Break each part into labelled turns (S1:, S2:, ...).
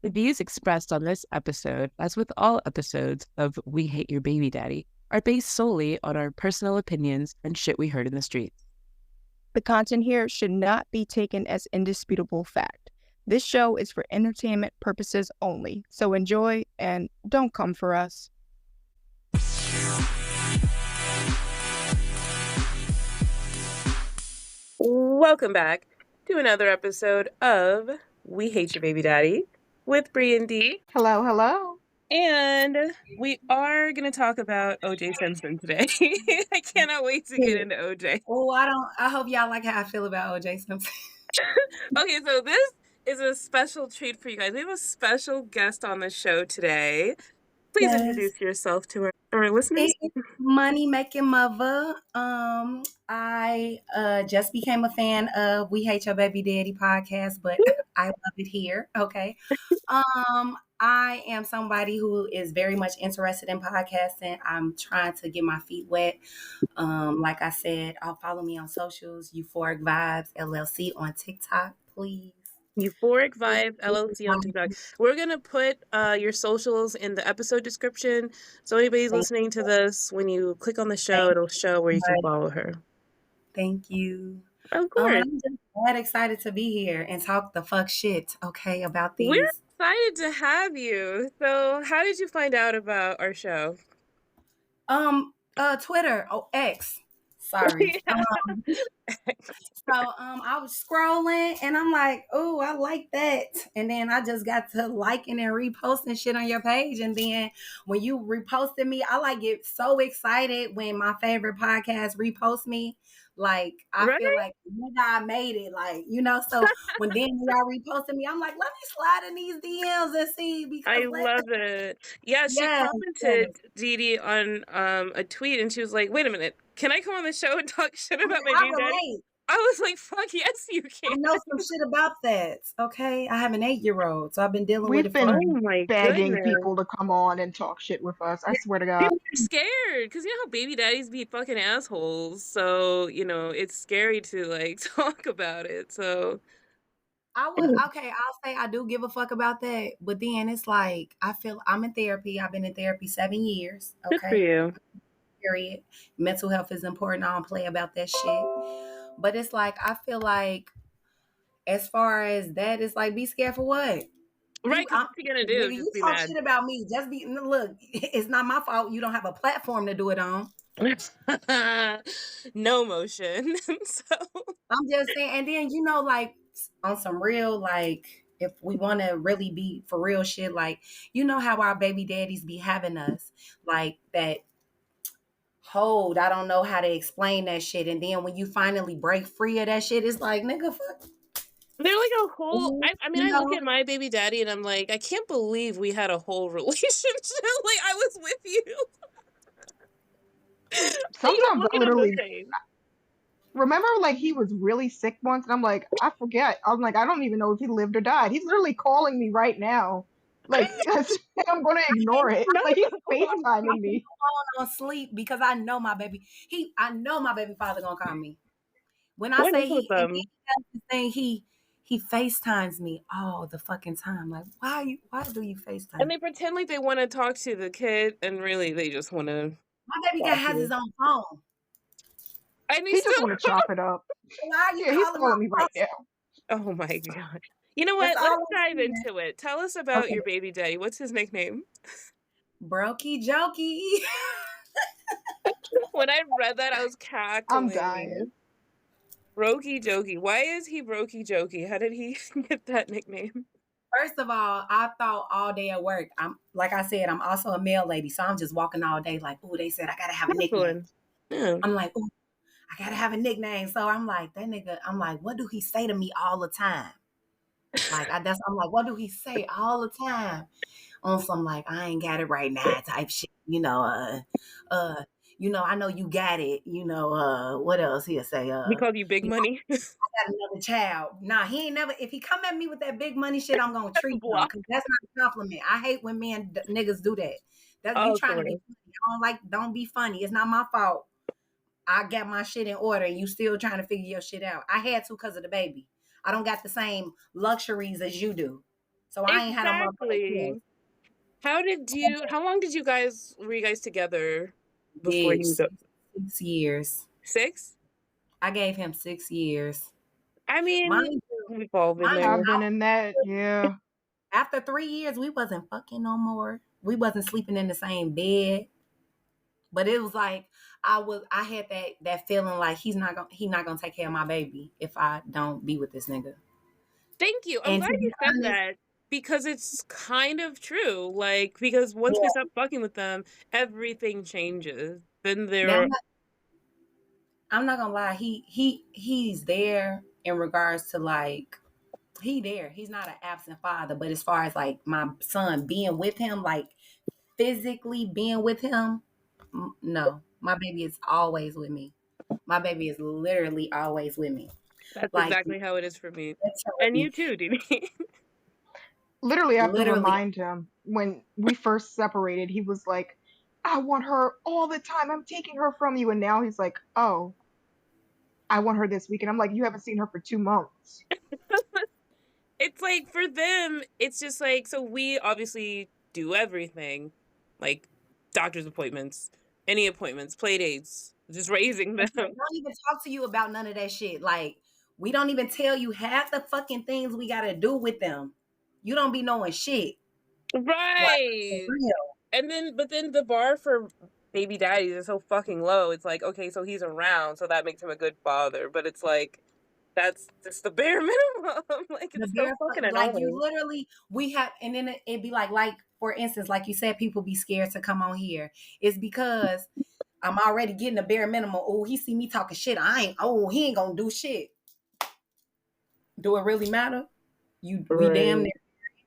S1: The views expressed on this episode, as with all episodes of We Hate Your Baby Daddy, are based solely on our personal opinions and shit we heard in the streets.
S2: The content here should not be taken as indisputable fact. This show is for entertainment purposes only, so enjoy and don't come for us.
S1: Welcome back to another episode of We Hate Your Baby Daddy with Bree and Dee.
S3: Hello, hello.
S1: And we are going to talk about O.J. Simpson today. I cannot wait to get into O.J.
S4: Oh, I hope y'all like how I feel about O.J. Simpson.
S1: Okay, so this is a special treat for you guys. We have a special guest on the show today. Please introduce yourself to our listeners.
S4: It's Money Makin Muva. I just became a fan of We Hate Your Baby Daddy podcast, but I love it here. Okay. I am somebody who is very much interested in podcasting. I'm trying to get my feet wet. Like I said, follow me on socials, Euphoric Vibes LLC on TikTok, please.
S1: Euphoric Vibe LLC on TikTok. We're going to put your socials in the episode description. So anybody's listening to this, when you click on the show, it'll show where you can follow her.
S4: Thank you.
S1: Of course.
S4: I'm just glad excited to be here and talk the fuck shit, okay, about these.
S1: We're excited to have you. So how did you find out about our show?
S4: Twitter. X. Sorry. I was scrolling and I'm like, oh, I like that. And then I just got to liking and reposting shit on your page. And then when you reposted me, I get so excited when my favorite podcast reposts me. Like, I feel like I made it. So when then y'all reposted me, I'm like, let me slide in these DMs and see. Because
S1: I love it. Yeah, she commented, Dee on a tweet and she was like, wait a minute, can I come on the show and talk shit about my baby daddy? I was like, fuck yes, you can.
S4: I know some shit about that. Okay. I have an 8-year-old, so I've been dealing with it.
S3: We've been begging people to come on and talk shit with us. I swear to God.
S1: People are scared because you know how baby daddies be fucking assholes. So, it's scary to talk about it. So
S4: I'll say I do give a fuck about that. But then it's like, I feel I'm in therapy. I've been in therapy 7 years. Okay.
S1: Good for you.
S4: Period. Mental health is important. I don't play about that shit. But it's like, I feel like as far as that, it's like, be scared for what?
S1: Right, what you gonna do?
S4: You talk shit about me. Look, it's not my fault. You don't have a platform to do it on.
S1: No motion. So
S4: I'm just saying, and then on some real, if we want to really be for real shit, how our baby daddies be having us, that hold, I don't know how to explain that shit. And then when you finally break free of that shit, it's like, nigga, fuck.
S1: They're like a whole, I look at my baby daddy and I'm like, I can't believe we had a whole relationship. I was with you.
S3: Sometimes I literally remember he was really sick once and I'm like, I forget. I'm like, I don't even know if he lived or died. He's literally calling me right now. I'm going to ignore it. He's FaceTiming me.
S4: On sleep because I know my baby father gonna call me. When I say he FaceTimes me all the fucking time. Like, why do you FaceTime?
S1: And they pretend like they want to talk to the kid, and really they just want to.
S4: My baby guy has his own phone.
S1: And
S3: he just want to chop it up.
S4: Why are you
S3: he's calling me right now.
S1: Oh my God. You know what? Let's dive into it. Tell us about your baby daddy. What's his nickname?
S4: Brokey Jokey.
S1: When I read that, I was cackling.
S3: I'm dying.
S1: Brokey Jokey. Why is he Brokey Jokey? How did he get that nickname?
S4: First of all, I thought all day at work. I'm also a mail lady, so I'm just walking all day oh, they said I gotta have a nickname. Yeah. I'm like, oh, I gotta have a nickname. So I'm like, that nigga, what do he say to me all the time? What do he say all the time? On some I ain't got it right now type shit. I know you got it. What else he'll say?
S1: He called you big money.
S4: I got another child. Nah, he ain't never. If he come at me with that big money shit, I'm gonna treat him because that's not a compliment. I hate when niggas do that. That's you trying to be funny. Don't be funny. It's not my fault. I got my shit in order and you still trying to figure your shit out. I had to because of the baby. I don't got the same luxuries as you do. So I ain't had no motherfucking choice.
S1: How long were you guys together before
S4: Bitch,
S1: you go?
S4: 6 years.
S1: 6?
S4: I gave him 6 years.
S1: I mean,
S4: Mind
S1: we've all been
S4: mind
S1: there.
S3: I've been in that, yeah.
S4: After 3 years, we wasn't fucking no more. We wasn't sleeping in the same bed. But it was like I had that feeling like he not gonna take care of my baby if I don't be with this nigga.
S1: Thank you. I'm
S4: And
S1: glad
S4: to be
S1: you said
S4: honest,
S1: that because it's kind of true. Like, because once we stop fucking with them, everything changes. Then
S4: now
S1: they're
S4: I'm not gonna lie, he's there in regards to like he's not an absent father, but as far as like my son being with him, like physically being with him, no, my baby is always with me. My baby is literally always with me.
S1: that's
S4: Like
S1: exactly how it is for me. And
S4: literally,
S1: you too, Dini.
S3: Literally, I have to
S4: literally,
S3: remind him when we first separated, he was like, I want her all the time. I'm taking her from you. And now he's like, oh, I want her this week. And I'm like, you haven't seen her for 2 months.
S1: It's like for them, it's just like, so we obviously do everything, like doctor's appointments, any appointments, play dates, just raising them.
S4: we don't even talk to you about none of that shit. Like we don't even tell you half the fucking things we gotta do with them. You don't be knowing shit. Like for
S1: Right.
S4: real.
S1: But then the bar for baby daddies is so fucking low. It's like, okay, so he's around, so that makes him a good father. But it's like, that's just the bare minimum. Like,
S4: The
S1: it's so
S4: bare
S1: fucking
S4: like you
S1: annoying.
S4: literally we have and then it'd be like for instance, like you said, people be scared to come on here. It's because I'm already getting the bare minimum. Oh, he see me talking shit. He ain't gonna do shit. Do it really matter? We damn
S1: Right.
S4: near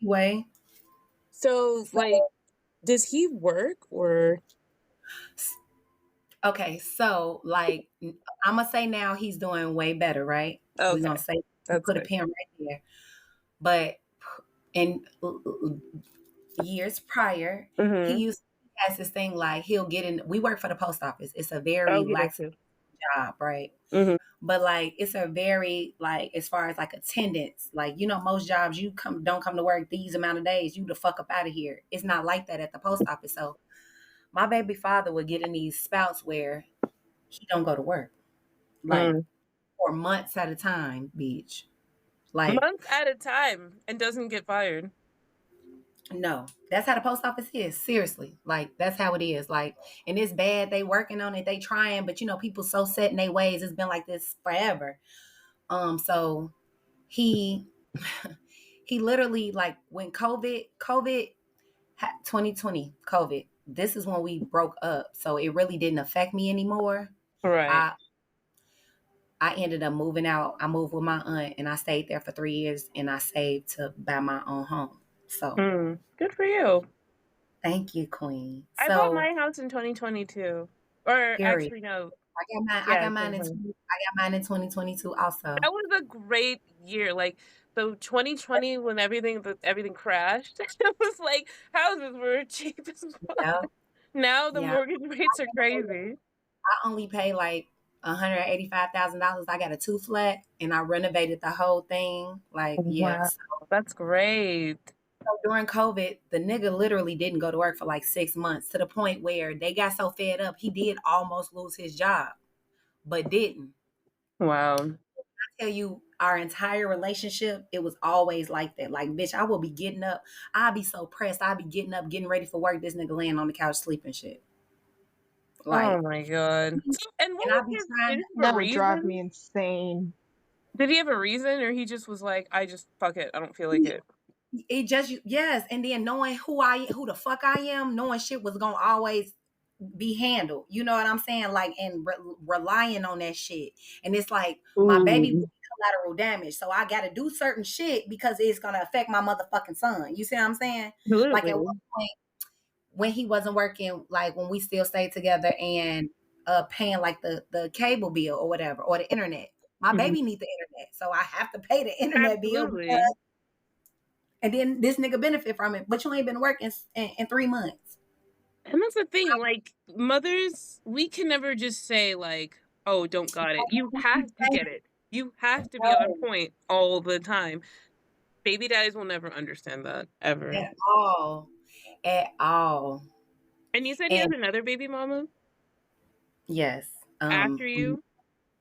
S4: anyway.
S1: So, like, does he work or?
S4: Okay, so like I'm gonna say now he's doing way better, right?
S1: Okay.
S4: We're gonna say
S1: That's
S4: put
S1: good.
S4: a pin right there. But in years prior, he has this thing like he'll get in. We work for the post office. It's a very
S1: He does
S4: lax
S1: too.
S4: job, right? But like it's a very like as far as like attendance, like most jobs you don't come to work these amount of days, you the fuck up out of here. It's not like that at the post office. So my baby father would get in these spouts where he don't go to work, like for months at a time, bitch. Like
S1: Months at a time and doesn't get fired.
S4: no, that's how the post office is. Seriously, like that's how it is. Like, and it's bad. They working on it. They trying, but people so set in their ways. It's been like this forever. So he he literally like when COVID 2020 COVID. This is when we broke up. So it really didn't affect me anymore.
S1: Right.
S4: I ended up moving out. I moved with my aunt and I stayed there for 3 years and I saved to buy my own home. So
S1: good for you.
S4: Thank you, Queen.
S1: I bought my house in 2022. Or actually, no.
S4: I got mine in 2022 also.
S1: That was a great year. Like, so 2020 when everything crashed, it was like houses were cheap as fuck.
S4: Yeah.
S1: Now the mortgage rates are crazy.
S4: I only pay like $185,000. I got a 2-flat and I renovated the whole thing. Like, yeah.
S1: Wow. So, that's great.
S4: So during COVID, the nigga literally didn't go to work for like 6 months to the point where they got so fed up, he did almost lose his job, but didn't.
S1: Wow.
S4: I tell you, our entire relationship, it was always like that. Like, bitch, I will be getting up. I'll be so pressed. I'll be getting up, getting ready for work. This nigga laying on the couch sleeping shit.
S1: Like, oh my God. So, and what was his,
S3: that would drive me insane.
S1: Did he have a reason or he just was like, fuck it. I don't feel like it.
S4: It just, yes. And then knowing who the fuck I am, knowing shit was going to always be handled. You know what I'm saying? Like, and relying on that shit. And it's like, my baby will be collateral damage. So I got to do certain shit because it's going to affect my motherfucking son. You see what I'm saying?
S1: Absolutely.
S4: Like at one point when he wasn't working, like when we still stayed together and paying like the cable bill or whatever, or the internet. My baby needs the internet. So I have to pay the internet bill. And then this nigga benefit from it, but you ain't been working in 3 months.
S1: And that's the thing, like mothers, we can never just say like, oh, don't got it. You have to get it. You have to be on point all the time. Baby daddies will never understand that ever.
S4: At all. At all.
S1: And you said he has another baby mama
S4: Yes.
S1: after you?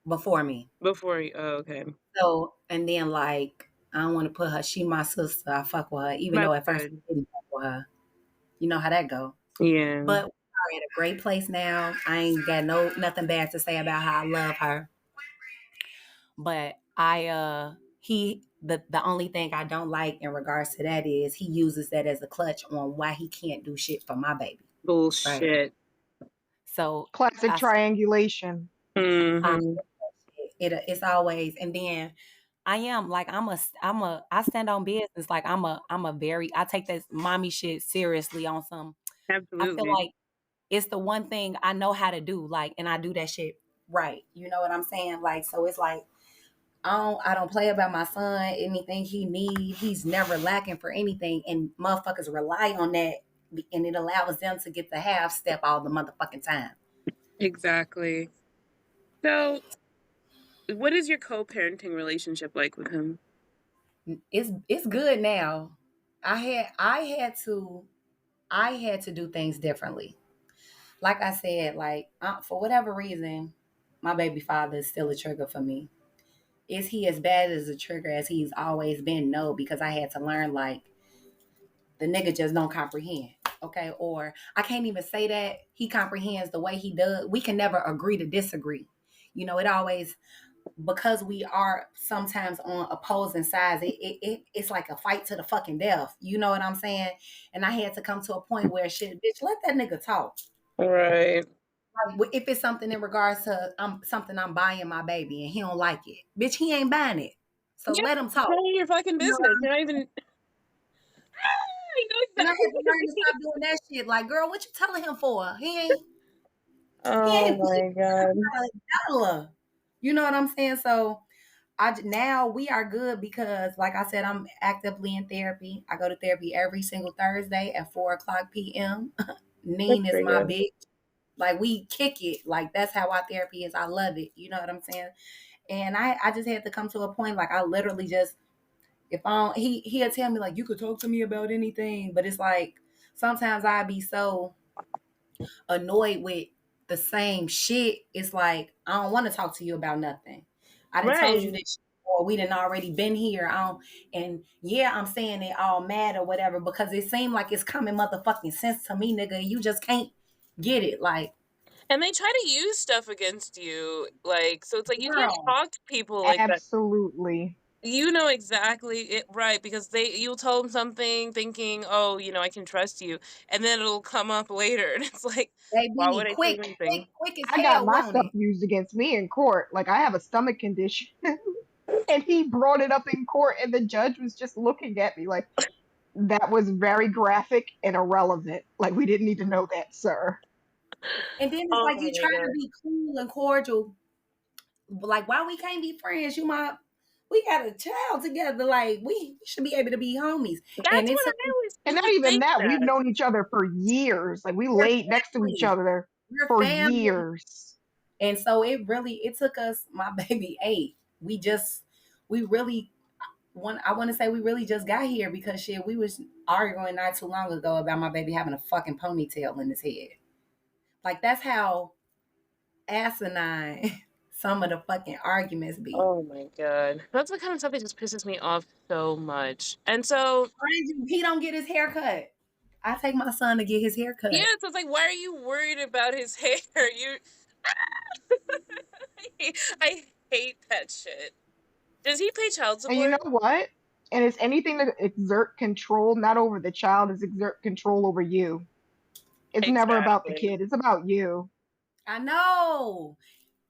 S4: Before me.
S1: Before you. Oh, okay.
S4: So, and then like, I don't want to put her, she my sister. I fuck with her, even though at first I didn't fuck with her. You know how that go.
S1: Yeah.
S4: But we are at a great place now. I ain't got nothing bad to say about how I love her. But the only thing I don't like in regards to that is he uses that as a clutch on why he can't do shit for my baby.
S1: Bullshit.
S4: Right? So
S3: classic triangulation.
S1: Mm-hmm.
S4: It's always, and then I am like I stand on business. Like I take this mommy shit seriously on some.
S1: Absolutely.
S4: I feel like it's the one thing I know how to do, like, and I do that shit right. You know what I'm saying? Like, so it's like I don't play about my son. Anything he need, he's never lacking for anything, and motherfuckers rely on that, and it allows them to get the half step all the motherfucking time.
S1: Exactly. So, what is your co-parenting relationship like with him?
S4: It's good now. I had to do things differently. Like I said, like for whatever reason, my baby father is still a trigger for me. Is he as bad as a trigger as he's always been? No, because I had to learn like the nigga just don't comprehend. Okay, or I can't even say that he comprehends the way he does. We can never agree to disagree. You know, it always, because we are sometimes on opposing sides, it's like a fight to the fucking death. You know what I'm saying? And I had to come to a point where shit, bitch, let that nigga talk.
S1: Right.
S4: Like, if it's something in regards to something I'm buying my baby and he don't like it, bitch, he ain't buying it. So let him talk.
S1: None of your fucking business. You're not even.
S4: And I had to learn to stop doing that shit. Like, girl, what you telling him for? He ain't.
S1: Oh my god.
S4: You know what I'm saying? So now we are good because, like I said, I'm actively in therapy. I go to therapy every single Thursday at 4:00 p.m. Neen is my bitch. Like, we kick it. Like, that's how our therapy is. I love it. You know what I'm saying? And I just had to come to a point, like, I literally just, if I don't, he'll tell me, like, you could talk to me about anything. But it's like, sometimes I'd be so annoyed with the same shit. It's like, I don't want to talk to you about nothing. I done told you this, or we done already been here. And yeah, I'm saying it all mad or whatever because it seemed like it's common motherfucking sense to me, nigga. You just can't get it. Like,
S1: and they try to use stuff against you, like, so it's like you can't talk to people like that.
S3: Absolutely.
S1: You know exactly it, right? Because you'll tell them something thinking, oh, you know, I can trust you, and then it'll come up later, and it's like, why would I tell you anything?
S4: quick as
S3: I
S4: hell,
S3: got my stuff used against me in court. Like, I have a stomach condition. And he brought it up in court, and the judge was just looking at me like, that was very graphic and irrelevant. Like, we didn't need to know that, sir.
S4: And then it's like you try to be cool and cordial. Like, why we can't be friends? We got a child together. Like, we should be able to be homies.
S1: That's what I always
S3: and not even that. We've known each other for years. Like, we laid next to each other for years.
S4: And so it took us, my baby 8. I want to say we really just got here because shit, we was arguing not too long ago about my baby having a fucking ponytail in his head. Like, that's how asinine some of the fucking arguments be.
S1: Oh my god. That's the kind of stuff that just pisses me off so much. And so
S4: he don't get his hair cut. I take my son to get his hair cut.
S1: Yeah, so it's like, why are you worried about his hair? I hate that shit. Does he pay child support?
S3: And you know what? And it's anything to exert control, not over the child, is exert control over you. It's never about the kid. It's about you.
S4: I know,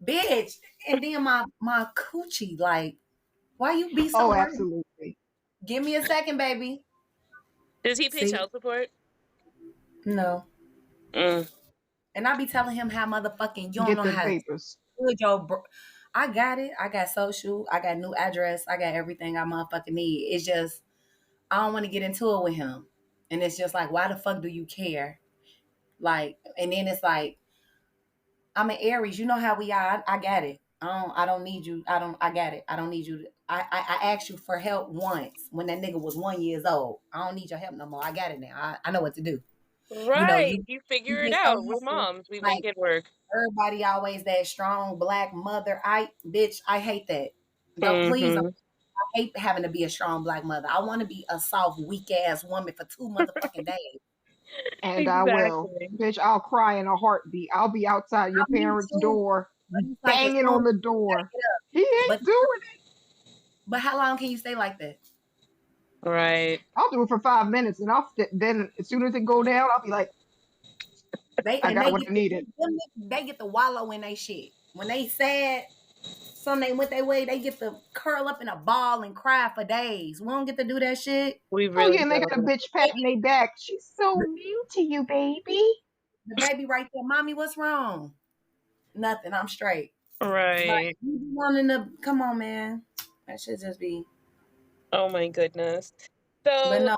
S4: bitch. And then my coochie, like, why you be so worried?
S3: Absolutely.
S4: Give me a second, baby.
S1: Does he pay child support?
S4: No. And I be telling him how motherfucking you don't know how
S3: papers.
S4: Good, yo, I got it. I got social. I got new address. I got everything I motherfucking need. It's just I don't want to get into it with him. And it's just like, why the fuck do you care? Like, and then it's like, I'm an Aries. You know how we are. I got it. I don't need you. I got it. I don't need you. I asked you for help once when that nigga was 1 year old. I don't need your help no more. I got it now. I know what to do.
S1: Right. You
S4: You
S1: figure it
S4: get so
S1: out. We're
S4: used to,
S1: moms. We
S4: like,
S1: make it work.
S4: everybody always that strong black mother. I hate that. Don't please.
S1: Mm-hmm.
S4: I hate having to be a strong black mother. I want to be a soft, weak ass woman for 2 motherfucking days.
S3: And I will.
S1: Exactly.
S3: Bitch, I'll cry in a heartbeat. I'll be outside your
S4: Me
S3: parents'
S4: too.
S3: door,
S4: But it's like as
S3: banging
S4: soon
S3: on
S4: as
S3: the
S4: you
S3: door.
S4: get up.
S3: He ain't
S4: But
S3: doing it.
S4: but how long can you stay like that?
S1: Right.
S3: I'll do it for 5 minutes, and then as soon as it go down, I'll be like, I got
S4: They
S3: what
S4: get
S3: I needed.
S4: they get to wallow in they shit. When they sad, something ain't with their way, they get to curl up in a ball and cry for days. We don't get to do that shit.
S1: We
S3: Oh
S1: really
S3: yeah, and they got a
S1: don't.
S3: bitch patting their back. She's so mean to you, baby.
S4: The baby right there, mommy, what's wrong? Nothing. I'm straight. Like,
S1: Right.
S4: you be wanting to come on, man. That should just be.
S1: Oh my goodness.
S4: But
S1: So
S4: no,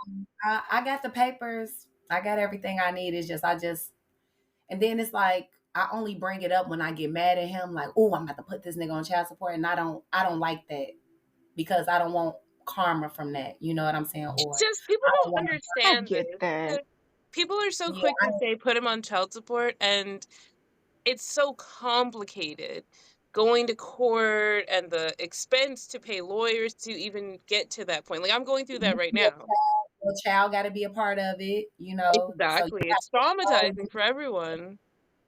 S4: I got the papers. I got everything I need. It's just and then it's like I only bring it up when I get mad at him. Like, oh, I'm about to put this nigga on child support, and I don't like that because I don't want karma from that. You know what I'm saying?
S1: it's
S4: Or
S1: just people
S4: I don't
S1: don't
S4: want
S3: I
S1: understand
S3: get
S1: this.
S3: that.
S1: People are so
S4: to.
S1: quick
S4: Yeah,
S1: to say put him on child support, and it's so complicated going to court and the expense to pay lawyers to even get to that point. Like I'm going through that right now.
S4: your child got to be a part of it. So you
S1: Exactly.
S4: got
S1: It's
S4: to
S1: traumatizing for everyone.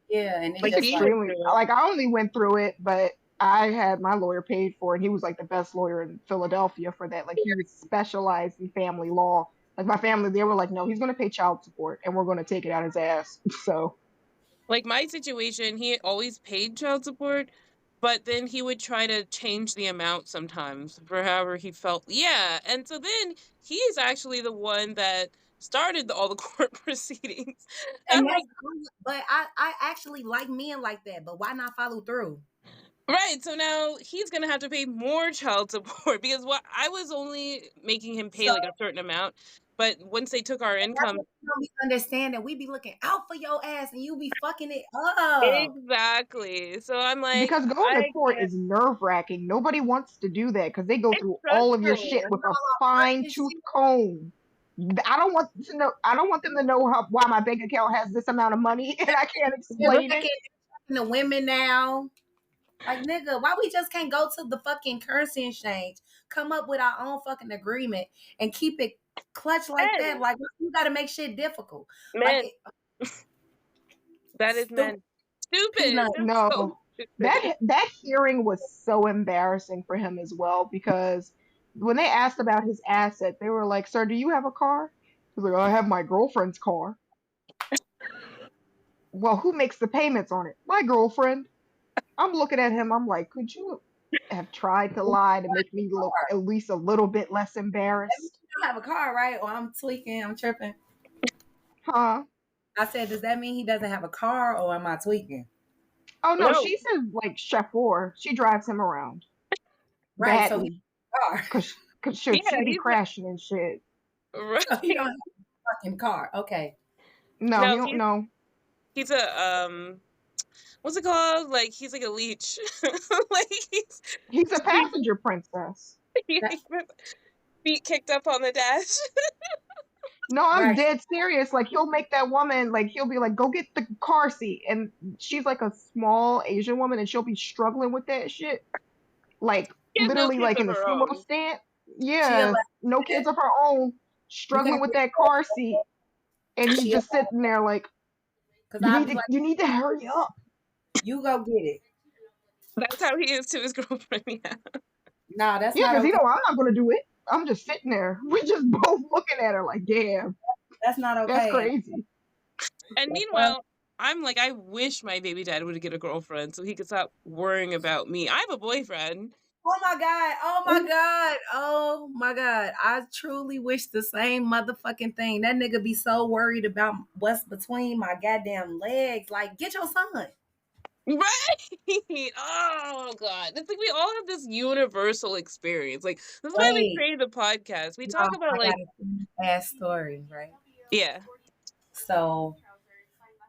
S4: yeah, and it's
S1: Like
S3: It's
S4: just
S1: he
S4: like
S1: went
S3: extremely
S1: through it.
S3: like I only went through it, but I had my lawyer paid for, and he was like the best lawyer in Philadelphia for that. Like he was specialized in family law. Like my family, they were like, no, he's gonna pay child support, and we're gonna take it out his ass. So
S1: Like my situation, he always paid child support, but then he would try to change the amount sometimes for however he felt. Yeah, and so then he is actually the one that started all the court proceedings.
S4: and
S1: I'm
S4: that's
S1: like,
S4: but I actually like men like that, but why not follow through?
S1: right, so now he's gonna have to pay more child support because what I was only making him pay
S4: So
S1: like a certain amount, but once they took our
S4: that's
S1: income,
S4: what you don't be understanding. We be looking out for your ass and you be fucking it up.
S1: exactly. So I'm like,
S3: because going to
S1: I
S3: court
S1: can't.
S3: is nerve wracking. Nobody wants to do that because they go
S1: It's
S3: through all of your shit
S1: stressful.
S3: with a
S4: Fucking
S3: fine tooth
S4: shit.
S3: comb. I don't want to know. I don't want them to know why my bank account has this amount of money and I can't
S4: They're
S3: explain it.
S4: checking the women now. Like, nigga, why we just can't go to the fucking currency exchange, come up with our own fucking agreement, and keep it clutch like that?
S1: Men,
S4: Like, you got to make shit difficult. Like,
S1: men, that is
S4: stupid
S1: men. Stupid.
S4: peanut.
S1: Just so
S3: No,
S1: stupid.
S3: that hearing was so embarrassing for him as well because when they asked about his asset, they were like, "Sir, do you have a car?" He's like, "Oh, I have my girlfriend's car." Well, who makes the payments on it? My girlfriend. I'm looking at him. I'm like, could you have tried to lie to make me look at least a little bit less embarrassed?
S4: You don't have a car, right? Or I'm tweaking, I'm tripping.
S3: Huh?
S4: I said, does that mean he doesn't have a car, or am I tweaking?
S3: Oh no,
S1: No.
S3: she says like chauffeur. She drives him around
S4: Right, so he
S3: badly
S4: car.
S3: cause
S1: Yeah,
S3: she be
S1: he's
S3: crashing and shit.
S1: right.
S4: So he don't have a fucking car. Okay.
S3: No, he
S1: No,
S3: don't know.
S1: he's a what's it called? Like he's like a leech. Like
S3: He's a
S1: he,
S3: passenger princess.
S1: he
S4: That,
S1: feet kicked up on the dash.
S3: No, I'm
S4: right.
S3: dead serious. Like he'll make that woman like he'll be like, go get the car seat, and she's like a small Asian woman, and she'll be struggling with that shit. Like
S1: She has no
S3: literally
S1: kids
S3: like
S1: of
S3: in the
S1: her
S3: sumo
S1: own.
S3: stand.
S4: She
S3: Yeah,
S4: allowed
S3: no kids
S4: that.
S3: of her own,
S4: You
S3: struggling
S4: can't
S3: with that car seat, and he's
S4: she
S3: just sitting there like,
S4: because I'll be like,
S3: you need to hurry up.
S4: you go get it.
S1: That's how he is to his girlfriend. Yeah.
S4: Nah, that's
S3: Yeah,
S4: not
S3: because you
S4: okay.
S3: know I'm not gonna do it. I'm just sitting there. We're just both looking at her like, damn,
S4: That's not
S3: that's
S4: okay.
S3: crazy.
S1: And
S4: The fuck?
S1: meanwhile, I'm like, I wish my baby dad would get a girlfriend so he could stop worrying about me. I have a boyfriend.
S4: Oh my God. Oh my God. Oh my God. I truly wish the same motherfucking thing. That nigga be so worried about what's between my goddamn legs. Like, get your son.
S1: Right. Oh God. It's like we all have this universal experience. Like that's why we
S4: Wait.
S1: created the podcast. We
S4: No,
S1: talk about
S4: I got
S1: like
S4: a ass story, right?
S1: yeah.
S4: So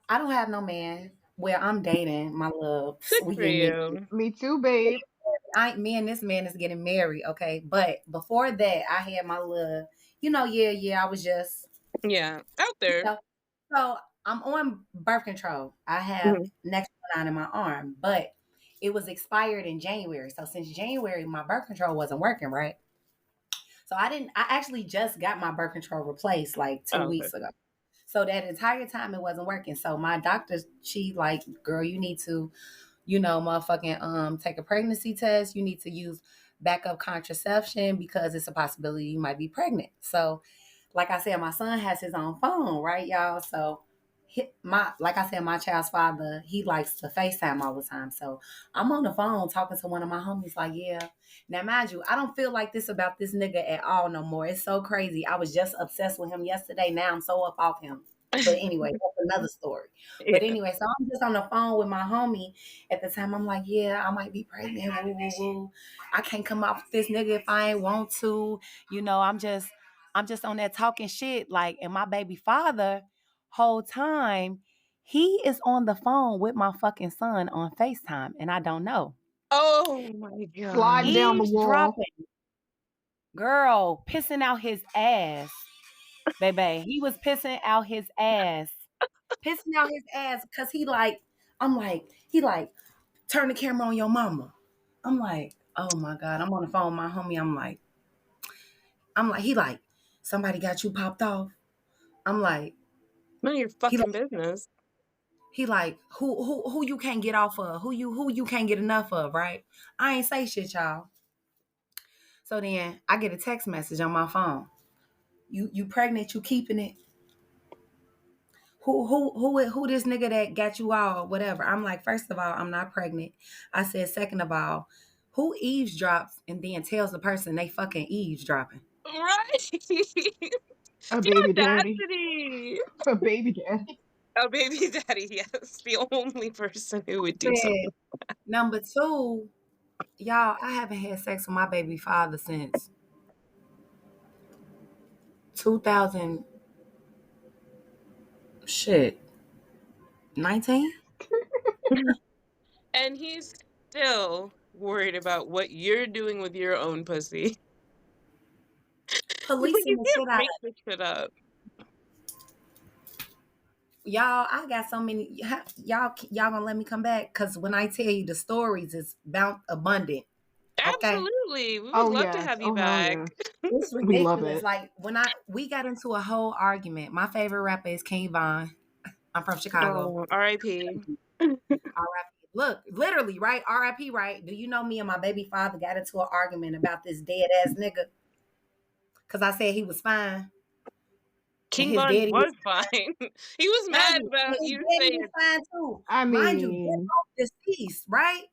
S4: I don't have no man. Well, I'm dating my little
S1: Good for
S4: sweet and nigga.
S1: you.
S3: Me too, babe.
S4: me and this man is getting married, okay? But before that, I had my little, I was just,
S1: Yeah, out there.
S4: so I'm on birth control. I have Nexplanon in my arm, but it was expired in January. So since January, my birth control wasn't working, right? So I actually just got my birth control replaced like 2 weeks ago. So that entire time it wasn't working. So my doctor, she like, girl, you need to, motherfucking take a pregnancy test. You need to use backup contraception because it's a possibility you might be pregnant. So like I said, my son has his own phone, right, y'all? So like I said, my child's father, he likes to FaceTime all the time. So I'm on the phone talking to one of my homies, like, yeah. Now, mind you, I don't feel like this about this nigga at all no more. It's so crazy. I was just obsessed with him yesterday. Now I'm so up off him. But anyway, that's another story.
S1: Yeah.
S4: But anyway, so I'm just on the phone with my homie. At the time, I'm like, yeah, I might be pregnant. Woo, woo, woo. I can't come off this nigga if I ain't want to. I'm just on that talking shit. Like, and my baby father, whole time, he is on the phone with my fucking son on FaceTime, and I don't know.
S1: Oh my God.
S3: Sliding down the wall.
S4: Dropping. Girl, pissing out his ass. Baby, he was pissing out his ass. Pissing out his ass because he like, turn the camera on your mama. I'm like, oh my God. I'm on the phone with my homie. I'm like, he like, somebody got you popped off. I'm like,
S1: none of your fucking business.
S4: He like, who you can't get off of? Who you can't get enough of, right? I ain't say shit, y'all. So then I get a text message on my phone. You pregnant, you keeping it. Who this nigga that got you all, whatever. I'm like, first of all, I'm not pregnant. I said, second of all, who eavesdrops and then tells the person they fucking eavesdropping?
S1: Right.
S3: A baby daddy. A baby daddy.
S1: A baby daddy, yes. The only person who would do something.
S4: Number two, y'all, I haven't had sex with my baby father since 2000 19.
S1: And he's still worried about what you're doing with your own pussy.
S4: Policing the shit out
S1: make this shit up.
S4: Y'all, I got so many. Y'all gonna let me come back? Because when I tell you the stories, it's abundant. Okay?
S1: Absolutely. We would love to have you back.
S3: Yeah.
S4: It's ridiculous. We love it. Like we got into a whole argument. My favorite rapper is King Von. I'm from Chicago.
S1: Oh, R.I.P.
S4: R.I.P. Look, literally, right? R.I.P. Right? Do you know me and my baby father got into an argument about this dead ass nigga? Because I said he was fine.
S1: King Von was fine. He was mad about you saying
S4: was fine too.
S3: I mean,
S4: mind you, deceased, right?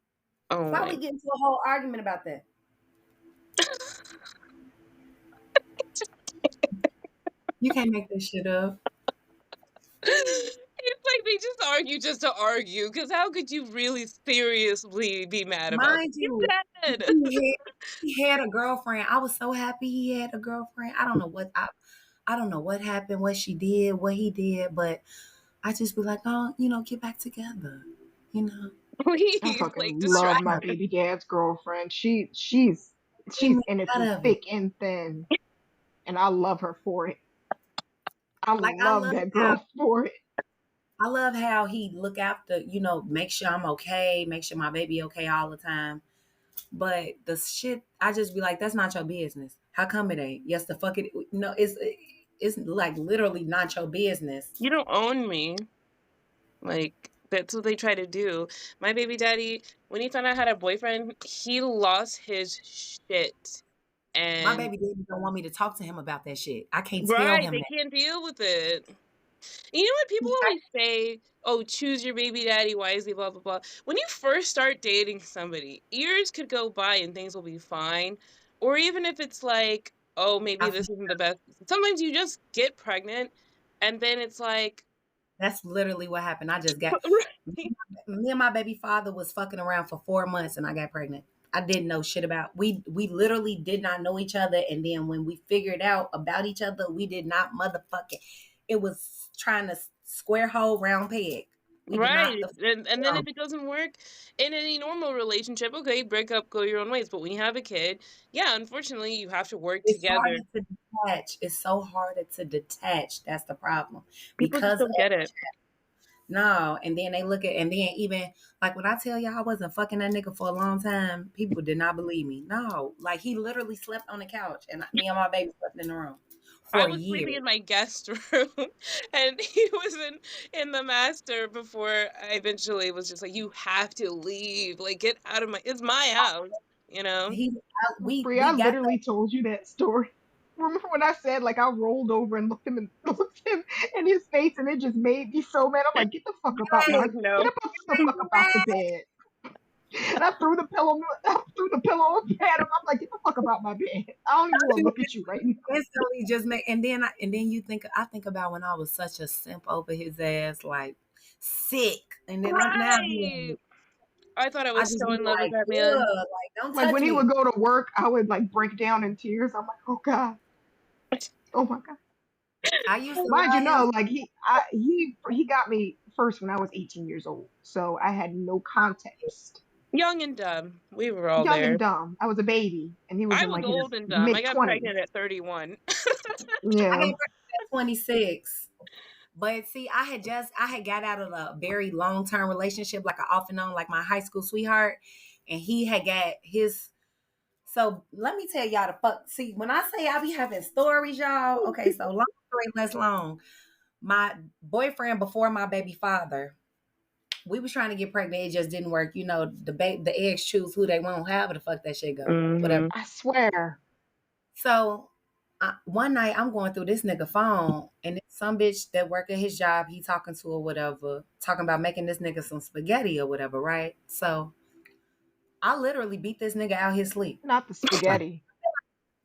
S1: Oh,
S4: why we get into a whole argument about that? You can't make this shit up.
S1: It's like they just argue just to argue. Because how could you really seriously be mad about
S4: Mind you, he had a girlfriend. I was so happy he had a girlfriend. I don't know what happened, what she did, what he did, but I just be like, oh, get back together.
S1: Please,
S3: I fucking love my baby dad's girlfriend. She's in it through thick and thin, and I love her for it. I love that girl for it.
S4: I love how he look after, make sure I'm okay, make sure my baby okay all the time. But the shit, I just be like, that's not your business. How come it ain't? Yes, the fuck it. No, it's like literally not your business.
S1: You don't own me. Like, that's what they try to do. My baby daddy, when he found out I had a boyfriend, he lost his shit. And
S4: my baby daddy don't want me to talk to him about that shit. I can't tell him
S1: they can't deal with it. You know what people always say? Oh, choose your baby daddy wisely, blah, blah, blah. When you first start dating somebody, years could go by and things will be fine. Or even if it's like, oh, maybe this isn't the best. Sometimes you just get pregnant and then it's like.
S4: That's literally what happened. I just got, me and my baby father was fucking around for 4 months and I got pregnant. I didn't know shit about, we literally did not know each other. And then when we figured out about each other, we did not motherfucking, it was trying to square hole round peg. We did not.
S1: Right. And then if it doesn't work in any normal relationship, okay, break up, go your own ways. But when you have a kid, yeah, unfortunately, you have to work
S4: It's
S1: together.
S4: harder to detach. It's so harder to detach. That's the problem.
S1: People just
S4: Because
S1: don't get it.
S4: no, and then they look at, and then even like when I tell y'all I wasn't fucking that nigga for a long time, people did not believe me. No, like he literally slept on the couch, and me and my baby slept in the room
S1: I
S4: for
S1: was sleeping
S4: years.
S1: in my guest room, and he was in the master before I eventually was just like, you have to leave. Like, get out of it's my house, you know?
S3: Bree, I
S4: We got
S3: literally told you that story. Remember when I said like I rolled over and looked him in his face, and it just made me so mad. I'm like, get the fuck up out
S1: You're
S3: my
S1: like, no.
S3: the fuck up out the bed. And I threw the pillow on the bed. I'm like, get the fuck up out my bed. I don't even want to look at you right now.
S4: instantly just make, and then I think about when I was such a simp over his ass, like sick, and then
S1: Right. I thought I
S4: I
S1: was
S4: just
S1: so
S4: be
S1: in love with
S4: like,
S1: that man.
S4: ugh, like don't
S3: Like
S4: touch
S3: when he
S4: me.
S3: would go to work, I would like break down in tears. I'm like, oh god, oh my god.
S4: I used to
S3: Mind you,
S4: love him.
S3: know, like he got me first when I was 18 years old, so I had no context.
S1: Young and dumb. We were all
S3: Young
S1: there.
S3: and dumb. I was a baby, and he was
S1: I
S3: in
S1: was
S3: like his
S1: old and dumb. I
S3: mid
S1: got
S3: 20s.
S1: pregnant at 31.
S4: I
S3: Yeah,
S4: got pregnant at 26. But see, I had got out of a very long-term relationship, like an off and on, like my high school sweetheart. And he had got his. So let me tell y'all the fuck. See, when I say I be having stories, y'all, okay, so long story less long. My boyfriend before my baby father, we was trying to get pregnant. It just didn't work. You know, the eggs choose who they want, however the fuck that shit go. Whatever.
S1: Mhm.
S3: I swear.
S4: So one night I'm going through this nigga phone, and it's some bitch that work at his job, he talking to or whatever, talking about making this nigga some spaghetti or whatever, right? So I literally beat this nigga out his sleep.
S3: Not the spaghetti.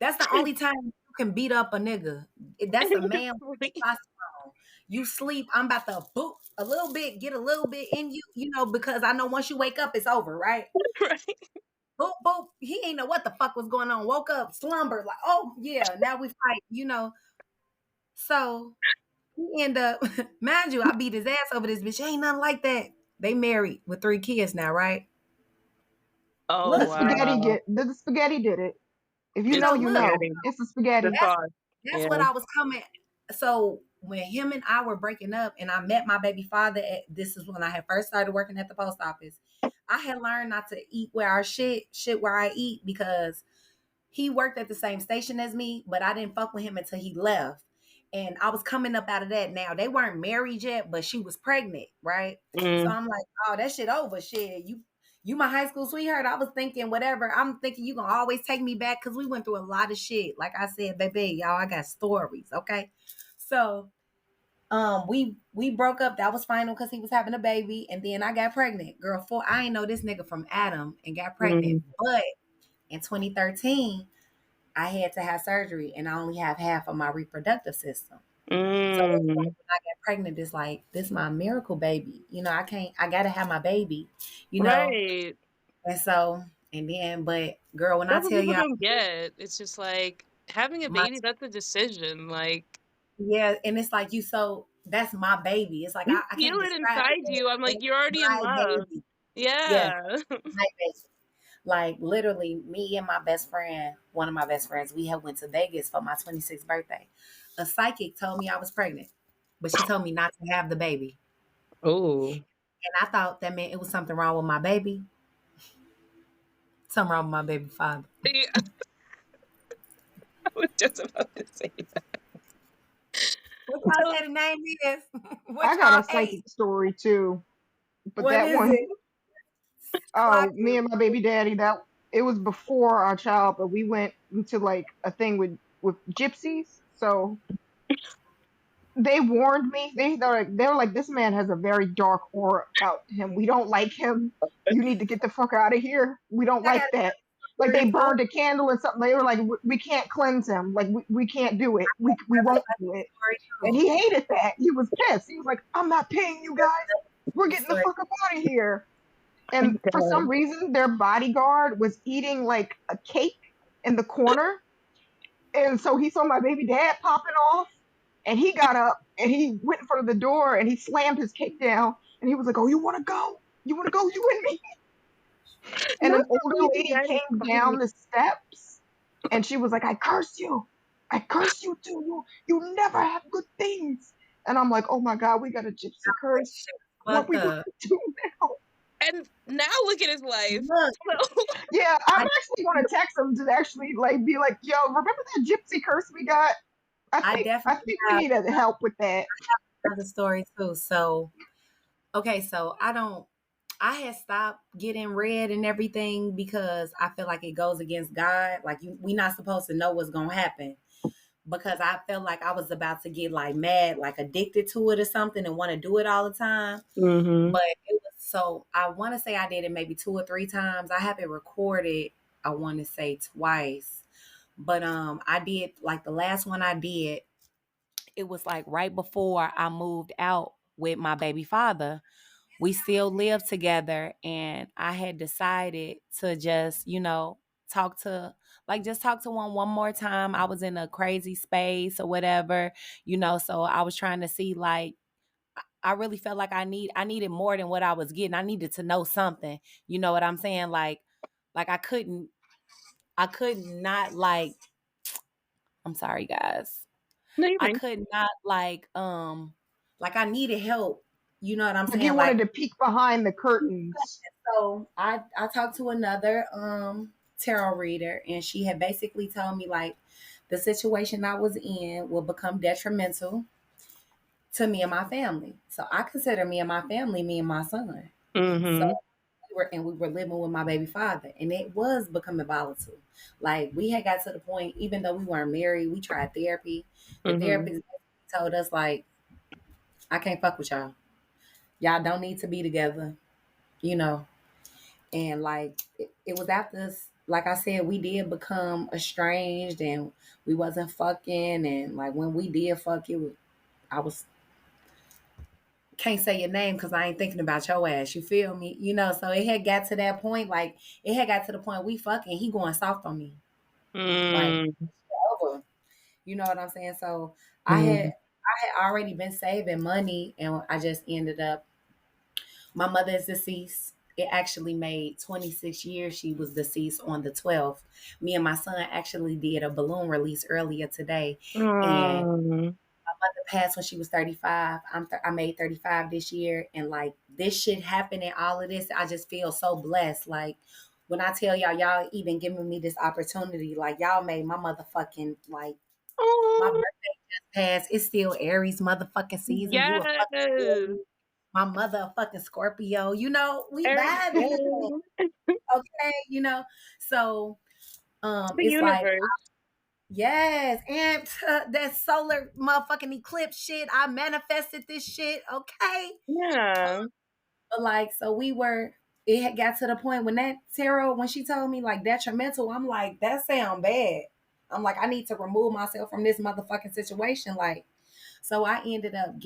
S4: That's the only time you can beat up a nigga. That's a man with
S1: Right.
S4: testosterone. You sleep, I'm about to boot a little bit, get a little bit in you, you know, because I know once you wake up, it's over, right? Boop, boop. He ain't know what the fuck was going on. Woke up, slumber, like, oh yeah, now we fight, you know. So he end up, mind you, I beat his ass over this bitch. Ain't nothing like that. They married with 3 kids now, right?
S1: Oh,
S3: The
S4: Look,
S3: spaghetti
S1: wow.
S3: the spaghetti did it. If you
S1: It's
S3: know,
S1: the
S3: you
S4: look,
S3: know.
S1: spaghetti.
S3: It's the
S1: The
S3: spaghetti.
S1: sauce.
S4: that's
S1: Yeah.
S4: what I was coming. So when him and I were breaking up, and I met my baby father, this is when I had first started working at the post office. I had learned not to eat where I shit where I eat, because he worked at the same station as me, but I didn't fuck with him until he left. And I was coming up out of that. Now they weren't married yet, but she was pregnant, right? So I'm like, oh, that shit over. Shit, you my high school sweetheart. I was thinking whatever. I'm thinking you gonna always take me back, because we went through a lot of shit. Like I said, baby, y'all, I got stories. Okay, so we broke up. That was final because he was having a baby, and then I got pregnant. Girl, I ain't know this nigga from Adam and got pregnant, but in 2013. I had to have surgery, and I only have half of my reproductive system. So it's like when I get pregnant, it's like, this is my miracle baby. You know, I gotta have my baby, you know?
S1: Right.
S4: And so, and then, but girl, when I
S1: That's what
S4: tell
S1: people
S4: you
S1: don't get. It's just like having a
S4: my,
S1: baby, that's a decision. Like,
S4: yeah, and it's like that's my baby. It's like,
S1: you
S4: I
S1: feel
S4: can't
S1: it
S4: describe
S1: inside
S4: it.
S1: you. I'm like,
S4: It's
S1: you're already in
S4: my
S1: love.
S4: baby. Yeah,
S1: Yeah.
S4: my baby. Like literally, me and my best friend, one of my best friends, we had went to Vegas for my 26th birthday. A psychic told me I was pregnant, but she told me not to have the baby.
S1: Oh.
S4: And I thought that meant it was something wrong with my baby. Something wrong with my baby father.
S1: Yeah. I was just about to say that.
S4: What y'all say the name is? What
S3: I got
S4: y'all
S3: a
S4: hate?
S3: psychic story too, but
S4: What
S3: that
S4: is
S3: one,
S4: it?
S3: oh,
S4: Clock
S3: me
S4: it.
S3: and my baby daddy, that it was before our child, but we went into like a thing with gypsies. So they warned me. They were like, this man has a very dark aura about him. We don't like him. You need to get the fuck out of here. We don't
S4: I
S3: like
S4: got
S3: that.
S4: a
S3: Like they
S4: story.
S3: burned a candle and something. They were like, we can't cleanse him. Like we can't do it. We won't do it. And he hated that. He was pissed. He was like, I'm not paying you guys. We're getting the fuck up out of here. And for some reason, their bodyguard was eating like a cake in the corner. And so he saw my baby dad popping off, and he got up and he went in front of the door and he slammed his cake down. And he was like, "Oh, you want to go? You want to go? You and me?" And
S1: Not
S3: an
S1: that
S3: older
S1: movie,
S3: lady
S1: that is
S3: came
S1: funny.
S3: down the steps, and she was like, "I curse you. I curse you too. You never have good things." And I'm like, "Oh my God, we got a gypsy curse. What we gonna do now?"
S1: And now look at his life.
S4: Look,
S3: Yeah, I'm
S4: I,
S3: actually going to text him to actually like be like, "Yo, remember that gypsy curse we got? I
S4: I
S3: think I
S4: definitely
S3: think we need help with that."
S4: have the story too. So, okay, so I had stopped getting read and everything because I feel like it goes against God. Like we not supposed to know what's gonna happen because I felt like I was about to get like mad, like addicted to it or something, and want to do it all the time.
S1: Mm-hmm.
S4: But it was so I want to say I did it maybe 2 or 3 times. I have it recorded. I want to say twice, but I did like the last one I did. It was like right before I moved out with my baby father. We still lived together, and I had decided to just, talk to just talk to one more time. I was in a crazy space or whatever, so I was trying to see like I really felt like I needed more than what I was getting. I needed to know something. You know what I'm saying? Like I could not I'm sorry guys.
S1: No, you're
S4: I
S1: fine.
S4: could not like I needed help. You know what I'm
S3: Like you
S4: saying?
S3: wanted
S4: Like
S3: to peek behind the curtains.
S4: so I talked to another tarot reader, and she had basically told me like the situation I was in will become detrimental to me and my family. So I consider me and my family me and my son. So
S1: Mm-hmm.
S4: we were living with my baby father, and it was becoming volatile. Like we had got to the point, even though we weren't married, we tried therapy. The
S1: Mm-hmm.
S4: therapist told us like, I can't fuck with y'all. Y'all don't need to be together, you know. And like it was after this, like I said, we did become estranged, and we wasn't fucking. And like when we did fuck, I was can't say your name because I ain't thinking about your ass. You feel me? So it had got to that point. Like it had got to the point we fucking. He going soft on me. Like
S1: Mm-hmm.
S4: over. You know what I'm saying? So
S1: Mm-hmm.
S4: I had already been saving money, and I just ended up. My mother is deceased. It actually made 26 years she was deceased on the 12th. Me and my son actually did a balloon release earlier today, and
S1: Mm-hmm.
S4: my mother passed when she was 35. I made 35 this year, and like this shit happening, all of this, I just feel so blessed. Like when I tell y'all even giving me this opportunity, like y'all made my motherfucking like my
S1: Oh,
S4: birthday just passed. It's still Aries motherfucking season. You a fucking
S1: yes.
S4: Aries. My mother a fucking Scorpio. We
S1: Every
S4: vibing.
S1: day.
S4: Okay, So
S1: It's the
S4: it's like
S1: universe.
S4: yes, and that solar motherfucking eclipse shit. I manifested this shit, okay?
S1: Yeah.
S4: But like, so it had got to the point when that tarot, when she told me like detrimental, I'm like, that sound bad. I'm like, I need to remove myself from this motherfucking situation. Like, so I ended up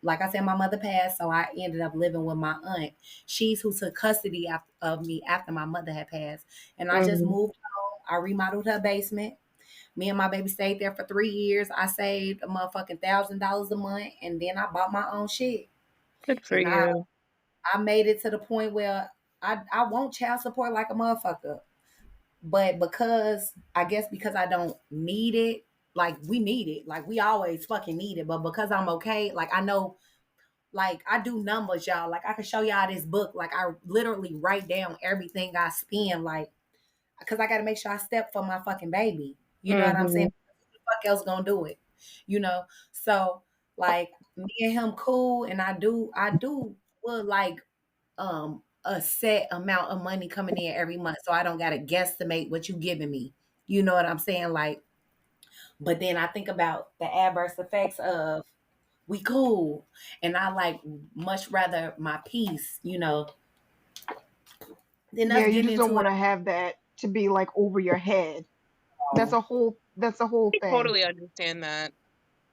S4: like I said, my mother passed, so I ended up living with my aunt. She's who took custody of me after my mother had passed. And I just
S1: Mm-hmm.
S4: moved home. I remodeled her basement. Me and my baby stayed there for 3 years. I saved a motherfucking $1,000 a month, and then I bought my own shit.
S1: Good for
S4: And
S1: you.
S4: I made it to the point where I want child support like a motherfucker. But because I don't need it, like we need it, like we always fucking need it. But because I'm okay, like I know, like I do numbers, y'all. Like I can show y'all this book. Like I literally write down everything I spend, like because I got to make sure I step for my fucking baby. You know what I'm
S1: Mm-hmm.
S4: saying? Who the fuck else gonna do it? So like me and him cool, and I do would like a set amount of money coming in every month, so I don't gotta guesstimate what you giving me. You know what I'm saying? Like, but then I think about the adverse effects of we cool, and I like much rather my peace, than
S3: Yeah,
S4: us
S3: you
S4: getting
S3: just don't
S4: into it.
S3: want to have that to be like over your head. That's
S4: Oh,
S3: a whole
S1: I
S3: thing.
S1: totally understand that.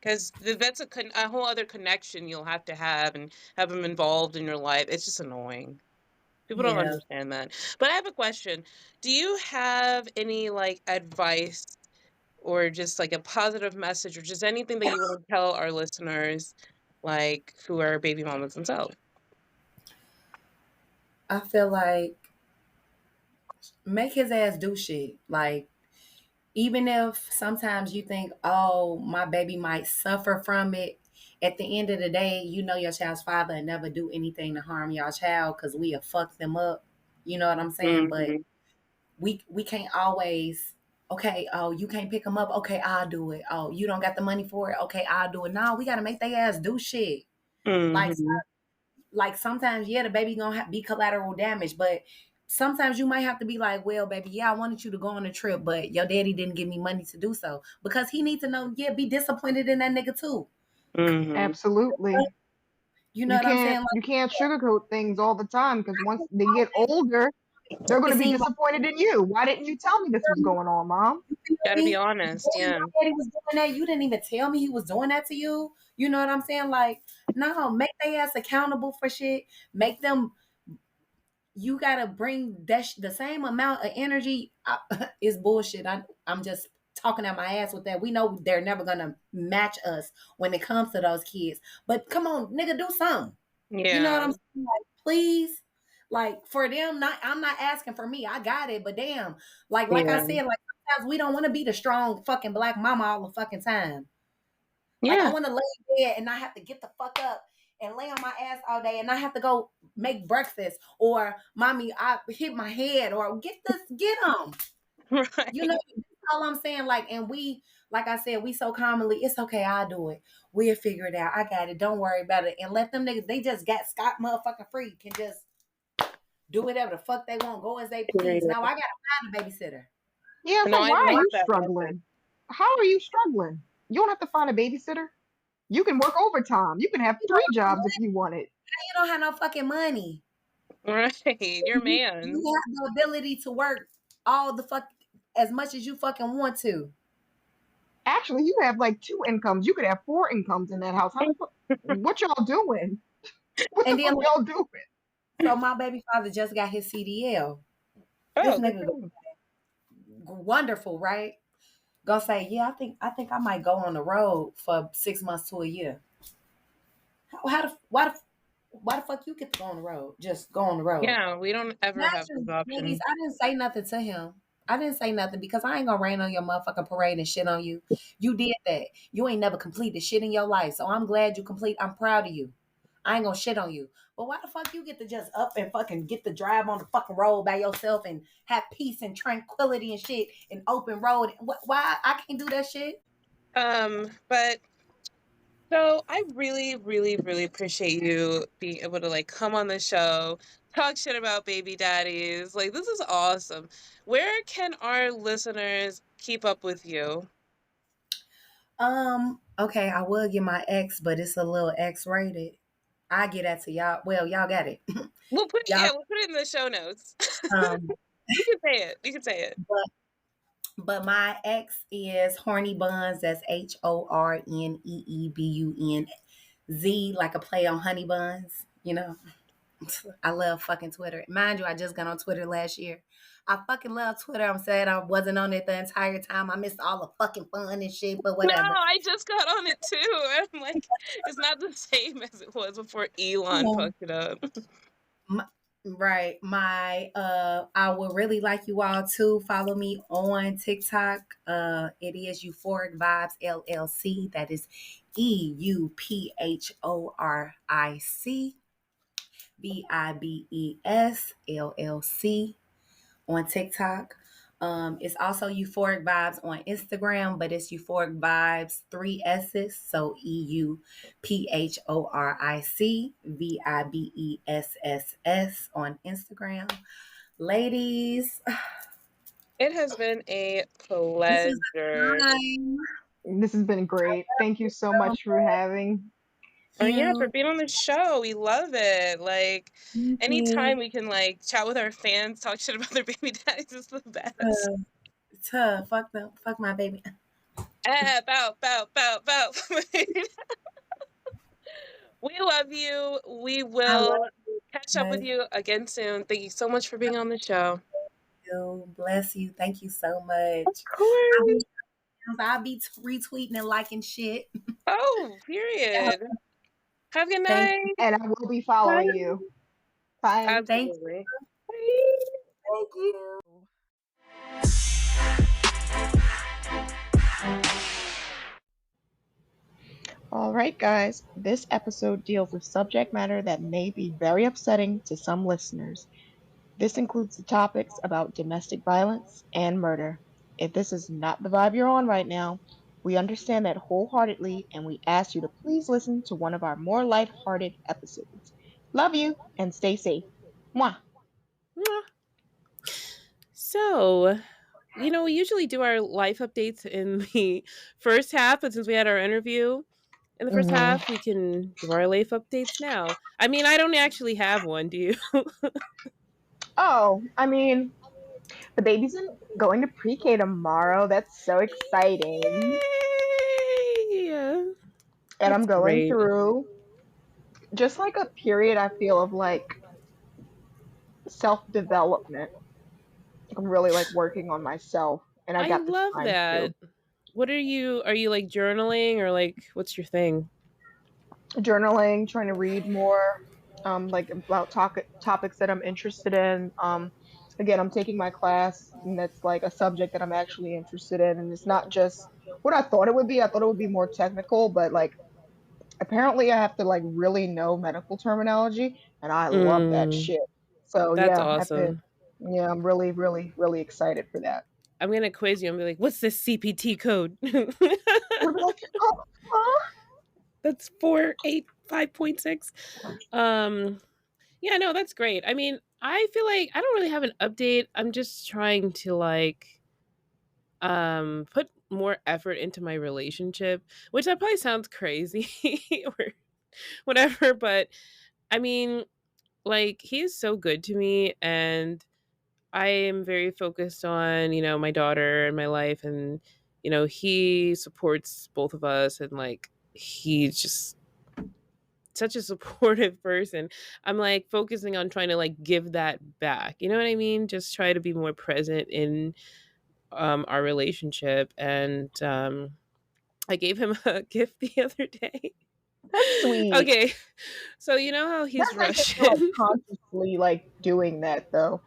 S1: Because that's a whole other connection you'll have to have and have them involved in your life. It's just annoying. People don't
S4: yeah.
S1: understand that. But I have a question. Do you have any like advice or just like a positive message or just anything that you want to tell our listeners, like who are baby mamas themselves?
S4: I feel like make his ass do shit. Like, even if sometimes you think, oh, my baby might suffer from it, at the end of the day, you know your child's father and never do anything to harm your child because we have fucked them up. You know what I'm saying? But
S1: Mm-hmm.
S4: we can't always, okay, oh, you can't pick them up. Okay, I'll do it. Oh, you don't got the money for it. Okay, I'll do it. No, we got to make their ass do shit. Like,
S1: Mm-hmm.
S4: like sometimes, yeah, the baby gonna be collateral damage, but sometimes you might have to be like, well, baby, yeah, I wanted you to go on a trip, but your daddy didn't give me money to do so, because he needs to know, yeah, be disappointed in that nigga too.
S1: Mm-hmm.
S3: Absolutely.
S4: You know what I'm saying?
S3: You can't sugarcoat things all the time because once they get older, they're going
S4: Like,
S3: to
S4: it
S3: be
S4: seems like,
S3: disappointed in you. Why didn't you tell me this was going on, Mom?
S4: you feel
S1: Gotta be
S4: me?
S1: honest, yeah.
S4: My daddy was doing that. You didn't even tell me he was doing that to you. You know what I'm saying? Like, no, make their ass accountable for shit. Make them, you gotta bring that the same amount of energy. Is bullshit. I'm just talking out my ass with that. We know they're never gonna match us when it comes to those kids. But come on, nigga, do something. You know what
S1: Yeah.
S4: I'm saying? Like, please. Like, for them, not, I'm not asking for me. I got it, but damn, like I
S1: Yeah.
S4: said, like sometimes we don't want to be the strong fucking black mama all the fucking time. Like, I
S1: Yeah.
S4: want to lay in bed and not have to get the fuck up and lay on my ass all day and not have to go make breakfast, or mommy, I hit my head, or get them. You
S1: Right.
S4: know, that's all I'm saying. Like, and we, like I said, we so commonly, it's okay, I'll do it. We'll figure it out. I got it. Don't worry about it. And let them niggas, they just got Scott motherfucking free, can just do whatever the fuck they want, go as they please.
S1: Period.
S4: Now I gotta find a babysitter.
S3: Yeah,
S1: No,
S3: so
S1: I
S3: why are
S1: love
S3: you
S1: that message.
S3: struggling? How are you struggling? You don't have to find a babysitter. You can work overtime. You can have
S4: You
S3: 3 jobs if you wanted.
S4: don't have no fucking money.
S1: Right. You're
S4: You
S1: man.
S4: have the ability to work all the fuck as much as you fucking want to.
S3: Actually, you have like 2 incomes. You could have 4 incomes in that house. How the fuck? What y'all doing? What the
S4: And then,
S3: fuck
S4: like,
S3: y'all doing?
S4: so my baby father just got his CDL. This
S1: Oh, good
S4: nigga
S1: for him.
S4: wonderful, right? Gonna say, yeah, I think I might go on the road for 6 months to a year. Why the fuck you get to go on the road? Just go on the road.
S1: Yeah, we don't ever have
S4: Imagine,
S1: those
S4: ladies,
S1: options.
S4: I didn't say nothing to him. I didn't say nothing because I ain't gonna rain on your motherfucking parade and shit on you. You did that. You ain't never completed shit in your life. So I'm glad you complete. I'm proud of you. I ain't gonna shit on you. But why the fuck you get to just up and fucking get to drive on the fucking road by yourself and have peace and tranquility and shit and open road? Why I can't do that shit?
S1: But so I really, really, really appreciate you being able to like come on the show, talk shit about baby daddies. Like this is awesome. Where can our listeners keep up with you?
S4: Okay, I will get my X, but it's a little X rated. I get that to y'all. Well, y'all got it.
S1: We'll put it,
S4: Y'all,
S1: yeah, we'll put it in the show notes.
S4: um,
S1: You can say it. You can say it.
S4: but my ex is Horny Buns. That's HORNEEBUNZ, like a play on honey buns. You know, I love fucking Twitter. Mind you, I just got on Twitter last year. I fucking love Twitter. I'm sad I wasn't on it the entire time. I missed all the fucking fun and shit, but
S1: No,
S4: whatever.
S1: I just got on it too. I'm like, it's not the same as it was before Elon fucked it up.
S4: Right. I would really like you all to follow me on TikTok. It is Euphoric Vibes LLC. That is EUPHORIC VIBES LLC on TikTok. It's also Euphoric Vibes on Instagram, but it's Euphoric Vibes 3 S's. So EUPHORIC VIBESSS on Instagram. Ladies,
S1: It has been a
S4: this is
S1: pleasure.
S4: a time.
S3: This has been great. Thank you so much for having.
S1: Oh yeah, for
S4: You,
S1: being on the show. We love it. Like
S4: you,
S1: anytime we can like chat with our fans, talk shit about their baby daddies is the best.
S4: fuck my baby.
S1: Ah, bow. We love you. We
S4: I love
S1: will catch up with
S4: you.
S1: you again soon. Thank you so much for being on the show.
S4: Bless you. Thank you so
S1: Of
S4: much.
S1: course.
S4: I'll be retweeting and liking shit.
S1: Oh, period. Have a good
S4: Thank
S1: night.
S3: And I will be
S1: Bye.
S3: following you. Bye.
S1: Absolutely.
S4: Thank you.
S3: All right, guys. This episode deals with subject matter that may be very upsetting to some listeners. This includes the topics about domestic violence and murder. If this is not the vibe you're on right now, we understand that wholeheartedly and we ask you to please listen to one of our more lighthearted episodes. Love you and stay safe. Mwah.
S1: So, we usually do our life updates in the first half, but since we had our interview in the first
S3: Mhm.
S1: half, we can do our life updates now. I mean, I don't actually have one, do you?
S3: Oh, I mean, the baby's going to pre-K tomorrow. That's so exciting.
S1: Yay!
S3: And I'm
S1: That's
S3: going
S1: great.
S3: through just like a period, I feel, of like self-development. I'm really like working on myself, and I
S1: I
S3: got the
S1: love
S3: time
S1: that.
S3: to.
S1: What are you like journaling or like what's your thing?
S3: Journaling, trying to read more, like about topics that I'm interested in. Again, I'm taking my class, and that's like a subject that I'm actually interested in, and it's not just what I thought it would be. I thought it would be more technical, but like apparently I have to like really know medical terminology, and I love that
S1: Mm,
S3: shit. So
S1: that's
S3: yeah, I have to.
S1: awesome.
S3: Yeah, I'm really, really, really excited for that.
S1: I'm gonna quiz you and be like, what's this CPT code?
S3: We're like, oh, huh?
S1: That's 485.6. Um yeah, no, that's great. I mean, I feel like I don't really have an update. I'm just trying to like put more effort into my relationship, which that probably sounds crazy or whatever, but I mean, like he's so good to me and I am very focused on, my daughter and my life and he supports both of us and like he's just such a supportive person. I'm like focusing on trying to like give that back. You know what I mean? Just try to be more present in our relationship and I gave him a gift the other day.
S3: That's sweet.
S1: Okay. So you know how he's
S3: That's nice that you're like
S1: Russian?
S3: consciously like doing that though.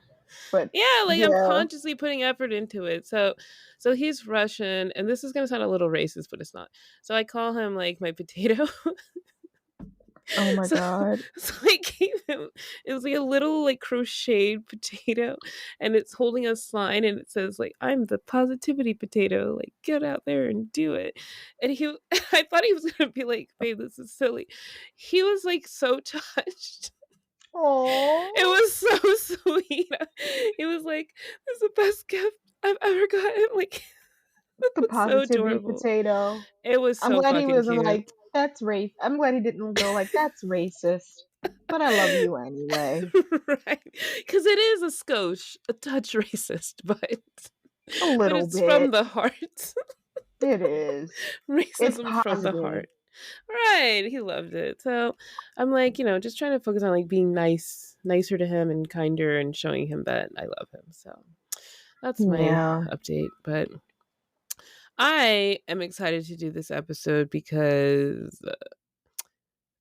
S3: But
S1: Yeah, like I'm
S3: yeah.
S1: consciously putting effort into it. So he's Russian and this is going to sound a little racist, but it's not. So I call him like my potato.
S3: Oh my
S1: so
S3: god.
S1: so I gave him it was like a little like crocheted potato and it's holding a sign and it says like I'm the positivity potato, like get out there and do it. And he I thought he was going to be like, babe, this is silly. He was like so touched. It
S3: Oh,
S1: was so sweet. He was like, "This is the best gift I've ever gotten." Like, it
S3: the
S1: was so
S3: positivity
S1: adorable.
S3: potato.
S1: It was
S3: I'm
S1: so
S3: glad he
S1: fucking
S3: wasn't
S1: cute.
S3: like, that's race. I'm glad he didn't go like, that's racist. But I love you anyway.
S1: Right? Because it is a skosh, a touch racist, but
S3: A
S1: but
S3: little
S1: it's from
S3: bit.
S1: the heart.
S3: It is. It's
S1: Racism from the
S3: positive.
S1: heart. Right. He loved it. So I'm like, just trying to focus on like being nicer to him and kinder and showing him that I love him. So that's my
S3: Yeah.
S1: update. But I am excited to do this episode because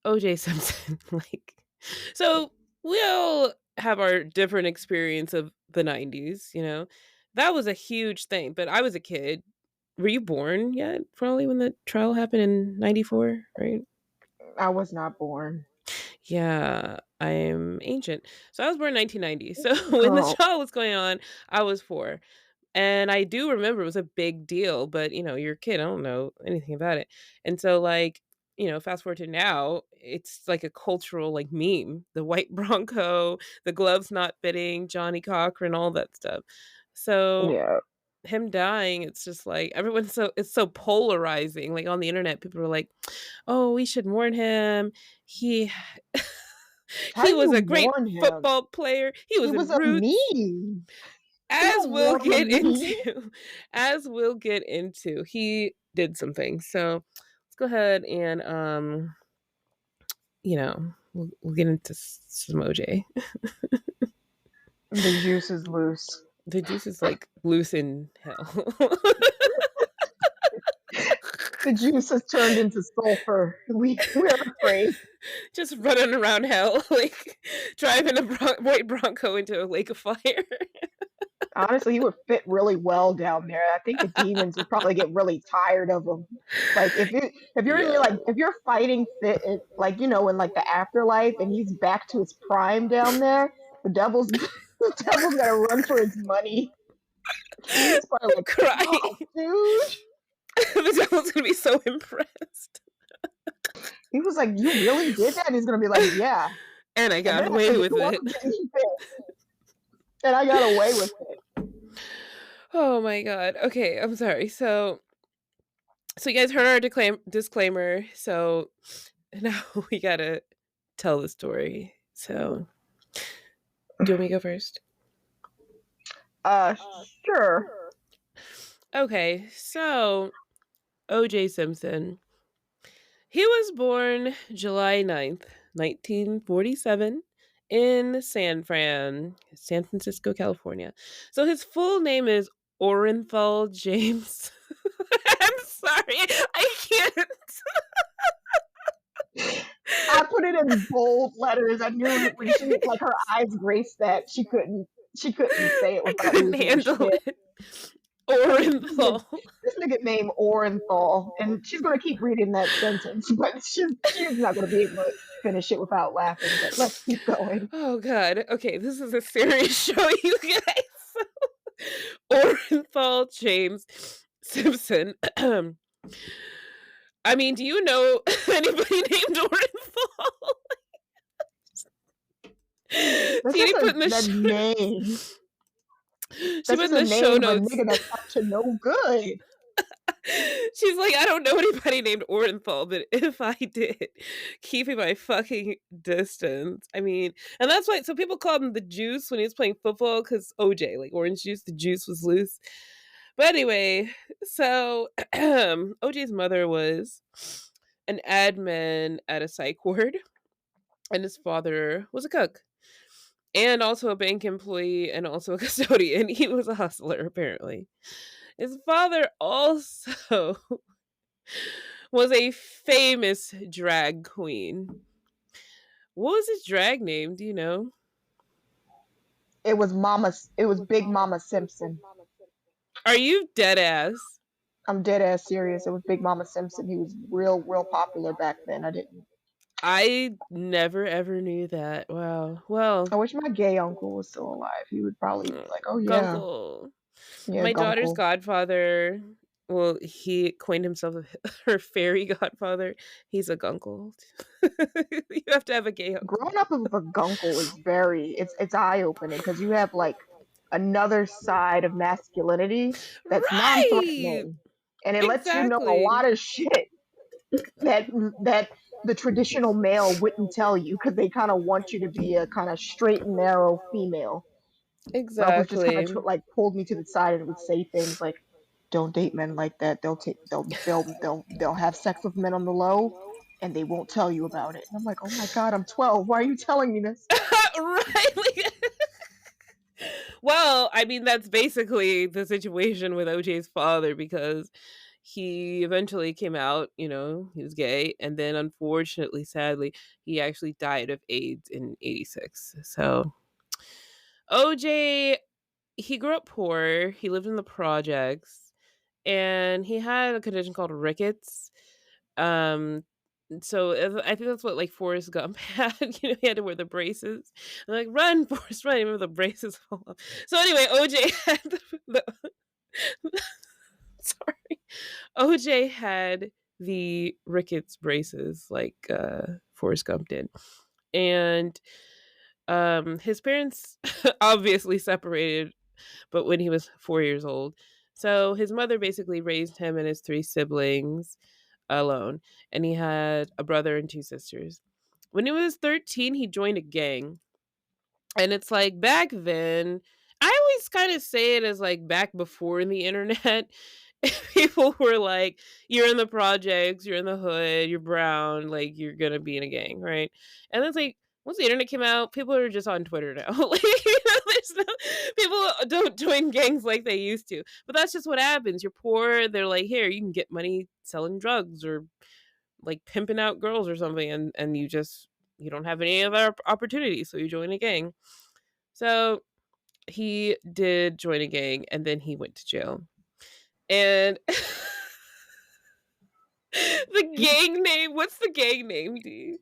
S1: O.J. Simpson, like, so we'll have our different experience of the 90s, That was a huge thing, but I was a kid. Were you born yet? Probably when the trial happened in 94, right?
S3: I was not born.
S1: Yeah, I'm ancient. So I was born in 1990. So when the
S3: Girl.
S1: trial was going on, I was 4. And I do remember it was a big deal, but you're a kid, I don't know anything about it. And so like, fast forward to now, it's like a cultural like meme. The white Bronco, the gloves not fitting, Johnny Cochran, all that stuff. So
S3: Yeah.
S1: him dying, it's just like it's so polarizing. Like on the internet, people are like, "Oh, we should mourn him. He
S3: How do
S1: he was
S3: you
S1: a great
S3: warn him?
S1: football player. He
S3: He
S1: was
S3: was
S1: in
S3: a
S1: Roots."
S3: meme. You
S1: As
S3: don't
S1: we'll
S3: warn a
S1: get
S3: meme.
S1: into, he did something. So let's go ahead and we'll get into some OJ.
S3: The juice is loose.
S1: The juice is like loose in hell.
S3: The juice has turned into sulfur. We're afraid.
S1: Just running around hell, like driving a white Bronco into a lake of fire.
S3: Honestly, he would fit really well down there. I think the demons would probably get really tired of him. Like
S1: Yeah.
S3: if you're fighting fit like in like the afterlife and he's back to his prime down there, the devil's the devil's gonna run for his money. He's probably like,
S1: Cry.
S3: oh, dude.
S1: The devil's gonna be so impressed.
S3: He was like, you really did that? And he's gonna be like, yeah.
S1: And I got away with it.
S3: And I got away with it.
S1: Oh my god. Okay, I'm sorry. So you guys heard our disclaimer. So now we gotta tell the story. So do you want me to go first?
S3: Sure.
S1: Okay, so O.J. Simpson. He was born July 9th, 1947 in San Francisco, California. So his full name is Orenthal James. I'm sorry, I can't.
S3: I put it in bold letters. I knew when she like her eyes graced that she couldn't say it
S1: I
S3: without
S1: couldn't
S3: losing
S1: handle
S3: shit.
S1: it. Orenthal.
S3: This nigga named Orenthal, and she's gonna keep reading that sentence, but she's not gonna be able to finish it without laughing. But let's keep going.
S1: Oh god. Okay, this is a serious show, you guys. Orenthal James Simpson. I mean, do you know anybody named Orenthal?
S3: That's
S1: Teeny
S3: just
S1: put in the
S3: that name.
S1: She
S3: That's
S1: put in
S3: just a
S1: the show
S3: name of a
S1: notes.
S3: nigga that's up to no good.
S1: She's like, I don't know anybody named Orenthal, but if I did, keeping my fucking distance. I mean, and that's why, so people called him the juice when he was playing football, because OJ, like orange juice, the juice was loose. But anyway, so OJ's mother was an admin at a psych ward, and his father was a cook. And also a bank employee and also a custodian. He was a hustler, apparently. His father also was a famous drag queen. What was his drag name? Do you know?
S3: It was Big Mama Simpson.
S1: Are you dead ass?
S3: I'm dead ass serious. It was Big Mama Simpson. He was real popular back then.
S1: I never ever knew that. Wow. Well,
S3: I wish my gay uncle was still alive. He would probably be like, oh yeah.
S1: Gunkle.
S3: Yeah,
S1: My
S3: Gunkle.
S1: daughter's godfather, well, he coined himself her fairy godfather. He's a gunkle. You have to have a gay uncle.
S3: Growing up with a gunkle is it's eye opening because you have like another side of masculinity that's non-threatening, and it lets you know a lot of shit that the traditional male wouldn't tell you because they kind of want you to be a kind of straight and narrow female.
S1: Exactly.
S3: My uncle just kind of like pulled me to the side and would say things like, "Don't date men like that. They'll have sex with men on the low, and they won't tell you about it." And I'm like, "Oh my god, I'm 12. Why are you telling me this?"
S1: Right. Well, I mean, that's basically the situation with OJ's father, because he eventually came out, he was gay, and then unfortunately, sadly, he actually died of AIDS in 86. So OJ, he grew up poor. He lived in the projects, and he had a condition called rickets. So I think that's what like Forrest Gump had. He had to wear the braces. And like, run, Forrest, run! Even with the braces fall off. So anyway, OJ had the sorry, OJ had the rickets braces like Forrest Gump did, and his parents obviously separated, but when he was 4 years old. So his mother basically raised him and his 3 siblings alone, and he had a brother and 2 sisters. When he was 13, he joined a gang, and it's like back then, I always kind of say it as like back before the internet. People were like, you're in the projects, you're in the hood, you're brown, like you're gonna be in a gang, right? And it's like, once the internet came out, people are just on Twitter now. Like, there's no, people don't join gangs like they used to. But that's just what happens. You're poor. They're like, here, you can get money selling drugs or like pimping out girls or something, and you don't have any other opportunities, so you join a gang. So he did join a gang, and then he went to jail. And the gang name, what's the gang name, D?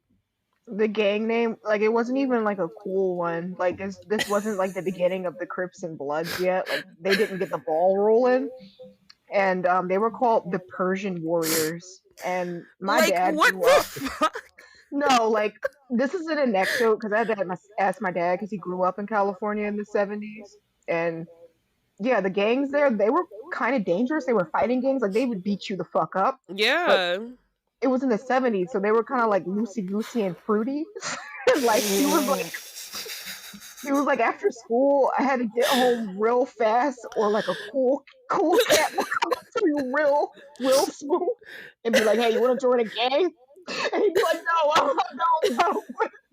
S3: The gang name, like, it wasn't even like a cool one. Like, this wasn't like the beginning of the Crips and Bloods yet. Like, they didn't get the ball rolling, and they were called the Persian Warriors. And my
S1: Like,
S3: dad
S1: what
S3: grew
S1: the
S3: up.
S1: fuck?
S3: No, like, this is an anecdote because I had to ask my dad because he grew up in California in the 70s. And yeah, the gangs there, they were kind of dangerous. They were fighting gangs. Like, they would beat you the fuck up. But
S1: Yeah.
S3: it was in the 70s, so they were kind of like loosey-goosey and fruity. Like, he was like, after school, I had to get home real fast, or like a cool cat would come up to me real smooth and be like, hey, you want to join a gang? And he'd be like, no, I don't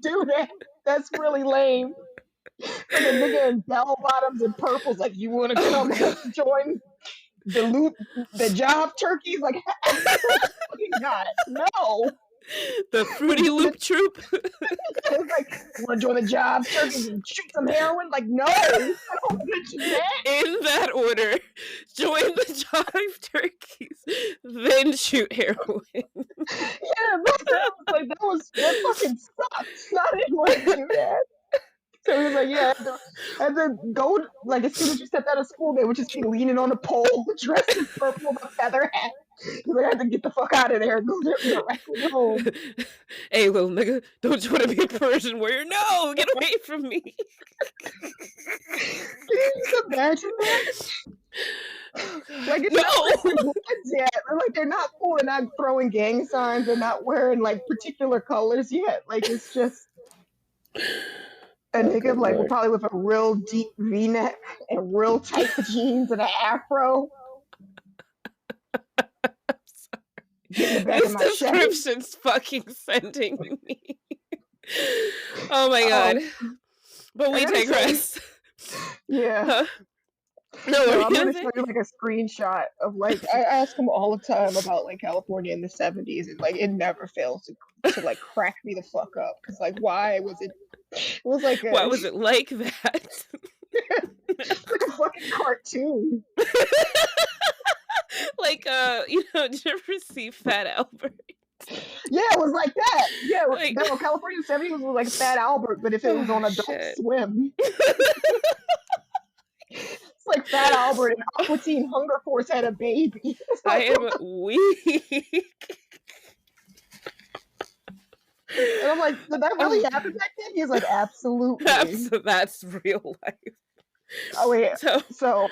S3: do that. That's really lame. Like a nigga in bell bottoms and purples, like, you want to come join the job turkeys? Like, absolutely not. No.
S1: The Fruity Loop Troop.
S3: It's like, you want to join the job turkeys and shoot some heroin? Like, no, I don't want to do that.
S1: In that order, join the Jive Turkeys, then shoot heroin.
S3: Yeah, that fucking sucks. I didn't want to do that. So he was like, yeah, I had to go, like, as soon as you stepped out of school, they would just be leaning on a pole, dressed in purple with a feather hat. He's like, I had to get the fuck out of there and go directly home.
S1: Hey, little nigga, don't you want to be a Persian warrior? No, get away from me.
S3: Can you just imagine that? Like, it's not like Bloods yet. Like, they're not cool. They're not throwing gang signs. They're not wearing, like, particular colors yet. Like, it's just a nigga, like, probably with a real deep V-neck and real tight jeans and an afro.
S1: This description's fucking sending me. Oh my god. But we digress.
S3: Yeah.
S1: No,
S3: I'm gonna show you like a screenshot of, like, I ask him all the time about, like, California in the 70s, and, like, it never fails to like crack me the fuck up, because, like, why was it was like
S1: why was it like that?
S3: It's like a fucking cartoon.
S1: Like, did you ever see Fat Albert?
S3: Yeah, it was like that. Yeah, like, no, California 70s was like Fat Albert, but if it was on Adult Swim. It's like Fat Albert and Aqua Teen Hunger Force had a baby.
S1: I am weak.
S3: And I'm like, did that really happen back then? He's like, absolutely.
S1: That's real life.
S3: Oh wait, so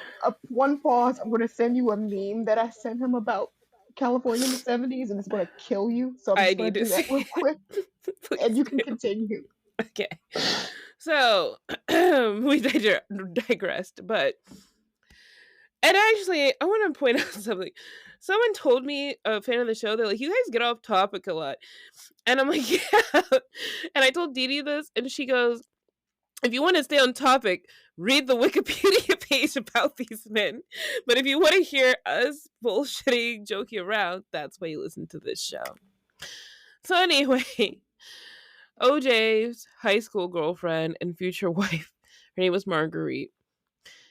S3: one pause. I'm gonna send you a meme that I sent him about California in the 70s, and it's gonna kill you. So I'm just gonna do that real quick, and you can continue.
S1: Okay. So we digressed, but and actually, I want to point out something. Someone told me, a fan of the show, they're like, "You guys get off topic a lot," and I'm like, "Yeah." And I told Dee this, and she goes, if you want to stay on topic, read the Wikipedia page about these men. But if you want to hear us bullshitting, joking around, that's why you listen to this show. So anyway, OJ's high school girlfriend and future wife, her name was Marguerite.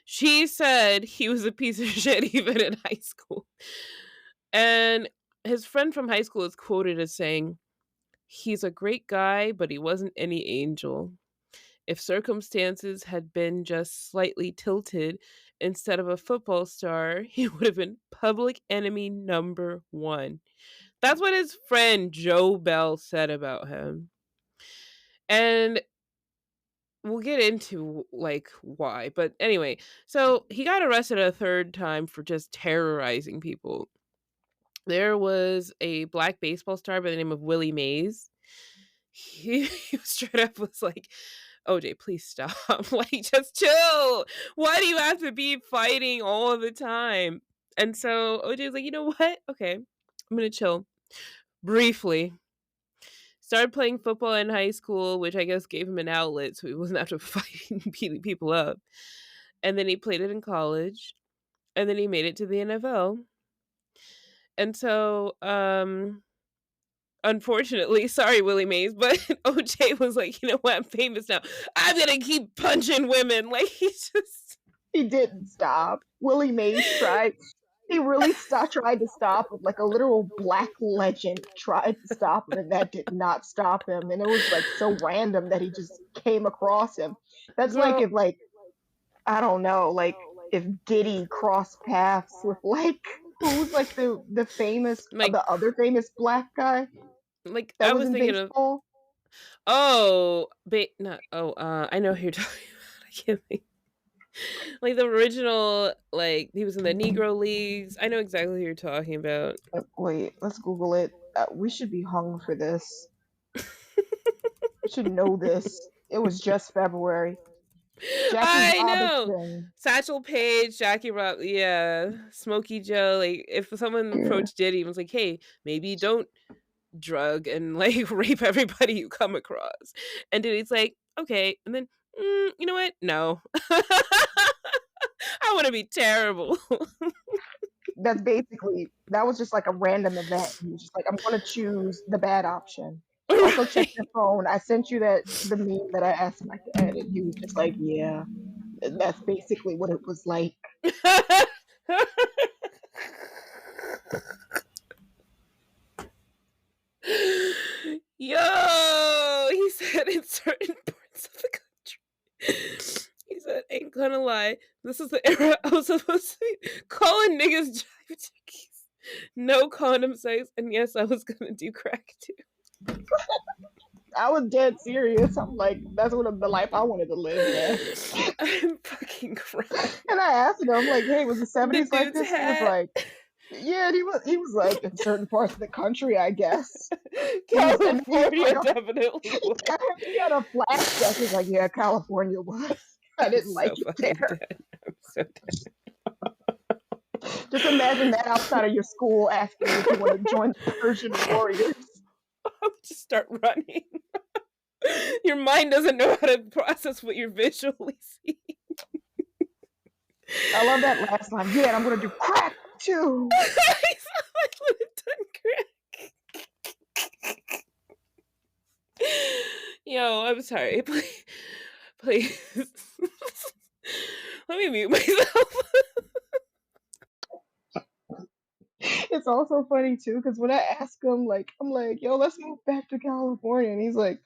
S1: She said he was a piece of shit even in high school. And his friend from high school is quoted as saying, he's a great guy, but he wasn't any angel. If circumstances had been just slightly tilted instead of a football star, he would have been public enemy number 1. That's what his friend Joe Bell said about him. And we'll get into, like, why. But anyway, so he got arrested a third time for just terrorizing people. There was a black baseball star by the name of Willie Mays. He straight up was like, OJ, please stop. Like, just chill. Why do you have to be fighting all the time? And so OJ was like, you know what? Okay, I'm going to chill. Briefly. started playing football in high school, which I guess gave him an outlet so he wasn't out to fight and beating people up. And then he played it in college, and then he made it to the NFL. And so, unfortunately, sorry, Willie Mays, but OJ was like, you know what, I'm famous now. I'm gonna keep punching women. Like,
S3: he didn't stop. Willie Mays tried. He really tried to stop him. Like a literal black legend tried to stop him, and that did not stop him. And it was like so random that he just came across him. That's
S1: Girl.
S3: like if, like, I don't know, like if Diddy crossed paths with, like, who's like the famous,
S1: Like-
S3: the other famous black guy
S1: like
S3: that
S1: I
S3: was
S1: was
S3: in
S1: thinking of
S3: baseball?
S1: I know who you're talking about. I can't think. Like the original, like he was in the Negro Leagues. I know exactly who you're talking about.
S3: Wait, let's Google it. We should be hung for this. We should know this. It was just February. Jackie
S1: I know.
S3: Robinson.
S1: Satchel Paige, Jackie Rob, yeah, Smokey Joe. Like if someone approached Diddy and was like, "Hey, maybe don't drug and like rape everybody you come across," and Diddy's like, "Okay," and then you know what? No, I want to be terrible.
S3: That's basically, that was just like a random event. He was just like, I'm going to choose the bad option. Also, check your phone. I sent you the meme that I asked my dad, and he was just like, yeah, that's basically what it was like.
S1: Yo, he said in certain parts of the country. He said, ain't gonna lie, this is the era I was supposed to be calling niggas jive chickies. No condom sex, and yes, I was gonna do crack too.
S3: I was dead serious. I'm like, that's what the life I wanted to live, man.
S1: I'm fucking crying.
S3: And I asked him, like, hey, was the 70s like this?
S1: Hat.
S3: He was like, yeah, he was like, in certain parts of the country, I guess.
S1: California definitely was.
S3: He had a flashback. He's like, yeah, California was. I didn't like it there.
S1: Dead. I'm so dead.
S3: Just imagine that outside of your school asking if you want to join the Persian Warriors.
S1: I would just start running. Your mind doesn't know how to process what you're visually seeing.
S3: I love that last line. Yeah, and I'm going to do crack too.
S1: I would have done crack. Yo, I'm sorry. Please. Let me mute myself.
S3: It's also funny too, because when I ask him, like, I'm like, yo, let's move back to California. And he's like,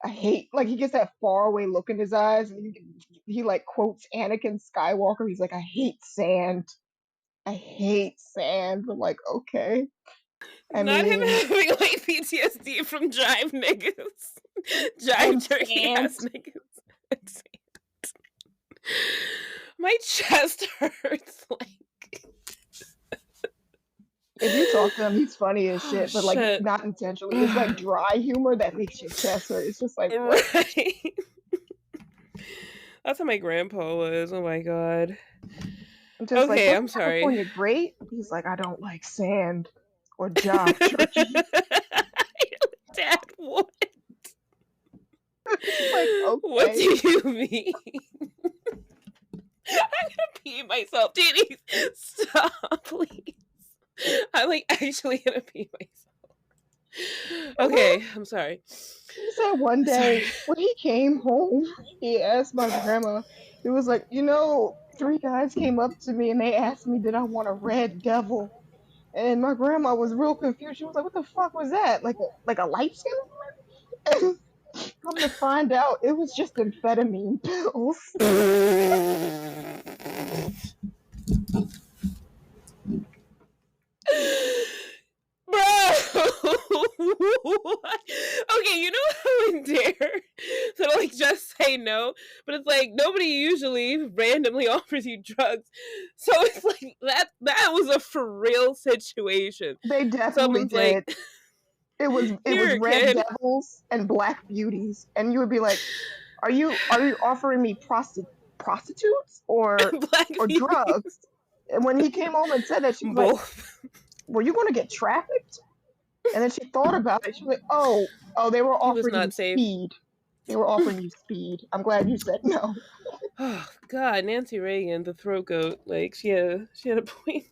S3: I hate, like, he gets that faraway look in his eyes. And he like quotes Anakin Skywalker. He's like, I hate sand. I hate sand. I'm like, okay.
S1: Him having like PTSD from jive niggas. Jive jerky ass niggas. And sand. My chest hurts like.
S3: If you talk to him, he's funny as shit, but like not intentionally. It's like dry humor that makes your chest hurt. It's just like,
S1: right. That's how my grandpa was. Oh my god. Okay, I'm sorry.
S3: California great? He's like, I don't like sand or jive turkey.
S1: Dad, what?
S3: Like, okay.
S1: What do you mean? I'm gonna pee myself. Diddy, stop, please. I'm like actually gonna pee myself. Okay, I'm sorry.
S3: He said one day when he came home, he asked my grandma, he was like, you know, 3 guys came up to me and they asked me, did I want a red devil? And my grandma was real confused. She was like, what the fuck was that? Like a light skin? And come to find out, it was just amphetamine pills.
S1: Bro, what? Okay, you know how in Dare to like just say no, but it's like nobody usually randomly offers you drugs, so it's like that was a for real situation.
S3: They definitely
S1: Someone's
S3: did.
S1: like,
S3: it was red devils and black beauties, and you would be like, are you offering me prostitutes or drugs? And when he came home and said that, she was like, were you going to get trafficked? And then she thought about it. She was like, oh, they were
S1: He was
S3: offering you
S1: not safe.
S3: speed. They were offering you speed. I'm glad you said no.
S1: Oh God, Nancy Reagan, the throat goat. Like she had a point.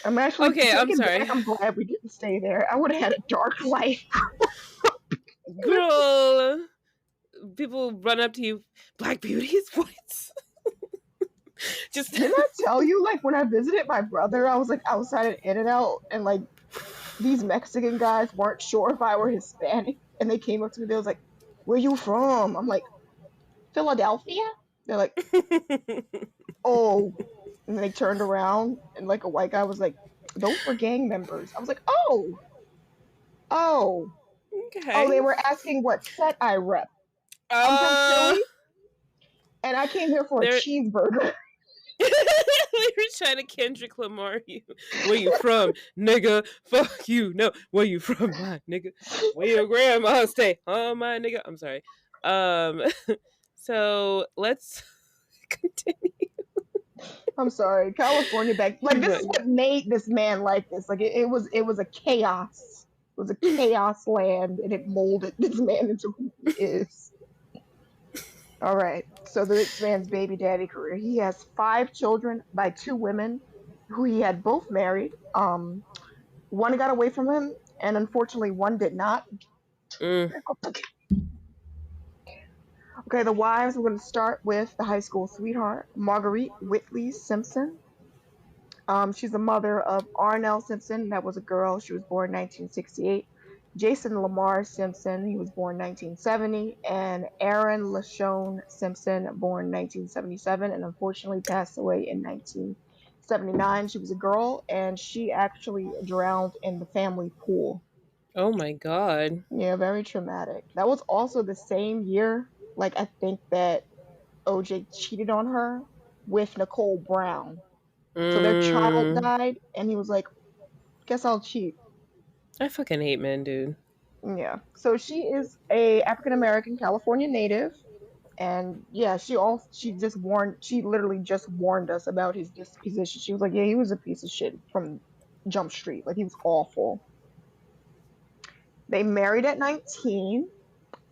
S3: I'm actually
S1: Okay, I'm
S3: taking
S1: sorry.
S3: back. I'm glad we didn't stay there. I would have had a dark life.
S1: Girl, people run up to you, Black Beauties? What? Just
S3: Didn't I tell you, like, when I visited my brother, I was, like, outside an In-N-Out, and, like, these Mexican guys weren't sure if I were Hispanic, and they came up to me, they was like, where you from? I'm like, Philadelphia? They're like, oh. And then they turned around, and, like, a white guy was like, those were gang members. I was like, oh. Oh. Oh,
S1: Okay.
S3: they were asking what set I rep. I'm from Philly, and I came here for a
S1: they're
S3: cheeseburger.
S1: they were trying to Kendrick Lamar you. Where you from, nigga? Fuck you. No, where you from, my nigga? Where your grandma stay? Oh, my nigga. I'm sorry. So let's continue.
S3: I'm sorry, California back. Like, this is what made this man like this. Like, it was a chaos. It was a chaos land, and it molded this man into who he is. All right. So this man's baby daddy career. He has 5 children by 2 women who he had both married. One got away from him, and unfortunately, one did not. Okay, the wives. We're going to start with the high school sweetheart, Marguerite Whitley Simpson. She's the mother of Orenthal Simpson. That was a girl. She was born 1968. Jason Lamar Simpson. He was born 1970. And Aaron LaShawn Simpson, born 1977, and unfortunately passed away in 1979. She was a girl, and she actually drowned in the family pool.
S1: Oh my God.
S3: Yeah, very traumatic. That was also the same year, like, I think that OJ cheated on her with Nicole Brown. So their child died, and he was like, guess I'll cheat.
S1: I fucking hate men, dude.
S3: Yeah. So she is a African American California native, and yeah, she literally just warned us about his disposition. She was like, yeah, he was a piece of shit from Jump Street. Like, he was awful. They married at 19,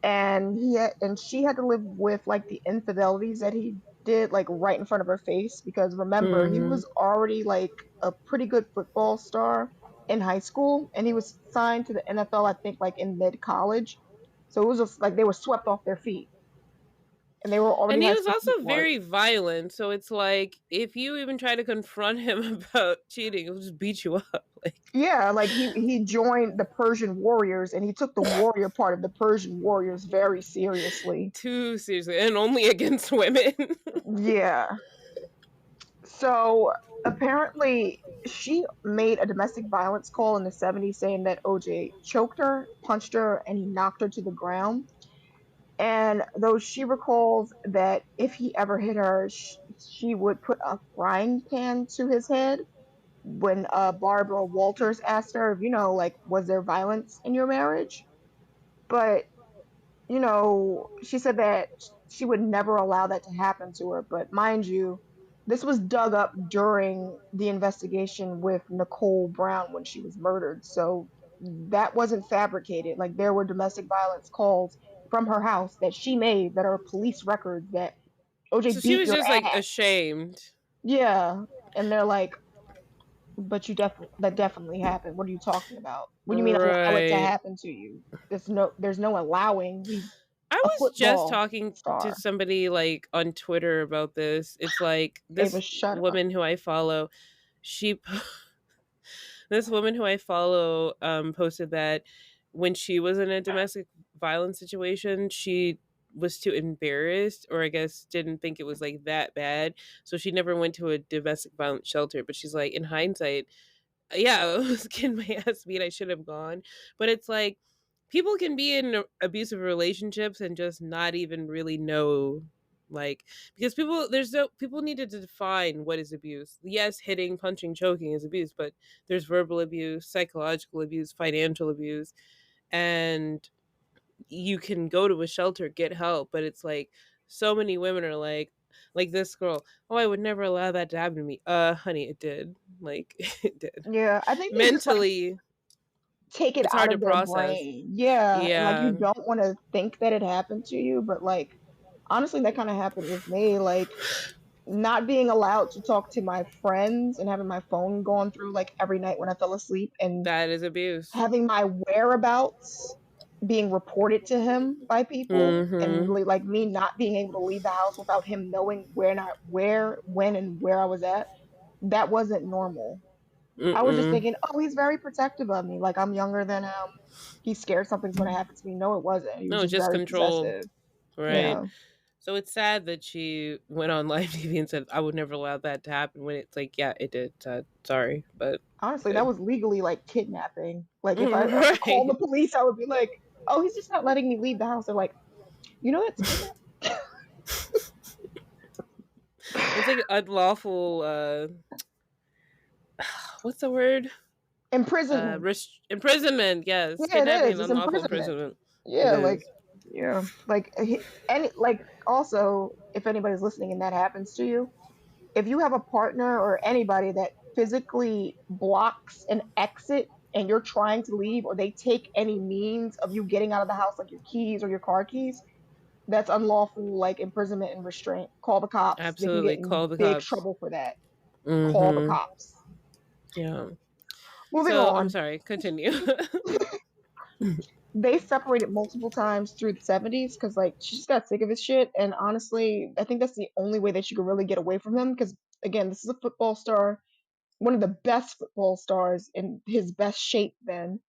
S3: and she had to live with, like, the infidelities that he did, like, right in front of her face, because remember, he was already, like, a pretty good football star in high school, and he was signed to the NFL, I think, like, in mid-college. So it was just like they were swept off their feet, and they were already
S1: And he
S3: high
S1: was
S3: school
S1: also
S3: sweethearts.
S1: very violent, so it's like if you even try to confront him about cheating, he'll just beat you up. Like,
S3: yeah, like he joined the Persian Warriors, and he took the warrior part of the Persian Warriors very seriously.
S1: Too seriously, and only against women.
S3: Yeah. So apparently, she made a domestic violence call in the 70s saying that OJ choked her, punched her, and he knocked her to the ground. And though she recalls that if he ever hit her, she would put a frying pan to his head. When Barbara Walters asked her, like, was there violence in your marriage? But she said that she would never allow that to happen to her. But mind you, this was dug up during the investigation with Nicole Brown when she was murdered. So that wasn't fabricated. Like, there were domestic violence calls from her house that she made that are police records that OJ
S1: So she
S3: beat
S1: was
S3: your
S1: just like
S3: ass.
S1: ashamed.
S3: Yeah. And they're like, but that definitely happened. What are you talking about? What do you mean allow it to
S1: Right.
S3: happen to you? There's no allowing. He's
S1: I
S3: a
S1: was just
S3: football
S1: talking to
S3: star.
S1: somebody like on Twitter about this. It's like
S3: Ava,
S1: this
S3: shut up.
S1: woman who I follow, this woman who I follow posted that when she was in a domestic violence situation, she was too embarrassed, or I guess didn't think it was like that bad, so she never went to a domestic violence shelter. But she's like, in hindsight, yeah, I was getting my ass beat, I should have gone. But it's like people can be in abusive relationships and just not even really know, like, because people need to define what is abuse. Yes, hitting, punching, choking is abuse, but there's verbal abuse, psychological abuse, financial abuse, and you can go to a shelter, get help. But it's like so many women are like this girl, oh, I would never allow that to happen to me. Honey, it did. Like, it did.
S3: Yeah, I think they just like
S1: Mentally,
S3: take it
S1: It's
S3: out
S1: hard to
S3: of their
S1: process.
S3: brain. Yeah, and like
S1: Yeah,
S3: you don't want to think that it happened to you, but like honestly, that kind of happened with me. Like not being allowed to talk to my friends and having my phone going through like every night when I fell asleep and
S1: that is abuse.
S3: having my whereabouts being reported to him by people and
S1: Mm-hmm.
S3: like me not being able to leave the house without him knowing when and where I was at, that wasn't normal. I was just
S1: Mm-mm.
S3: thinking, oh, he's very protective of me. Like I'm younger than him. He's scared something's going to happen to me. No, it wasn't. He was
S1: No,
S3: just
S1: just
S3: very
S1: control.
S3: possessive.
S1: Right.
S3: Yeah.
S1: So it's sad that she went on live TV and said, "I would never allow that to happen." When it's like, yeah, it did. Sorry, but
S3: Honestly, that was legally like kidnapping. Like if I ever called the
S1: right.
S3: police, I would be like, oh, he's just not letting me leave the house. They're like, that's kidnapping.
S1: It's like unlawful. What's the word?
S3: Imprisonment.
S1: Imprisonment. Yes,
S3: Yeah, it
S1: kidnapping
S3: is.
S1: and
S3: It's
S1: unlawful
S3: imprisonment.
S1: imprisonment. It
S3: Yeah, like
S1: is.
S3: yeah, like any like also if anybody's listening and that happens to you, if you have a partner or anybody that physically blocks an exit and you're trying to leave or they take any means of you getting out of the house like your keys or your car keys, that's unlawful like imprisonment and restraint. Call the cops. They can get
S1: Absolutely.
S3: in
S1: Call the
S3: big
S1: cops.
S3: trouble for that. Call the
S1: Mm-hmm.
S3: cops.
S1: Yeah.
S3: Moving
S1: So I'm
S3: on.
S1: sorry. Continue.
S3: They separated multiple times through the 70s because like she just got sick of his shit, and honestly I think that's the only way that she could really get away from him because again this is a football star, one of the best football stars in his best shape. Then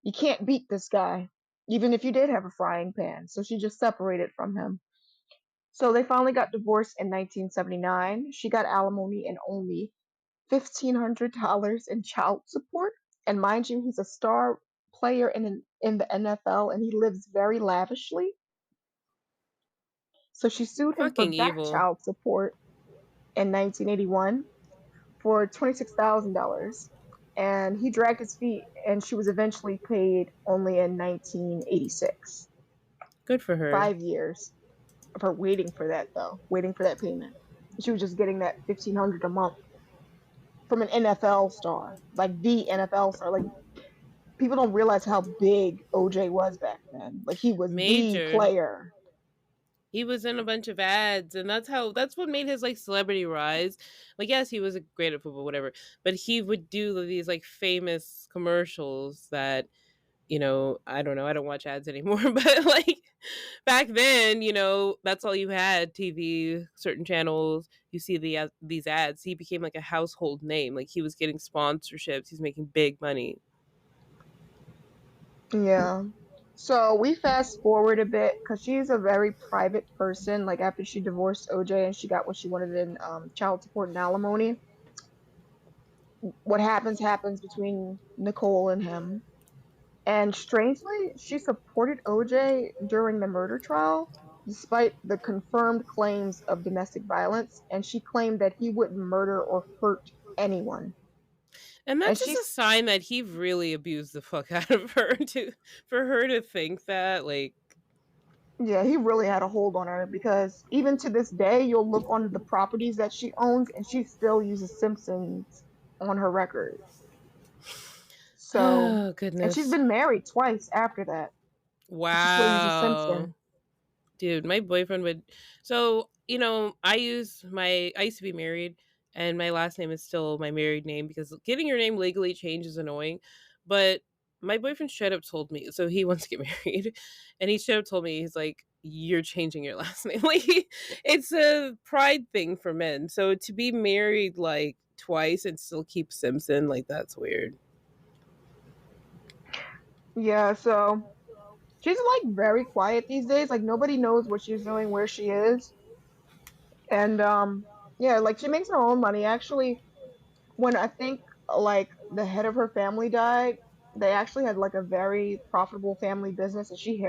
S3: you can't beat this guy even if you did have a frying pan, so she just separated from him. So they finally got divorced in 1979. She got alimony and only $1,500 in child support. And mind you, he's a star player in the NFL and he lives very lavishly. So she sued him for
S1: Fucking
S3: back
S1: evil.
S3: child support in 1981 for $26,000. And he dragged his feet and she was eventually paid only in 1986.
S1: Good for her.
S3: 5 years of her waiting for that though, waiting for that payment. She was just getting that 1,500 a month from an NFL star, like the NFL star. Like people don't realize how big OJ was back then. Like he was the
S1: Major.
S3: player.
S1: He was in a bunch of ads, and that's what made his like celebrity rise. Like, yes, he was great at football, whatever, but he would do these like famous commercials that, I don't know, I don't watch ads anymore, but like back then, that's all you had. TV, certain channels, you see these ads. He became like a household name. Like he was getting sponsorships. He's making big money.
S3: Yeah. So we fast forward a bit because she's a very private person. Like after she divorced OJ and she got what she wanted in child support and alimony, what happens between Nicole and him. And strangely, she supported OJ during the murder trial, despite the confirmed claims of domestic violence. And she claimed that he wouldn't murder or hurt anyone.
S1: And
S3: And
S1: that's just a
S3: she's
S1: sign that he really abused the fuck out of her for her to think that, like,
S3: Yeah, he really had a hold on her because even to this day, you'll look on the properties that she owns and she still uses Simpsons on her record. So,
S1: oh
S3: and she's
S1: goodness.
S3: been married twice after that, but she still uses
S1: Wow.
S3: Simpson.
S1: Dude, my boyfriend would. So, I used to be married, and my last name is still my married name because getting your name legally changed is annoying. But my boyfriend straight up told me, so he wants to get married, and he straight up told me, he's like, "You're changing your last name." Like, it's a pride thing for men. So to be married like twice and still keep Simpson, like, that's weird.
S3: Yeah, so she's like very quiet these days. Like nobody knows what she's doing, where she is. And yeah, like she makes her own money. Actually, when I think like the head of her family died, they actually had like a very profitable family business and she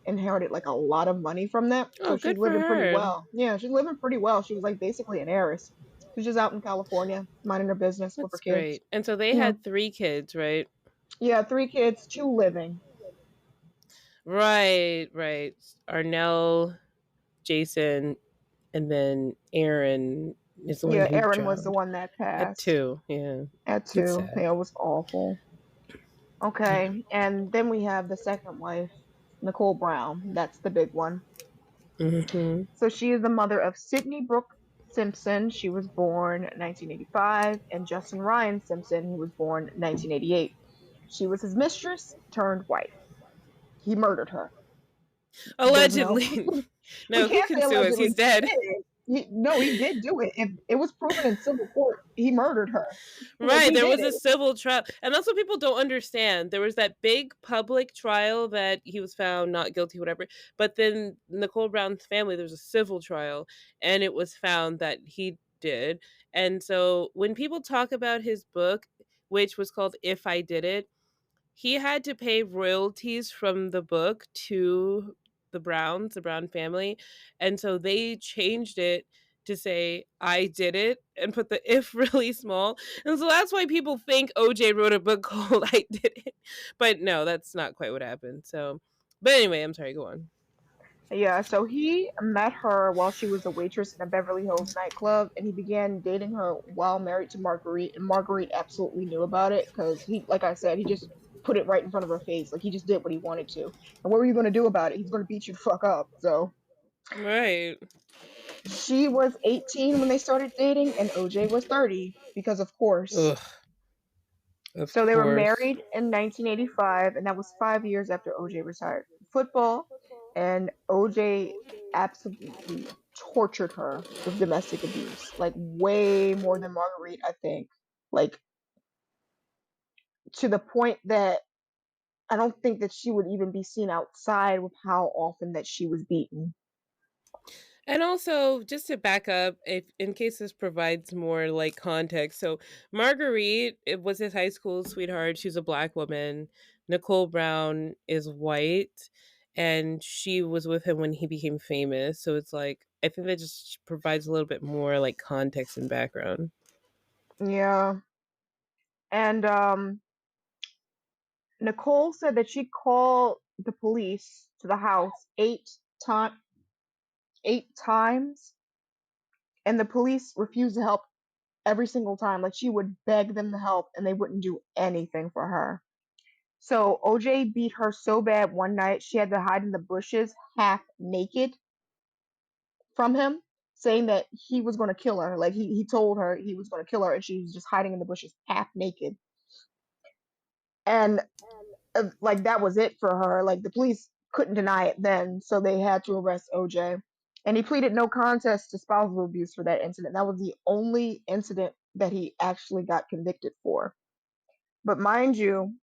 S3: inherited like a lot of money from that. So
S1: Oh,
S3: she's
S1: good for
S3: living pretty
S1: her.
S3: well. Yeah, she's living pretty well. She was like basically an heiress. She's just out in California, minding her business with her
S1: That's
S3: kids.
S1: great. And so they
S3: Yeah.
S1: had 3 kids, right?
S3: Yeah, 3 kids, two living.
S1: Right, right. Arnell, Jason, and then Aaron is the one
S3: Yeah,
S1: who
S3: Erin was the
S1: drowned
S3: one that
S1: at
S3: passed
S1: 2. Yeah,
S3: at
S1: it's
S3: two.
S1: sad.
S3: Yeah, it was awful. Okay, and then we have the second wife, Nicole Brown. That's the big one.
S1: Mm-hmm.
S3: So she is the mother of Sydney Brooke Simpson. She was born 1985, and Justin Ryan Simpson, who was born 1988. She was his mistress turned wife. He murdered her. There's no.
S1: Allegedly.
S3: We
S1: No, he
S3: can't
S1: can
S3: say
S1: sue us.
S3: allegedly.
S1: He's
S3: He
S1: dead.
S3: did. No, he did do it. It was proven in civil court. He murdered her. Like
S1: Right,
S3: he
S1: there
S3: did
S1: was a
S3: it.
S1: civil trial. And that's what people don't understand. There was that big public trial that he was found not guilty, whatever. But then Nicole Brown's family, there was a civil trial, and it was found that he did. And so when people talk about his book, which was called If I Did It, he had to pay royalties from the book to the Browns, the Brown family. And so they changed it to say, I did it, and put the if really small. And so that's why people think OJ wrote a book called I Did It. But no, that's not quite what happened. So, but anyway, I'm sorry, go on.
S3: Yeah, so he met her while she was a waitress in a Beverly Hills nightclub, and he began dating her while married to Marguerite, and Marguerite absolutely knew about it because he, like I said, he just put it right in front of her face. Like he just did what he wanted to. And what were you gonna do about it? He's gonna beat you the fuck up. So
S1: Right.
S3: she was 18 when they started dating, and OJ was 30, because of course.
S1: Ugh. Of
S3: So they were
S1: course.
S3: married in 1985, and that was 5 years after OJ retired from football. And OJ absolutely tortured her with domestic abuse, like way more than Marguerite, I think. Like to the point that I don't think that she would even be seen outside with how often that she was beaten.
S1: And also, just to back up, if in case this provides more like context, so Marguerite it was his high school sweetheart. She's a black woman. Nicole Brown is white, and she was with him when he became famous. So it's like I think that just provides a little bit more like context and background.
S3: Yeah. And Nicole said that she called the police to the house time 8 times, and the police refused to help every single time. Like she would beg them to help, and they wouldn't do anything for her. So OJ beat her so bad one night she had to hide in the bushes half naked from him, saying that he was going to kill her. Like he told her he was going to kill her, and she was just hiding in the bushes half naked. And like that was it for her. Like the police couldn't deny it then, so they had to arrest OJ. And he pleaded no contest to spousal abuse for that incident. That was the only incident that he actually got convicted for. But mind you,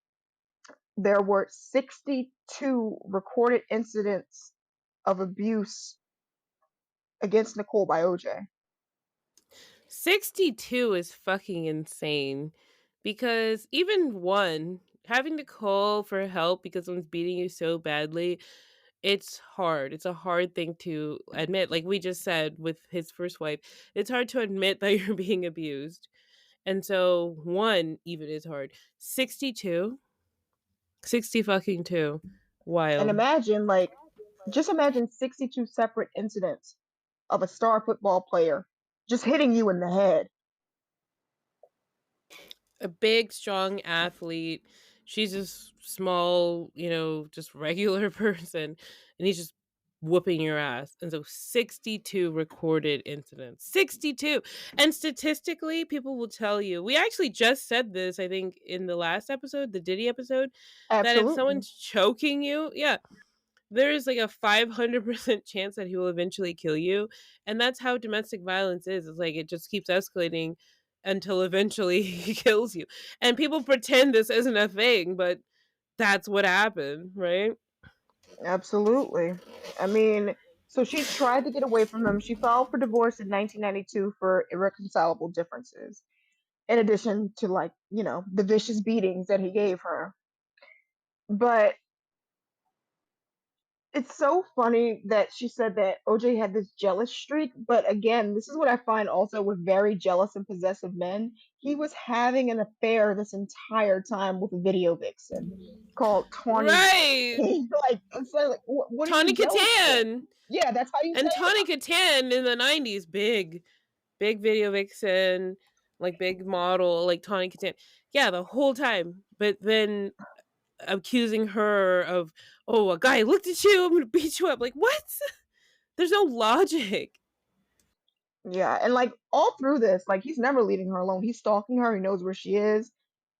S3: there were 62 recorded incidents of abuse against Nicole by OJ.
S1: 62 is fucking insane because even one having to call for help because someone's beating you so badly, it's hard. It's a hard thing to admit. Like we just said with his first wife, it's hard to admit that you're being abused. And so one even is hard. 62, 60 fucking 2.
S3: And
S1: Wild.
S3: imagine, like, just imagine 62 separate incidents of a star football player just hitting you in the head.
S1: A big, strong athlete. She's just small, just regular person. And he's just whooping your ass. And so 62 recorded incidents. 62. And statistically, people will tell you, we actually just said this, I think, in the last episode, the Diddy episode, that if
S3: Absolutely.
S1: someone's choking you, yeah, there is like a 500% chance that he will eventually kill you. And that's how domestic violence is. It's like it just keeps escalating until eventually he kills you. And people pretend this isn't a thing, but that's what happened, right?
S3: Absolutely. I mean, so she tried to get away from him. She filed for divorce in 1992 for irreconcilable differences, in addition to, like, the vicious beatings that he gave her. But it's so funny that she said that OJ had this jealous streak, but again, this is what I find also with very jealous and possessive men. He was having an affair this entire time with a video vixen called Tawny.
S1: Right.
S3: Like, it's like, what are
S1: Tawny
S3: you jealous for?
S1: Katan.
S3: Yeah, that's how you say
S1: And Tawny
S3: it.
S1: Katan in the 90s, big video vixen, like big model, like Tawny Katan. Yeah, the whole time. But then accusing her of, oh, a guy looked at you, I'm gonna beat you up. Like, what? There's no logic.
S3: Yeah, and like all through this, like he's never leaving her alone. He's stalking her. He knows where she is,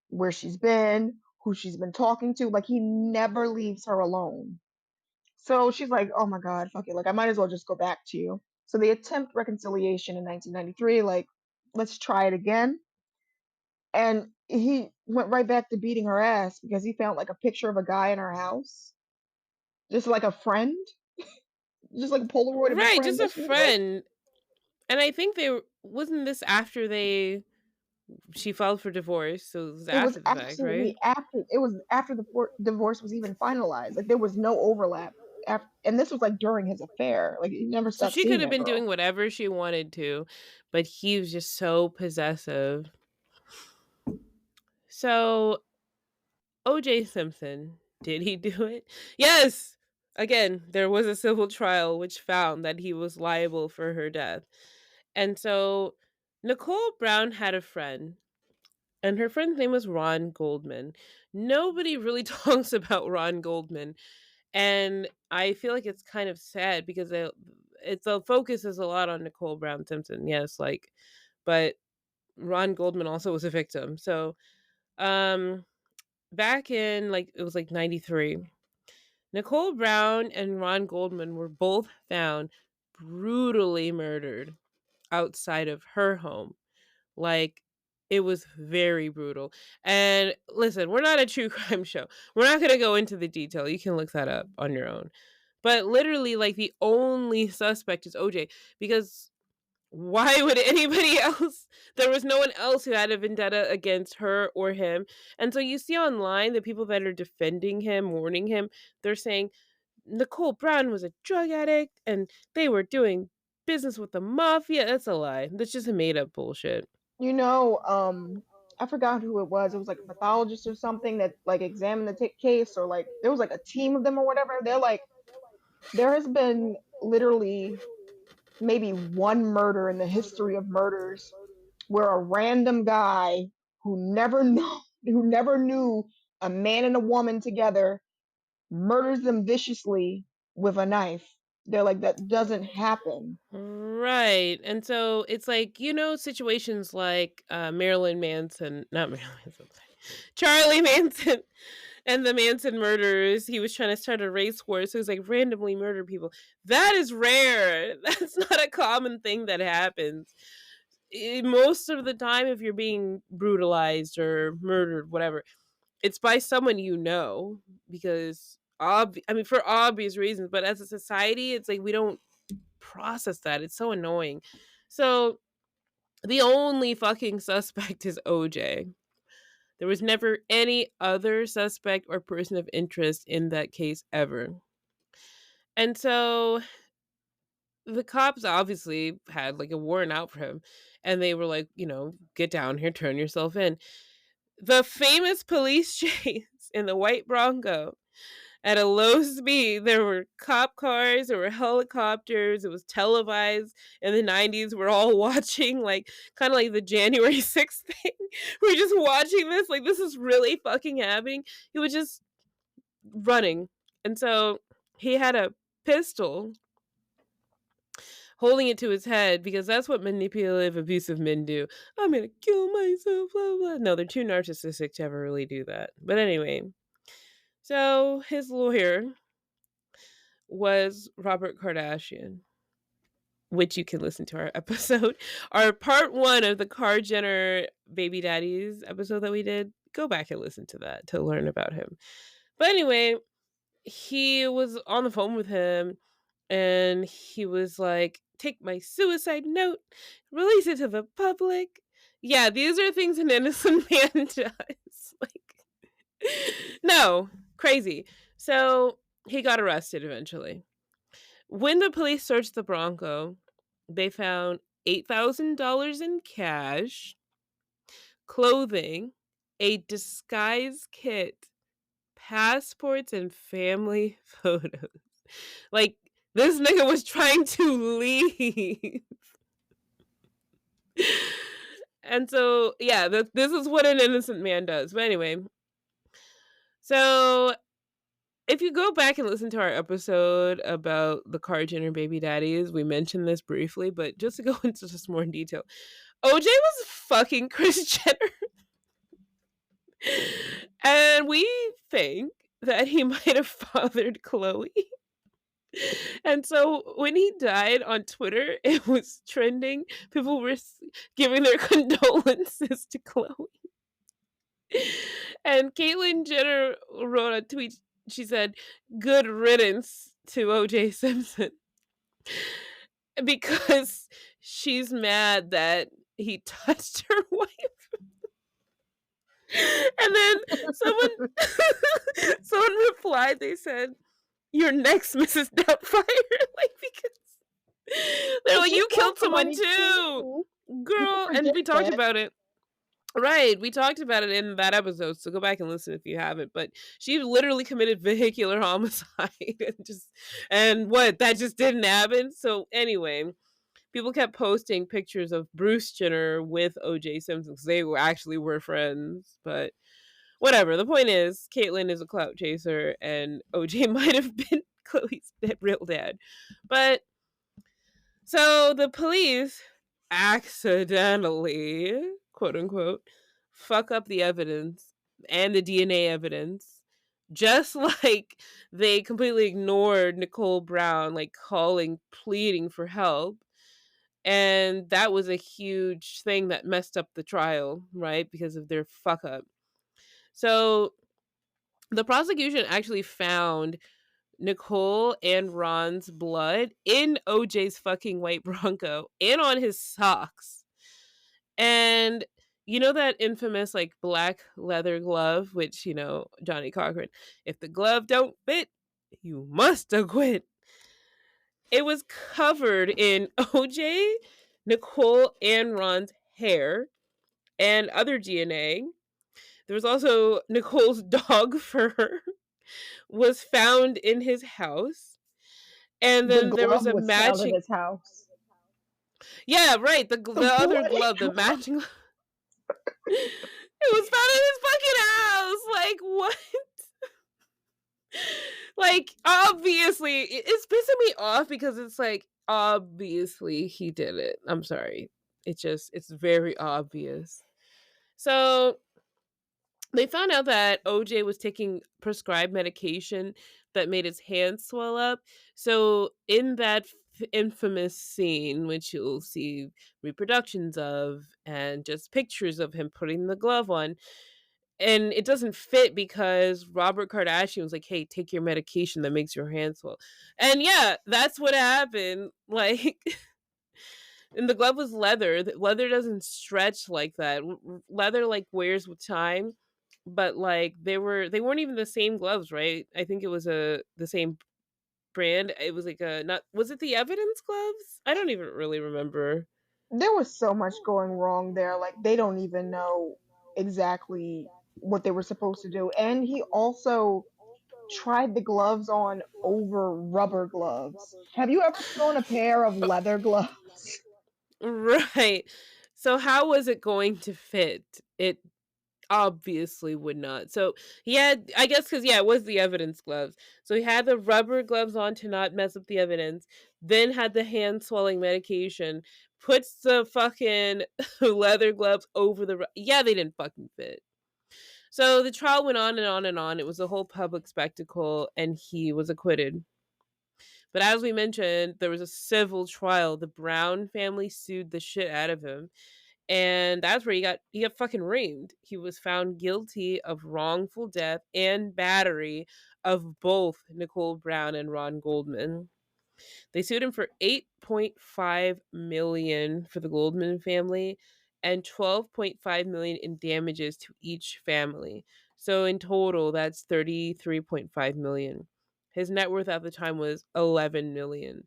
S3: where she's been, who she's been talking to. Like he never leaves her alone. So she's like, oh my God, fuck it. Like I might as well just go back to you. So they attempt reconciliation in 1993. Like, let's try it again. And he went right back to beating her ass because he found like a picture of a guy in her house, just like a friend, just like a Polaroid of a
S1: Right,
S3: friend
S1: just a
S3: that she was with.
S1: friend. And I think wasn't this after she filed for divorce, so it was
S3: It was
S1: after the fact, right?
S3: absolutely after. It was after the divorce was even finalized. Like there was no overlap. After, and this was like during his affair. Like he never
S1: So
S3: stopped
S1: she could
S3: seeing
S1: have
S3: that
S1: been
S3: girl.
S1: doing whatever she wanted to, but he was just so possessive. So, O.J. Simpson, did he do it? Yes! Again, there was a civil trial which found that he was liable for her death. And so, Nicole Brown had a friend, and her friend's name was Ron Goldman. Nobody really talks about Ron Goldman, and I feel like it's kind of sad because the focus is a lot on Nicole Brown Simpson, yes, like, but Ron Goldman also was a victim. So, back in like it was like 93, Nicole Brown and Ron Goldman were both found brutally murdered outside of her home. Like, it was very brutal. And listen, we're not a true crime show. We're not going to go into the detail. You can look that up on your own. But literally, like, the only suspect is OJ, because why would anybody else? There was no one else who had a vendetta against her or him. And so you see online the people that are defending him, warning him, they're saying Nicole Brown was a drug addict and they were doing business with the mafia. That's a lie. That's just a made up bullshit.
S3: You know, I forgot who it was. It was like a pathologist or something that like examined the case, or like there was like a team of them or whatever. They're like, there has been literally maybe one murder in the history of murders where a random guy who never knew a man and a woman together murders them viciously with a knife. They're like, that doesn't happen.
S1: Right. And so it's like, situations like Marilyn Manson, not Marilyn Manson, Charlie Manson and the Manson murders. He was trying to start a race war, so he's like randomly murder people. That is rare. That's not a common thing that happens. Most of the time, if you're being brutalized or murdered, whatever, it's by someone you know, because for obvious reasons. But as a society, it's like we don't process that. It's so annoying. So the only fucking suspect is OJ. There was never any other suspect or person of interest in that case ever. And so the cops obviously had like a warrant out for him, and they were like, get down here, turn yourself in. The famous police chase in the white Bronco at a low speed. There were cop cars, there were helicopters, it was televised in the 90s. We're all watching, like, kind of like the January 6th thing. We're just watching this, like, this is really fucking happening. He was just running. And so he had a pistol holding it to his head because that's what manipulative, abusive men do. I'm gonna kill myself, blah, blah. No, they're too narcissistic to ever really do that. But anyway, so his lawyer was Robert Kardashian, which you can listen to our episode, our part 1 of the Kar Jenner baby daddies episode that we did. Go back and listen to that to learn about him. But anyway, he was on the phone with him and he was like, take my suicide note, release it to the public. Yeah, these are things an innocent man does. Like, no, crazy. So he got arrested eventually. When the police searched the Bronco, they found $8,000 in cash, clothing, a disguise kit, passports, and family photos. Like, this nigga was trying to leave. And so, yeah, this is what an innocent man does. But anyway, So if you go back and listen to our episode about the Kar Jenner baby daddies, we mentioned this briefly, but just to go into just more in detail, OJ was fucking Kris Jenner. And we think that he might have fathered Khloe. And so when he died on Twitter, it was trending. People were giving their condolences to Khloe. And Caitlyn Jenner wrote a tweet. She said, "Good riddance to O.J. Simpson." Because she's mad that he touched her wife. And then someone replied, they said, "You're next, Mrs. Doubtfire." Like, because they're like, "You killed someone too, girl." And we talked about it. Right, we talked about it in that episode, so go back and listen if you haven't. But she literally committed vehicular homicide, and what, that just didn't happen. So anyway, people kept posting pictures of Bruce Jenner with O.J. Simpson because they were friends. But whatever. The point is, Caitlyn is a clout chaser, and O.J. might have been Khloe's real dad. But so the police accidentally, quote unquote, fuck up the evidence and the DNA evidence, just like they completely ignored Nicole Brown, like calling, pleading for help. And that was a huge thing that messed up the trial, right? Because of their fuck up. So the prosecution actually found Nicole and Ron's blood in OJ's fucking white Bronco and on his socks. And you know that infamous like black leather glove, which, Johnny Cochran, if the glove don't fit, you must acquit. It was covered in OJ, Nicole, and Ron's hair and other DNA. There was also Nicole's dog fur was found in his house. And then there was a matching.
S3: In his house.
S1: Yeah, right. The other glove, the matching. It was found in his fucking house. Like, what? Like, obviously, it's pissing me off because it's like, obviously he did it. I'm sorry. It's very obvious. So they found out that OJ was taking prescribed medication that made his hands swell up. So in that infamous scene, which you'll see reproductions of and just pictures of him putting the glove on, and it doesn't fit because Robert Kardashian was like, "Hey, take your medication that makes your hands swell." And yeah, that's what happened. Like, and the glove was leather. Leather doesn't stretch like that. Leather like wears with time. But like they weren't even the same gloves, right? I think it was the same brand. It was like was it the evidence gloves? I don't even really remember.
S3: There was so much going wrong there. Like, they don't even know exactly what they were supposed to do. And he also tried the gloves on over rubber gloves. Have you ever thrown a pair of leather gloves?
S1: Right. So how was it going to fit? It obviously would not. So he had, I guess, because it was the evidence gloves. So he had the rubber gloves on to not mess up the evidence, then had the hand swelling medication, puts the fucking leather gloves over they didn't fucking fit. So the trial went on and on and on. It was a whole public spectacle, and he was acquitted. But as we mentioned, there was a civil trial. The Brown family sued the shit out of him. And that's where he got fucking reamed. He was found guilty of wrongful death and battery of both Nicole Brown and Ron Goldman. They sued him for $8.5 million for the Goldman family and $12.5 million in damages to each family. So in total, that's $33.5 million. His net worth at the time was $11 million.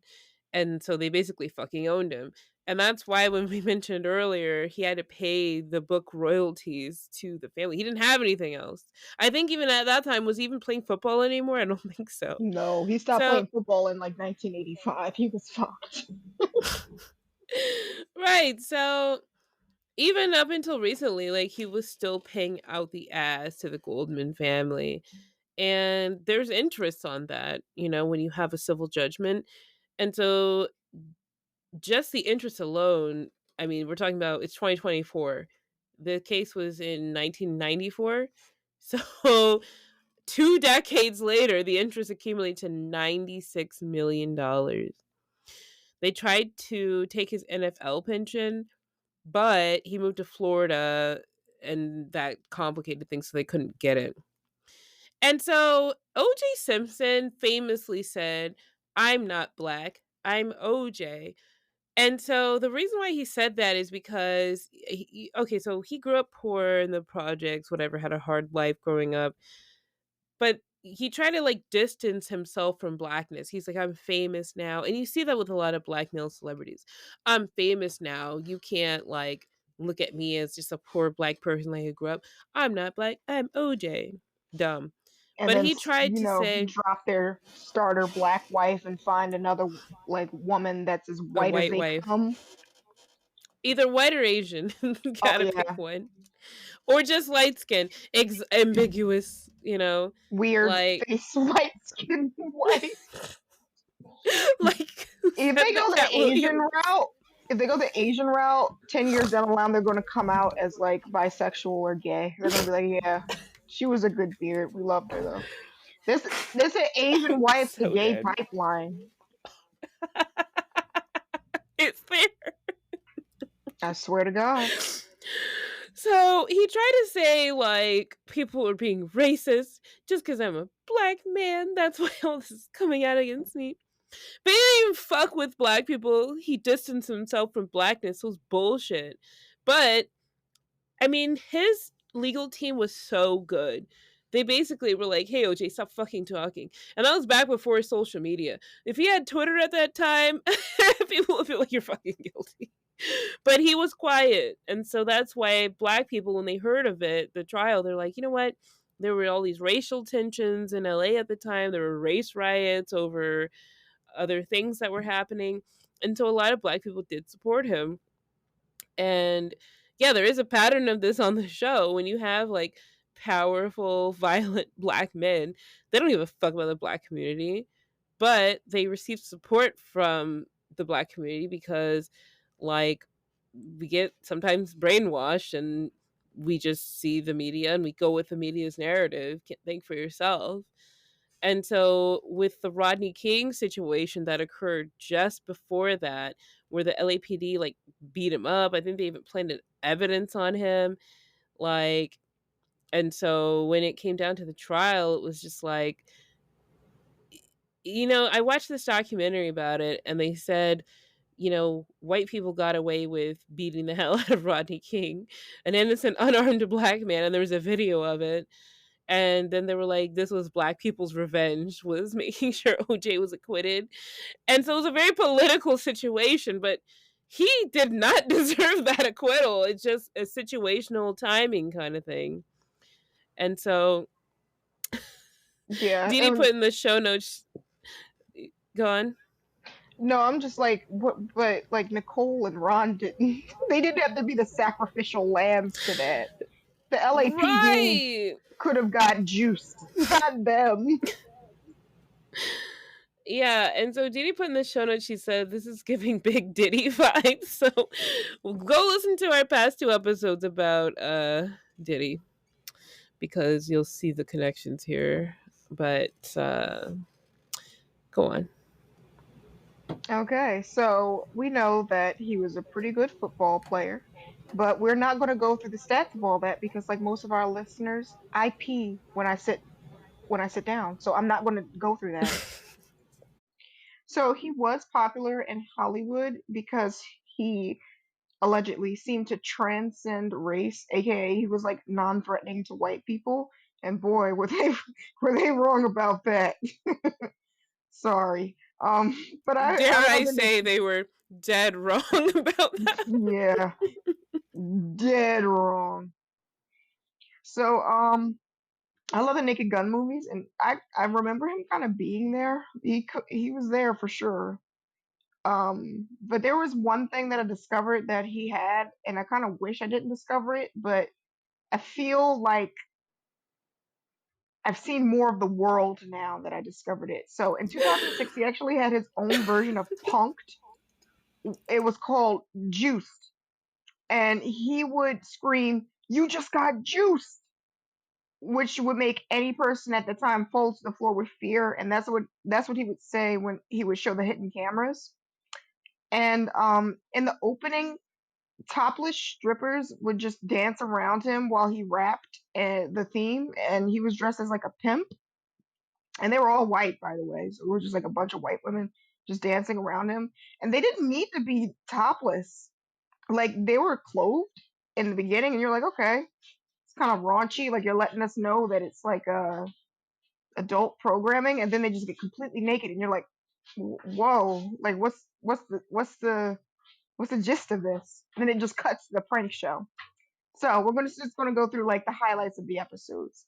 S1: And so they basically fucking owned him. And that's why when we mentioned earlier, he had to pay the book royalties to the family. He didn't have anything else. I think even at that time, was he even playing football anymore? I don't think so.
S3: No, he stopped playing football in like 1985. He was fucked.
S1: Right. So even up until recently, like, he was still paying out the ass to the Goldman family. And there's interest on that, when you have a civil judgment. And so just the interest alone, I mean, we're talking about it's 2024. The case was in 1994. So 2 decades later, the interest accumulated to $96 million. They tried to take his NFL pension, but he moved to Florida and that complicated things, so they couldn't get it. And so O.J. Simpson famously said, "I'm not black, I'm O.J." And so the reason why he said that is because, so he grew up poor in the projects, whatever, had a hard life growing up. But he tried to like distance himself from blackness. He's like, "I'm famous now." And you see that with a lot of black male celebrities. "I'm famous now. You can't like look at me as just a poor black person like I grew up. I'm not black. I'm OJ." Dumb.
S3: And
S1: But
S3: then,
S1: he tried to say
S3: drop their starter black wife and find another like woman that's as
S1: a
S3: white as
S1: white
S3: they
S1: wife.
S3: come.
S1: Either white or Asian. Gotta pick
S3: Yeah.
S1: one. Or just light skin. Ambiguous,
S3: Weird
S1: like
S3: face, white skin, white.
S1: like
S3: If they go the
S1: Cat
S3: Asian
S1: Williams.
S3: route, 10 years down the line, they're gonna come out as like bisexual or gay. They're gonna be like, "Yeah, she was a good beard. We loved her though." This an Asian wife's the
S1: So
S3: gay
S1: dead.
S3: pipeline.
S1: It's there.
S3: I swear to God.
S1: So he tried to say like people are being racist just because I'm a black man. That's why all this is coming out against me. But he didn't even fuck with black people. He distanced himself from blackness. It was bullshit. But I mean, his legal team was so good. They basically were like, "Hey, OJ, stop fucking talking." And that was back before social media. If he had Twitter at that time, people would feel like you're fucking guilty. But he was quiet. And so that's why black people, when they heard of it, the trial, they're like, you know what? There were all these racial tensions in LA at the time. There were race riots over other things that were happening. And so a lot of black people did support him. And yeah, there is a pattern of this on the show. When you have like powerful, violent black men, they don't give a fuck about the black community, but they receive support from the black community because like we get sometimes brainwashed and we just see the media and we go with the media's narrative. Can't think for yourself. And so with the Rodney King situation that occurred just before that, where the LAPD like beat him up, I think they even planted evidence on him. Like, and so when it came down to the trial, it was just like, I watched this documentary about it and they said, white people got away with beating the hell out of Rodney King, an innocent, unarmed black man, and there was a video of it. And then they were like, this was black people's revenge, was making sure OJ was acquitted. And so it was a very political situation, but he did not deserve that acquittal. It's just a situational timing kind of thing. And so
S3: Yeah.
S1: Didi put in the show notes. Go on.
S3: No, I'm just like, what? But like Nicole and Ron didn't. They didn't have to be the sacrificial lambs to that. The LAPD could have got juiced, not them.
S1: Yeah, and so Didi put in the show notes, she said, this is giving big Diddy vibes. So go listen to our past 2 episodes about Diddy because you'll see the connections here. But go on.
S3: Okay, so we know that he was a pretty good football player, but we're not going to go through the stats of all that because, like most of our listeners, I pee when I sit down, so I'm not going to go through that. So he was popular in Hollywood because he allegedly seemed to transcend race, aka he was like non-threatening to white people. And boy, were they wrong about that. Sorry. But
S1: Dare I say they were dead wrong about that?
S3: Yeah. Dead wrong. So, I love the Naked Gun movies, and I remember him kind of being there. He was there for sure. But there was one thing that I discovered that he had, and I kind of wish I didn't discover it, but I feel like I've seen more of the world now that I discovered it. So in 2006, he actually had his own version of Punked. It was called Juiced, and he would scream, "You just got juiced," which would make any person at the time fall to the floor with fear. And that's what he would say when he would show the hidden cameras. And in the opening, topless strippers would just dance around him while he rapped the theme, and he was dressed as like a pimp. And they were all white, by the way, so it was just like a bunch of white women just dancing around him. And they didn't need to be topless. Like, they were clothed in the beginning, and you're like, okay, it's kind of raunchy. Like, you're letting us know that it's like adult programming, and then they just get completely naked, and you're like, whoa, like what's the gist of this? And then it just cuts to the prank show. So we're just gonna go through like the highlights of the episodes.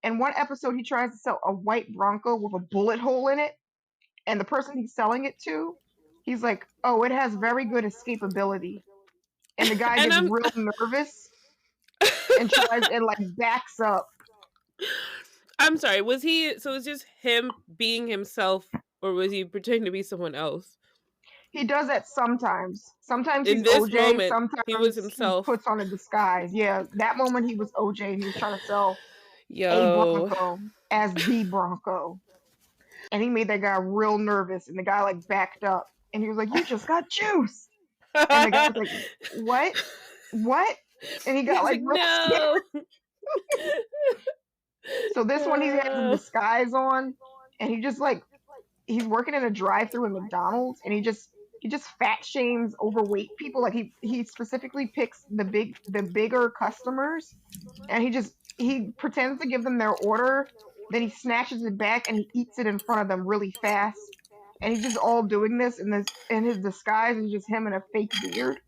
S3: In one episode, he tries to sell a white Bronco with a bullet hole in it, and the person he's selling it to, he's like, "Oh, it has very good escapability," and the guy
S1: And
S3: gets
S1: I'm
S3: real nervous and tries and like backs up.
S1: I'm sorry, was he so it's just him being himself, or was he pretending to be someone else?
S3: He does that sometimes. Sometimes
S1: In
S3: he's
S1: this
S3: OJ.
S1: moment, he was
S3: Sometimes he
S1: himself.
S3: puts on a disguise. Yeah, that moment he was OJ and he was trying to sell a
S1: Yo.
S3: Bronco as the Bronco. And he made that guy real nervous, and the guy like backed up, and he was like, "You just got juiced," and the guy was like, "What?" And he got
S1: He's
S3: like
S1: like,
S3: real scared.
S1: no.
S3: So this one he has a disguise on, and he just like he's working in a drive-through in McDonald's, and he just fat shames overweight people. Like he specifically picks the bigger customers, and he pretends to give them their order, then he snatches it back and he eats it in front of them really fast. And he's just all doing this in his disguise is just him in a fake beard.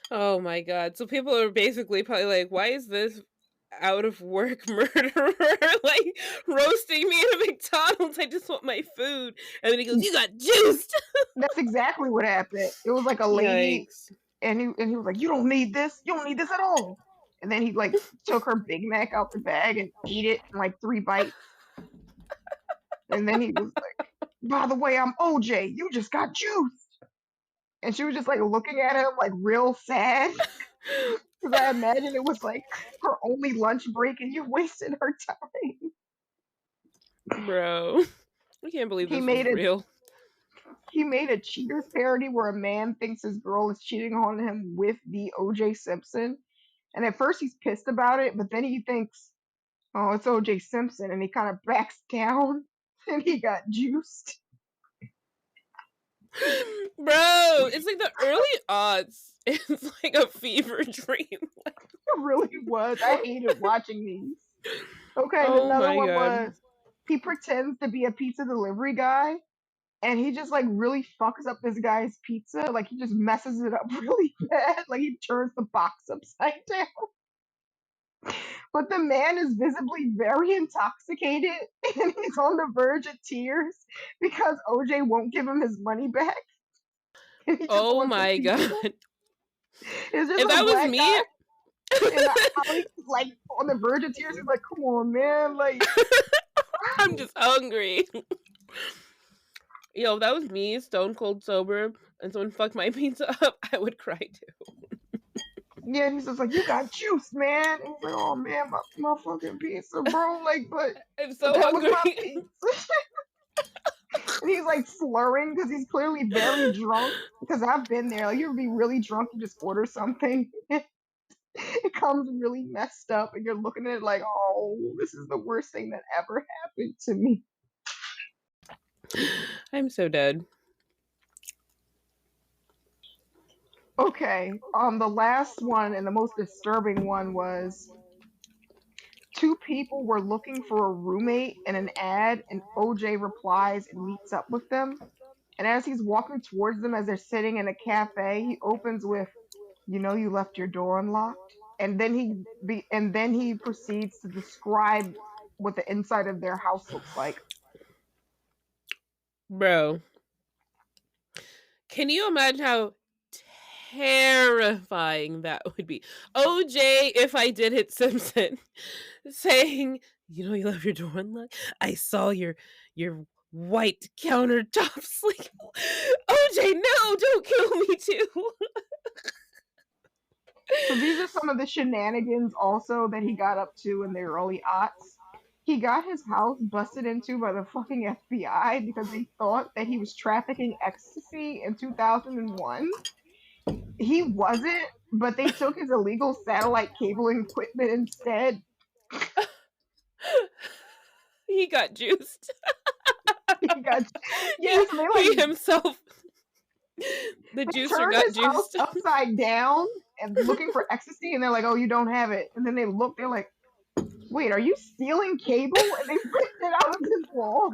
S1: Oh my god. So people are basically probably like, why is this out of work murderer like roasting me in a McDonald's? I just want my food. And then he goes, "You got juiced."
S3: That's exactly what happened. It was like a lady,
S1: Yikes.
S3: and he was like, "You don't need this. You don't need this at all." And then he like took her Big Mac out the bag and ate it in like 3 bites. And then he was like, "By the way, I'm OJ. You just got juiced." And she was just like looking at him like real sad. Because I imagine it was like her only lunch break and you wasted her time.
S1: Bro. I can't believe this was real.
S3: He made a Cheaters parody where a man thinks his girl is cheating on him with the O.J. Simpson. And at first he's pissed about it, but then he thinks, oh, it's O.J. Simpson, and he kind of backs down and he got juiced.
S1: Bro, it's like the early odds. It's like a fever dream.
S3: It really was. I hated watching these. Okay,
S1: Oh
S3: another
S1: my
S3: one
S1: God.
S3: was he pretends to be a pizza delivery guy, and he just like really fucks up this guy's pizza. Like he just messes it up really bad. Like he turns the box upside down. But the man is visibly very intoxicated, and he's on the verge of tears because OJ won't give him his money back. And he just
S1: Oh
S3: wants a
S1: my
S3: pizza.
S1: God.
S3: It's just
S1: If
S3: a
S1: that was
S3: black
S1: me,
S3: guy. And how he's like on the verge of tears. He's like, "Come on, man!" Like,
S1: I'm just hungry. Yo, if that was me, stone cold sober, and someone fucked my pizza up, I would cry too.
S3: yeah. And he's just like, "You got juice, man." And he's like, "Oh man, my fucking pizza, bro." Like, but
S1: I'm so
S3: that was
S1: hungry.
S3: my pizza. And he's like slurring because he's clearly very drunk. Because I've been there. Like, you would be really drunk and just order something. It comes really messed up, and you're looking at it like, "Oh, this is the worst thing that ever happened to me."
S1: I'm so dead.
S3: Okay, the last one and the most disturbing one was 2 people were looking for a roommate in an ad, and OJ replies and meets up with them. And as he's walking towards them as they're sitting in a cafe, he opens with, "You know you left your door unlocked." And then he proceeds to describe what the inside of their house looks like.
S1: Bro. Can you imagine how terrifying that would be? OJ, if I did it, Simpson, saying, You know you left your door unlocked? I saw your white countertops. Like, OJ, no, don't kill me too.
S3: So these are some of the shenanigans also that he got up to in the early aughts. He got his house busted into by the fucking FBI because they thought that he was trafficking ecstasy in 2001. He wasn't, but they took his illegal satellite cabling equipment instead.
S1: He got juiced.
S3: He got,
S1: Yeah,
S3: so they
S1: he
S3: like
S1: himself, the
S3: they
S1: juicer
S3: turned
S1: got
S3: his house
S1: juiced.
S3: upside down and looking for ecstasy, and they're like, "Oh, you don't have it." And then they look, they're like, "Wait, are you stealing cable?" And they ripped it out of his wall.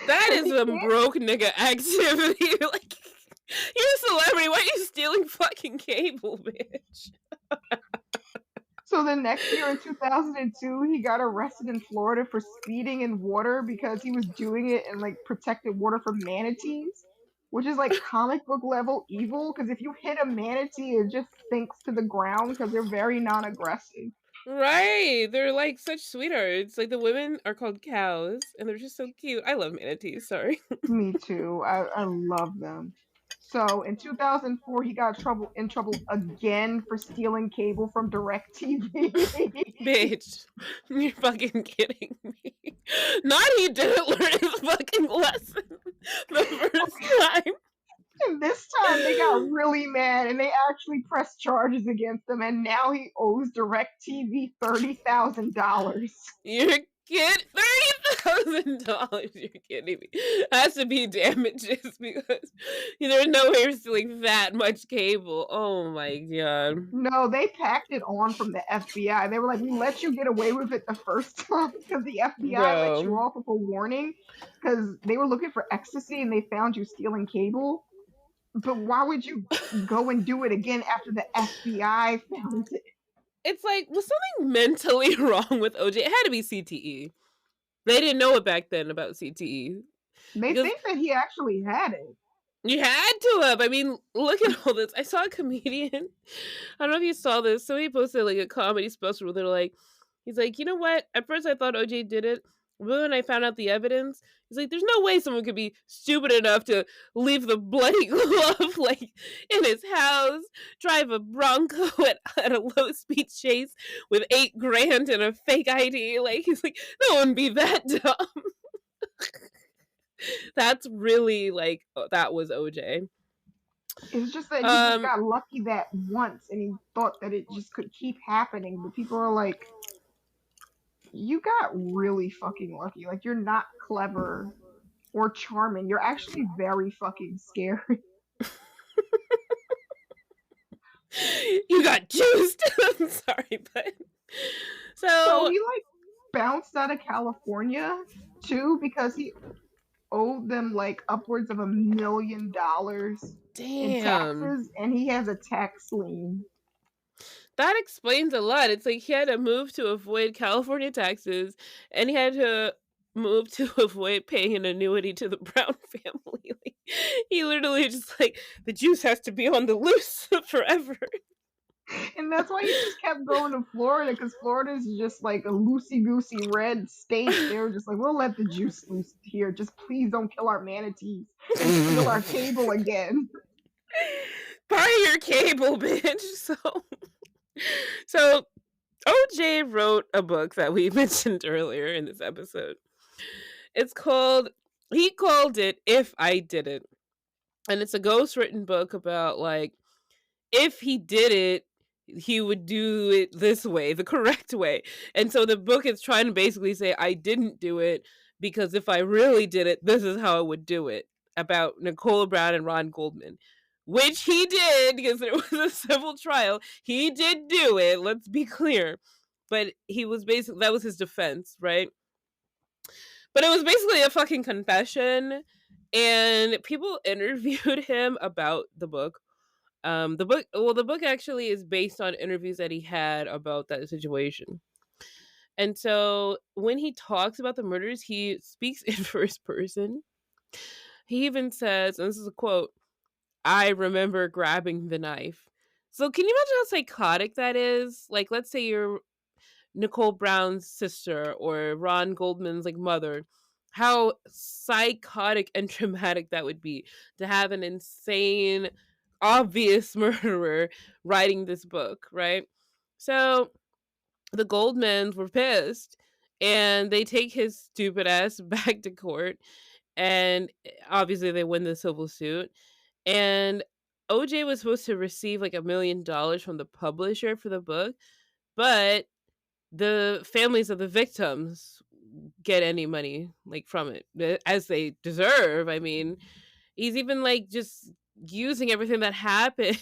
S1: That
S3: And
S1: is
S3: they
S1: some
S3: can't.
S1: broke nigga activity. Like, you're a celebrity. Why are you stealing fucking cable, bitch?
S3: So the next year in 2002, he got arrested in Florida for speeding in water because he was doing it in like protected water for manatees, which is like comic book level evil. Because if you hit a manatee, it just sinks to the ground because they're very non-aggressive.
S1: Right. They're like such sweethearts. Like the women are called cows and they're just so cute. I love manatees, sorry.
S3: Me too. I love them. So in 2004, he got in trouble again for stealing cable from DirecTV.
S1: Bitch. You're fucking kidding me. Not he didn't learn his fucking lesson the first time.
S3: And this time they got really mad and they actually pressed charges against him, and now he owes DirecTV $30,000.
S1: You're kidding. $30,000. You're kidding me. Has to be damages because there's no way you're stealing that much cable. Oh my god.
S3: No, they packed it on from the FBI. They were like, "We let you get away with it the first time because the FBI let you
S1: Bro.
S3: off with a warning because they were looking for ecstasy and they found you stealing cable. But why would you go and do it again after the FBI found it?"
S1: It's like, was something mentally wrong with OJ? It had to be CTE. They didn't know it back then about CTE.
S3: They
S1: Because
S3: think that he actually had it.
S1: you had to have. I mean, look at all this. I saw a comedian. I don't know if you saw this. Somebody posted like a comedy special where they're like, he's like, you know what? At first I thought OJ did it. But when I found out the evidence, he's like, there's no way someone could be stupid enough to leave the bloody glove like in his house, drive a Bronco at a low speed chase with $8 grand and a fake ID. Like, he's like, no one be that dumb. That's really like, that was OJ.
S3: It's just that he just got lucky that once and he thought that it just could keep happening. But people are like, you got really fucking lucky. Like, you're not clever or charming. You're actually very fucking scary.
S1: You got juiced. I'm sorry, but
S3: So he like bounced out of California too because he owed them like upwards of $1 million in taxes, and he has a tax lien.
S1: That explains a lot. It's like he had to move to avoid California taxes, and he had to move to avoid paying an annuity to the Brown family. Like, he literally just like, the juice has to be on the loose forever.
S3: And that's why he just kept going to Florida, because Florida is just like a loosey-goosey red state. They were just like, we'll let the juice loose here. Just please don't kill our manatees and steal our cable again.
S1: Buy your cable, bitch. So OJ wrote a book that we mentioned earlier in this episode. He called it If I Did It. And it's a ghostwritten book about like, if he did it, he would do it this way, the correct way. And so the book is trying to basically say, I didn't do it because if I really did it, this is how I would do it, about Nicola Brown and Ron Goldman, which he did because it was a civil trial. He did do it, let's be clear. But he was basically, that was his defense, right? But it was basically a fucking confession, and people interviewed him about the book. The book actually is based on interviews that he had about that situation. And so when he talks about the murders, he speaks in first person. He even says, and this is a quote, I remember grabbing the knife. So can you imagine how psychotic that is? Like, let's say you're Nicole Brown's sister or Ron Goldman's like mother, how psychotic and traumatic that would be to have an insane, obvious murderer writing this book, right? So the Goldmans were pissed and they take his stupid ass back to court, and obviously they win the civil suit. And OJ was supposed to receive like $1 million from the publisher for the book, but the families of the victims get any money like from it, as they deserve. I mean, he's even like just using everything that happened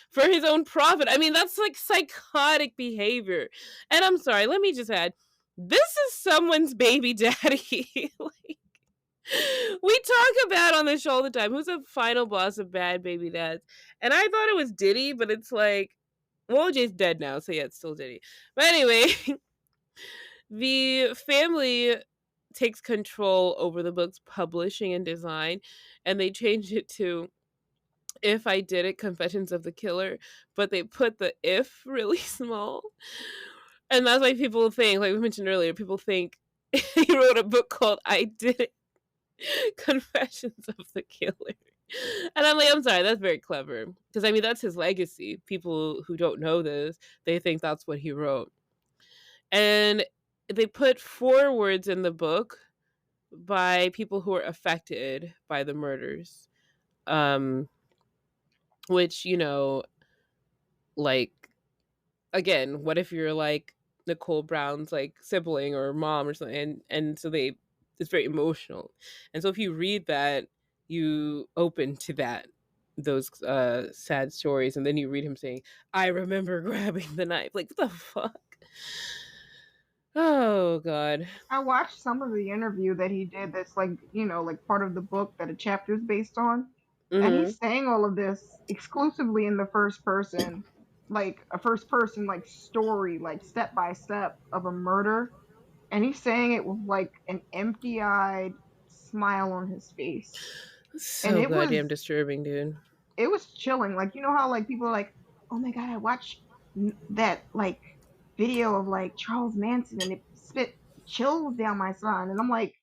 S1: for his own profit. I mean, that's like psychotic behavior. And I'm sorry, let me just add, this is someone's baby daddy. Like, we talk about on the show all the time who's a final boss of bad baby dads. And I thought it was Diddy, but it's like, well, OJ's dead now, so yeah, it's still Diddy. But anyway, the family takes control over the book's publishing and design, and they changed it to If I Did It, Confessions of the Killer, but they put the if really small. And that's why people think, like we mentioned earlier, people think he wrote a book called I Did It, Confessions of the Killer. And I'm like, I'm sorry, that's very clever. Because, I mean, that's his legacy. People who don't know this, they think that's what he wrote. And they put 4 words in the book by people who were affected by the murders. Which, you know, like, again, what if you're like Nicole Brown's like sibling or mom or something, and so it's very emotional. And so if you read that, you open to those sad stories, and then you read him saying, I remember grabbing the knife. Like, what the fuck? Oh god.
S3: I watched some of the interview that he did that's like, you know, like part of the book that a chapter is based on. And he's saying all of this exclusively in the first person, like a first person like story, like step by step of a murder. And he's saying it with like an empty-eyed smile on his face.
S1: So
S3: and it
S1: goddamn
S3: was
S1: disturbing, dude.
S3: It was chilling. Like, you know how like people are like, oh my god, I watched that like video of like Charles Manson and it spit chills down my spine. And I'm like,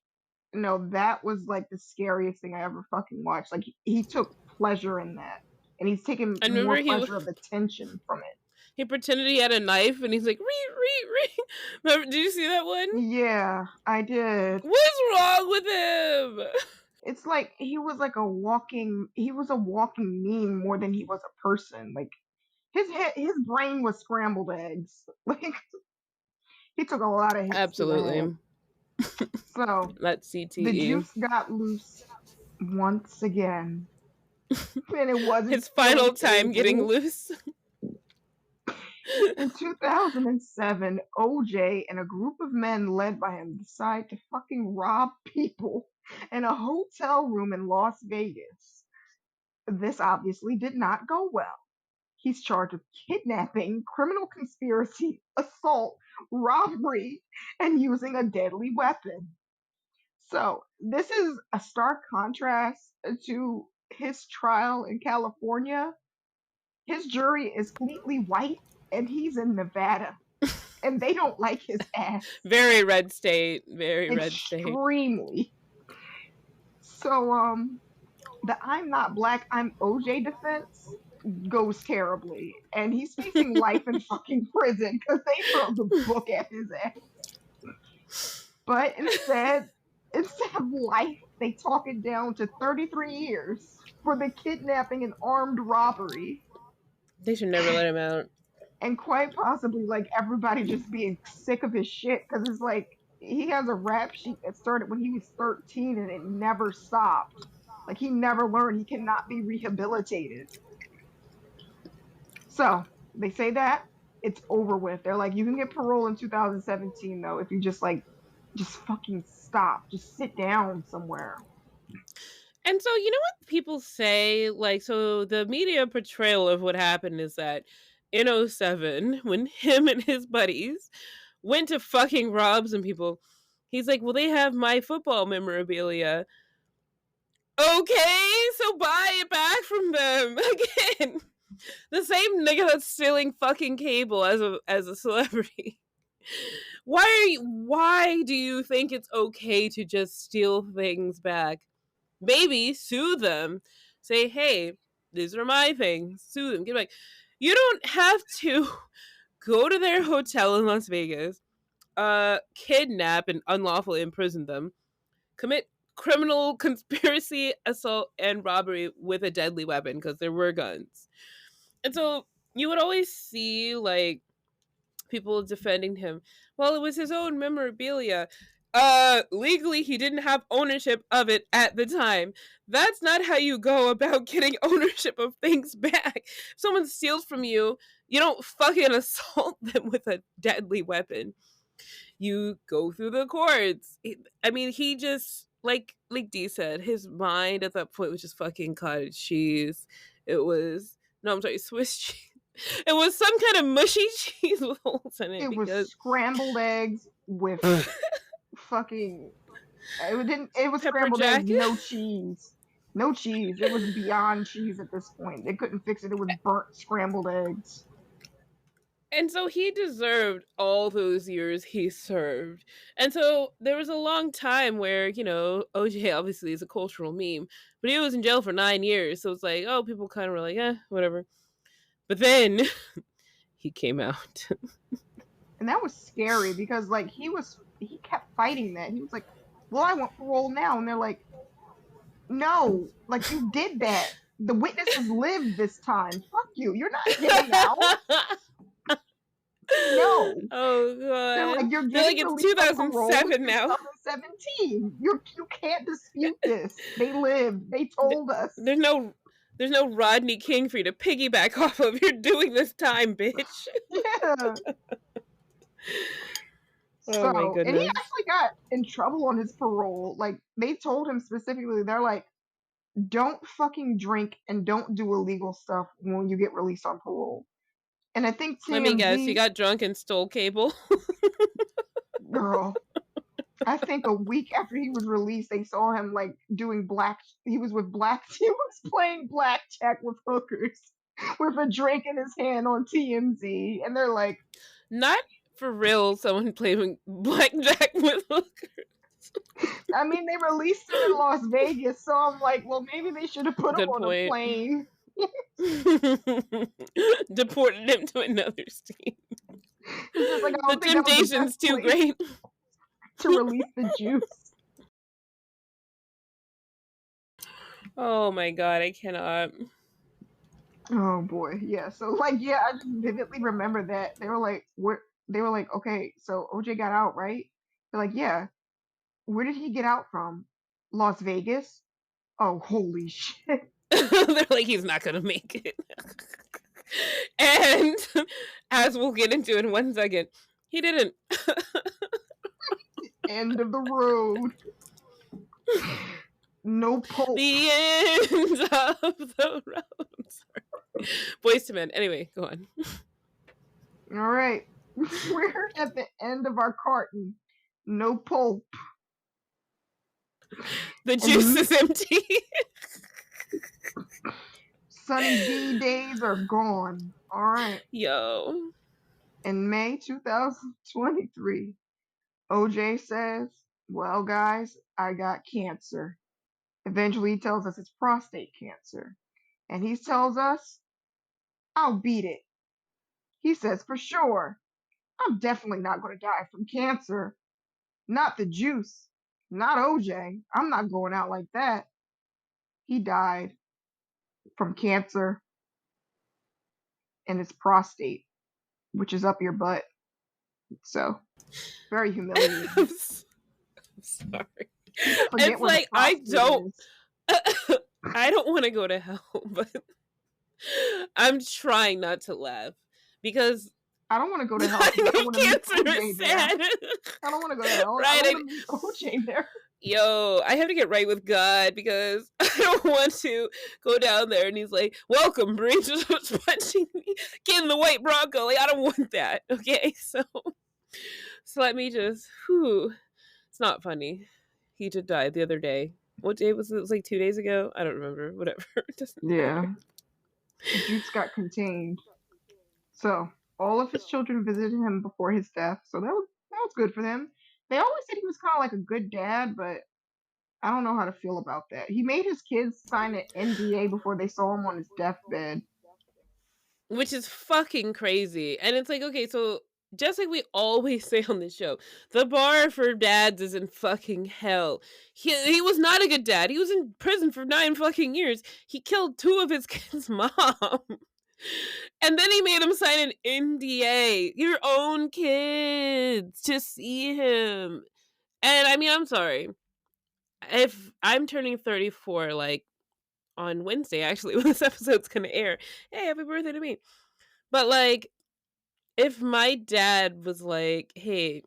S3: no, that was like the scariest thing I ever fucking watched. Like he took pleasure in that, and he's taking more pleasure of the tension from it.
S1: He pretended he had a knife, and he's like, ree. Remember, did you see that one?
S3: Yeah, I did.
S1: What's wrong with him?
S3: It's like he was a walking meme more than he was a person. Like his brain was scrambled eggs. Like he took a lot of hits.
S1: Absolutely.
S3: So
S1: that's CTE.
S3: The juice got loose once again. And it wasn't
S1: his final time getting loose.
S3: In 2007, OJ and a group of men led by him decide to fucking rob people in a hotel room in Las Vegas. This obviously did not go well. He's charged with kidnapping, criminal conspiracy, assault, robbery, and using a deadly weapon. So, this is a stark contrast to his trial in California. His jury is completely white, and he's in Nevada. And they don't like his ass.
S1: Very red state. Very red state.
S3: Extremely. So, the I'm not black, I'm OJ defense goes terribly. And he's facing life in fucking prison because they throw the book at his ass. But instead of life, they talk it down to 33 years for the kidnapping and armed robbery.
S1: They should never let him out.
S3: And quite possibly, like, everybody just being sick of his shit, because it's like, he has a rap sheet that started when he was 13 and it never stopped. Like, he never learned. He cannot be rehabilitated. So, they say that, it's over with. They're like, you can get parole in 2017, though, if you just fucking stop. Just sit down somewhere.
S1: And so, you know what people say? Like, so the media portrayal of what happened is that in 2007, when him and his buddies went to fucking rob some people, he's like, well, they have my football memorabilia. Okay, so buy it back from them. Again, the same nigga that's stealing fucking cable as a celebrity. Why do you think it's okay to just steal things back? Maybe sue them. Say, hey, these are my things. Sue them. Get back. You don't have to go to their hotel in Las Vegas, kidnap and unlawfully imprison them, commit criminal conspiracy, assault, and robbery with a deadly weapon, because there were guns. And so you would always see like people defending him. Well, it was his own memorabilia. Legally he didn't have ownership of it at the time. That's not how you go about getting ownership of things back. If someone steals from you, you don't fucking assault them with a deadly weapon. You go through the courts. I mean, he just like Dee said, his mind at that point was just fucking cottage cheese. It was Swiss cheese. It was some kind of mushy cheese with holes in it.
S3: It was scrambled eggs with fucking. It was scrambled eggs, no cheese. No cheese. It was beyond cheese at this point. They couldn't fix it. It was burnt scrambled eggs.
S1: And so he deserved all those years he served. And so there was a long time where, OJ obviously is a cultural meme, but he was in jail for 9 years. So it's like, oh, people kind of were like, whatever. But then he came out.
S3: And that was scary because, like, he kept fighting that. He was like, well, I want parole now. And they're like, no, like, you did that. The witnesses lived this time. Fuck you. You're not getting out. No.
S1: Oh god.
S3: They're like, you're getting
S1: it's 2007 now.
S3: 2017. You can't dispute this. They lived. They told us.
S1: There's no Rodney King for you to piggyback off of. You're doing this time, bitch.
S3: Yeah.
S1: Oh my goodness.
S3: And he actually got in trouble on his parole. Like, they told him specifically, they're like, don't fucking drink and don't do illegal stuff when you get released on parole. And I think TMZ...
S1: Let me guess, he got drunk and stole cable?
S3: Girl. I think a week after he was released, they saw him, like, he was playing blackjack with hookers with a drink in his hand on TMZ. And they're like...
S1: Not for real, someone playing blackjack with hookers.
S3: I mean, they released him in Las Vegas, so I'm like, well, maybe they should have put him on a plane.
S1: Deported him to another state.
S3: Like,
S1: the temptation's too great
S3: to release the juice.
S1: Oh my god, I cannot.
S3: Oh boy, yeah. So like, yeah, I just vividly remember that they were like, okay, so OJ got out, right? They're like, yeah. Where did he get out from? Las Vegas? Oh, holy shit.
S1: They're like, he's not gonna make it. And as we'll get into in 1 second, he didn't.
S3: End of the road. No pulp.
S1: The end of the road. Sorry. Boys to Men. Anyway, go on.
S3: All right. We're at the end of our carton. No pulp.
S1: The juice is empty.
S3: Sunny D days are gone. All right.
S1: Yo.
S3: In May 2023, OJ says, well, guys, I got cancer. Eventually, he tells us it's prostate cancer. And he tells us, I'll beat it. He says, for sure, I'm definitely not going to die from cancer. Not the juice. Not OJ. I'm not going out like that. He died from cancer in his prostate, which is up your butt. So, very humiliating.
S1: I'm sorry. It's like, I don't want to go to hell, but I'm trying not to laugh because
S3: I don't want to go to hell.
S1: I know cancer is sad.
S3: I don't want to go to hell.
S1: Right?
S3: I want to meet OJ there.
S1: Yo, I have to get right with God because I don't want to go down there and he's like, welcome, Bree, just punching me, get in the white Bronco. Like, I don't want that. Okay, so let me just, it's not funny. He just died the other day. What day was it? It was like 2 days ago. I don't remember. Whatever.
S3: Yeah. The juice got contained. So, All of his children visited him before his death, so that was good for them. They always said he was kind of like a good dad, but I don't know how to feel about that. He made his kids sign an NDA before they saw him on his deathbed.
S1: Which is fucking crazy. And it's like, okay, so just like we always say on this show, the bar for dads is in fucking hell. He was not a good dad. He was in prison for 9 fucking years. He killed 2 of his kids' mom. And then he made him sign an NDA. Your own kids to see him. And I mean, I'm sorry. If I'm turning 34, like, on Wednesday, actually, when this episode's gonna air. Hey, happy birthday to me. But, like, if my dad was like, hey,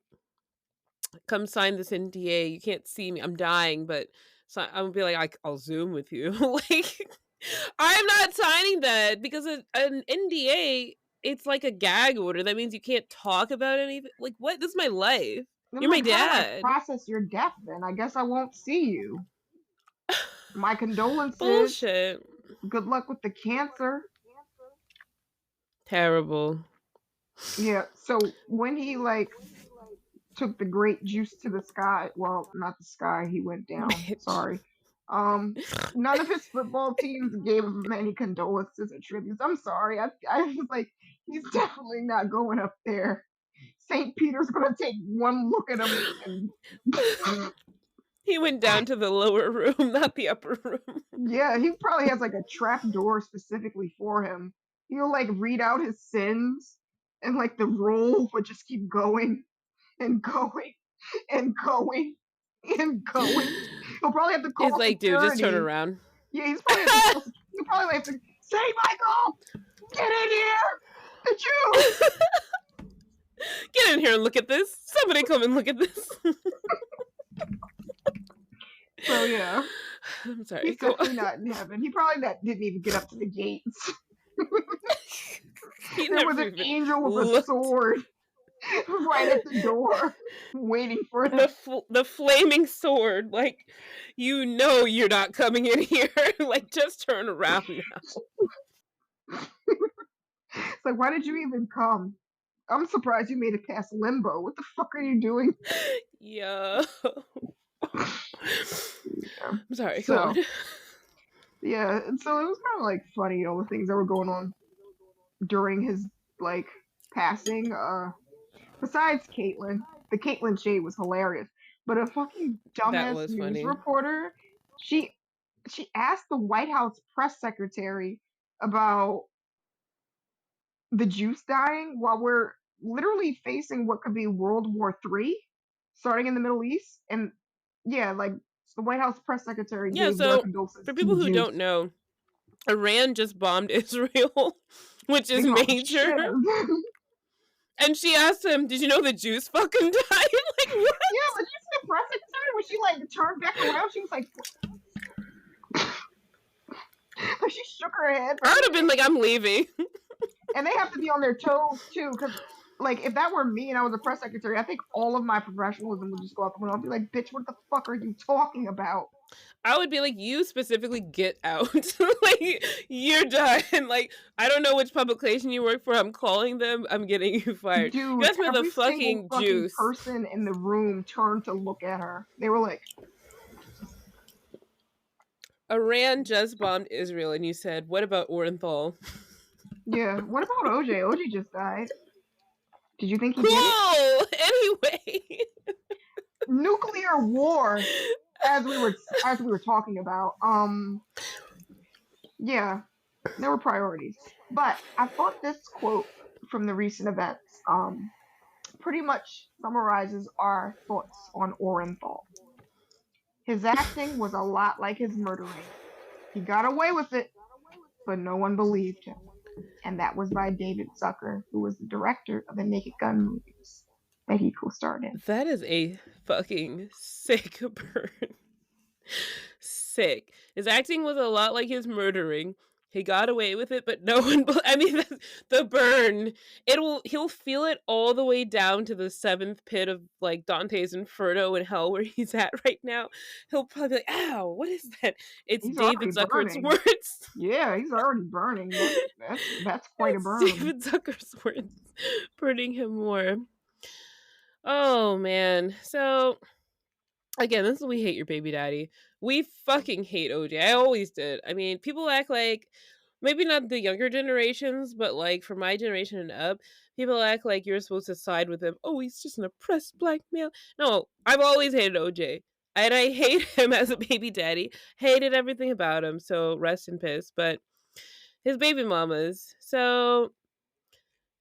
S1: come sign this NDA, you can't see me, I'm dying, but so I would be like, I'll Zoom with you. Like, I'm not signing that because an NDA, it's like a gag order. That means you can't talk about anything. Like, what? This is my life.
S3: I'm
S1: You're my
S3: like, how do I
S1: dad.
S3: process your death then? I guess I won't see you. My condolences.
S1: Bullshit.
S3: Good luck with the cancer.
S1: Terrible.
S3: Yeah, so when he like took the grape juice to the sky, well, not the sky, he went down.
S1: Bitch.
S3: Sorry. None of his football teams gave him any condolences or tributes. I'm sorry. I was like, he's definitely not going up there. St. Peter's gonna take one look at him and
S1: He went down to the lower room, not the upper room.
S3: yeah, he probably has like a trap door specifically for him. He'll like read out his sins and like the roll would just keep going and going and going and going. He'll probably have to call
S1: He's like,
S3: security.
S1: dude, just turn around.
S3: Yeah, he'll probably have to say, Michael, get in here! The Jews!
S1: Get in here and look at this. Somebody come and look at this.
S3: So yeah.
S1: I'm sorry.
S3: He's definitely not in heaven. He probably didn't even get up to the gates. There was an angel with a sword right at the door, waiting for him.
S1: The flaming sword, like, you know you're not coming in here. Like, just turn around now.
S3: It's like, why did you even come? I'm surprised you made it past limbo. What the fuck are you doing?
S1: Yeah. I'm sorry.
S3: So,
S1: go on.
S3: Yeah, and so it was kind of like funny, all the things that were going on during his like passing. Besides Caitlyn, the Caitlyn shade was hilarious, but a fucking dumbass news reporter, she asked the White House press secretary about the Juice dying while we're literally facing what could be World War III starting in the Middle East, and yeah, like the White House press secretary gave their condolences
S1: for people who don't know, Iran just bombed Israel, which is major. And she asked him, did you know the Jews fucking died? Like, what?
S3: Yeah, but you see the press secretary when she like turned back around, she was like she shook her head.
S1: I would have been like, I'm leaving.
S3: And they have to be on their toes too, because like if that were me and I was a press secretary, I think all of my professionalism would just go out the window. I'd be like, bitch, what the fuck are you talking about?
S1: I would be like, you specifically get out. Like, you're done. Like, I don't know which publication you work for. I'm calling them. I'm getting you fired.
S3: Dude,
S1: that's where the
S3: every
S1: fucking Juice
S3: person in the room turned to look at her. They were like,
S1: Iran just bombed Israel, and you said, what about Orenthal?
S3: Yeah, what about OJ? OJ just died. Did you think he did it?
S1: Anyway.
S3: Nuclear war, as we were talking about. Yeah, there were priorities. But I thought this quote from the recent events pretty much summarizes our thoughts on Orenthal. His acting was a lot like his murdering. He got away with it, but no one believed him. And that was by David Zucker, who was the director of the Naked Gun movies that he co-starred in.
S1: That is a fucking sick burn. Sick. His acting was a lot like his murdering. He got away with it, but no one. I mean, the burn. He'll feel it all the way down to the seventh pit of like Dante's Inferno in hell, where he's at right now. He'll probably be like, "Ow, what is that?" It's
S3: He's
S1: David
S3: already
S1: Zucker's
S3: burning.
S1: words.
S3: Yeah, he's already burning. That's quite a
S1: It's
S3: burn.
S1: David Zucker's words burning him more. Oh man. So again, this is We Hate Your Baby Daddy. We fucking hate OJ. I always did. I mean, people act like, maybe not the younger generations, but like for my generation and up, people act like you're supposed to side with him. Oh, he's just an oppressed black male. No, I've always hated OJ. And I hate him as a baby daddy. Hated everything about him. So rest in peace. But his baby mamas. So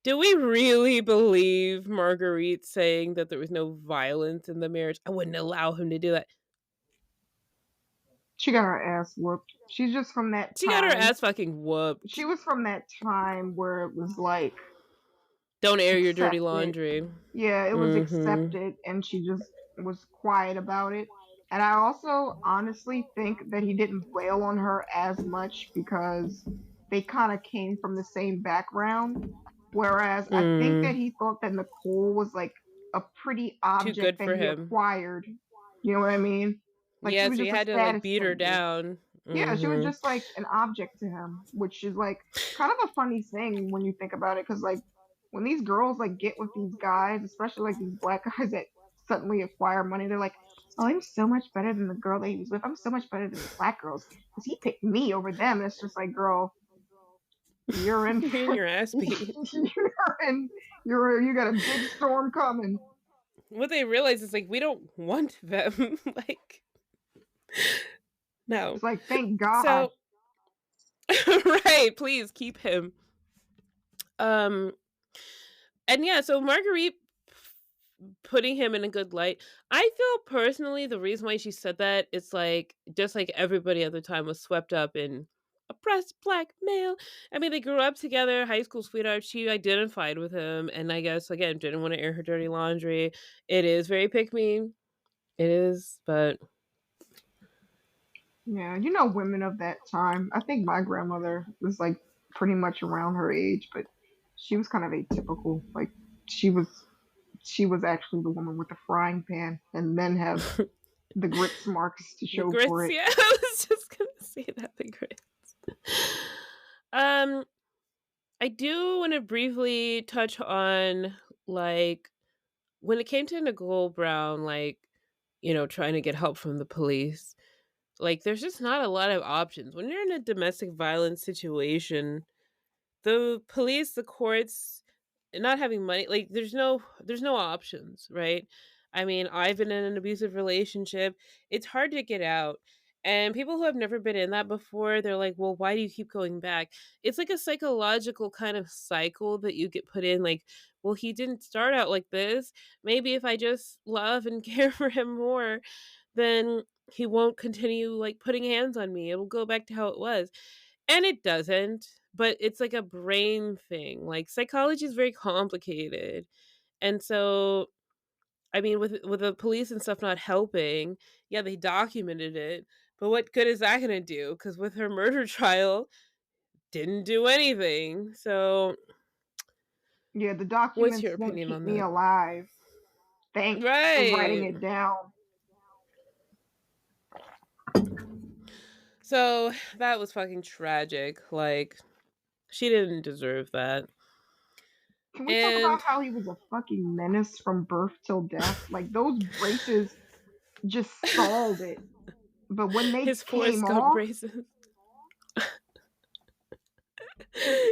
S1: do we really believe Marguerite saying that there was no violence in the marriage? I wouldn't allow him to do that.
S3: She got her ass whooped. She's just from that time.
S1: She got her ass fucking whooped.
S3: She was from that time where it was like,
S1: don't air your dirty
S3: accepted.
S1: laundry.
S3: Yeah, it was accepted, and she just was quiet about it. And I also honestly think that he didn't wail on her as much because they kind of came from the same background. Whereas I think that he thought that Nicole was like a pretty object that he acquired. You know what I mean?
S1: Like, yeah, so he had to like beat her down.
S3: Yeah, she was just like an object to him, which is like kind of a funny thing when you think about it, because like when these girls like get with these guys, especially like these black guys that suddenly acquire money, they're like, "Oh, I'm so much better than the girl that he was with. I'm so much better than the black girls because he picked me over them." And it's just like, girl, you're in
S1: your ass beat.
S3: You got a big storm coming.
S1: What they realize is like, we don't want them. Like, no.
S3: It's like, thank God.
S1: So, right, please keep him. And yeah, so Marguerite putting him in a good light. I feel personally the reason why she said that is like, just like everybody at the time was swept up in oppressed black male. I mean, they grew up together, high school sweetheart. She identified with him, and I guess again didn't want to air her dirty laundry. It is very pick me. It is, but
S3: yeah, you know, women of that time. I think my grandmother was like pretty much around her age, but she was kind of atypical. Like she was actually the woman with the frying pan, and men have the grits marks to show for it.
S1: Yeah, I was just gonna say that, the grits. I do want to briefly touch on like when it came to Nicole Brown, like, you know, trying to get help from the police. Like, there's just not a lot of options when you're in a domestic violence situation. The police, the courts, not having money, like there's no options, right? I mean, I've been in an abusive relationship. It's hard to get out. And people who have never been in that before, they're like, well, why do you keep going back? It's like a psychological kind of cycle that you get put in. Like, well, he didn't start out like this. Maybe if I just love and care for him more, then he won't continue like putting hands on me. It'll go back to how it was. And it doesn't, but it's like a brain thing. Like, psychology is very complicated. And so, I mean, with the police and stuff not helping, yeah, they documented it, but what good is that going to do? Because with her murder trial, didn't do anything. So,
S3: yeah, the documents
S1: what's your
S3: won't
S1: opinion
S3: keep
S1: on
S3: me
S1: that?
S3: alive. Thanks for writing it down.
S1: So that was fucking tragic. Like, she didn't deserve that.
S3: Can we talk about how he was a fucking menace from birth till death? Like, those braces just stalled it. But when they came off,
S1: braces.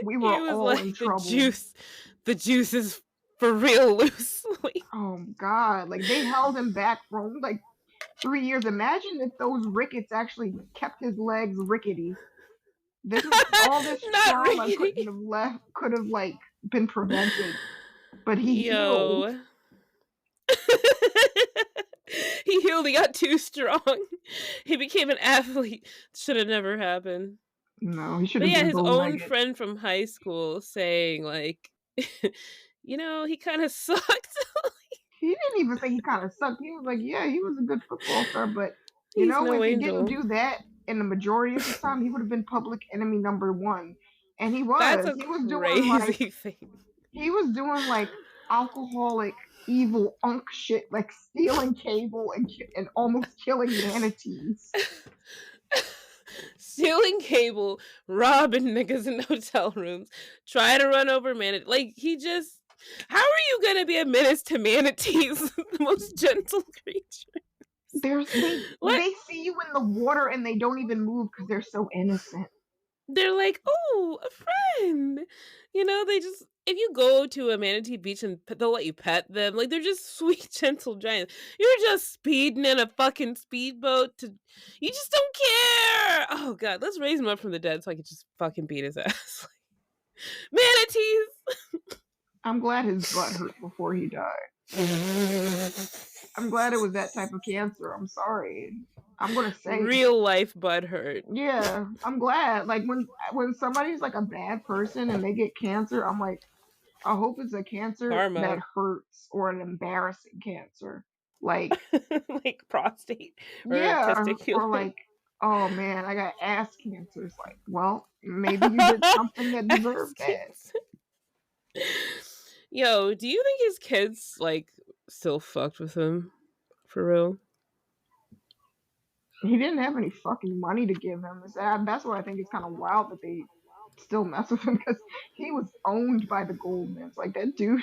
S3: we were all like, in trouble.
S1: The juice is for real loose.
S3: Oh God! Like, they held him back for like 3 years. Imagine if those rickets actually kept his legs rickety. All this trauma could have like been prevented, but he healed.
S1: He healed. He got too strong. He became an athlete. Should have never happened.
S3: No, he should have.
S1: But yeah, his own friend from high school saying like, you know, he kind of sucked.
S3: He didn't even say he kind of sucked. He was like, yeah, he was a good football star, but you know, if he didn't do that, in the majority of his time, he would have been public enemy number one. And he was.
S1: That's a
S3: He was doing
S1: crazy thing.
S3: He was doing like alcoholic, evil unk shit, like stealing cable and almost killing manatees.
S1: Stealing cable, robbing niggas in hotel rooms, trying to run over manatees. Like, how are you gonna be a menace to manatees, the most gentle creature?
S3: They see you in the water and they don't even move because they're so innocent.
S1: They're like, oh, a friend. You know, if you go to a manatee beach and they'll let you pet them, like, they're just sweet, gentle giants. You're just speeding in a fucking speedboat you just don't care. Oh, God, let's raise him up from the dead so I can just fucking beat his ass. Manatees!
S3: I'm glad his butt hurt before he died. I'm glad it was that type of cancer. I'm sorry. I'm gonna say
S1: real life butt hurt.
S3: Yeah, I'm glad. Like when somebody's like a bad person and they get cancer, I'm like, I hope it's a cancer that hurts or an embarrassing cancer, like
S1: like prostate or testicular.
S3: Or like, oh man, I got ass cancer. It's like, well, maybe you did something that deserved that.
S1: Yo, do you think his kids like still fucked with him for real?
S3: He didn't have any fucking money to give him. That's why I think it's kind of wild that they still mess with him, because he was owned by the Goldmans. Like, that dude.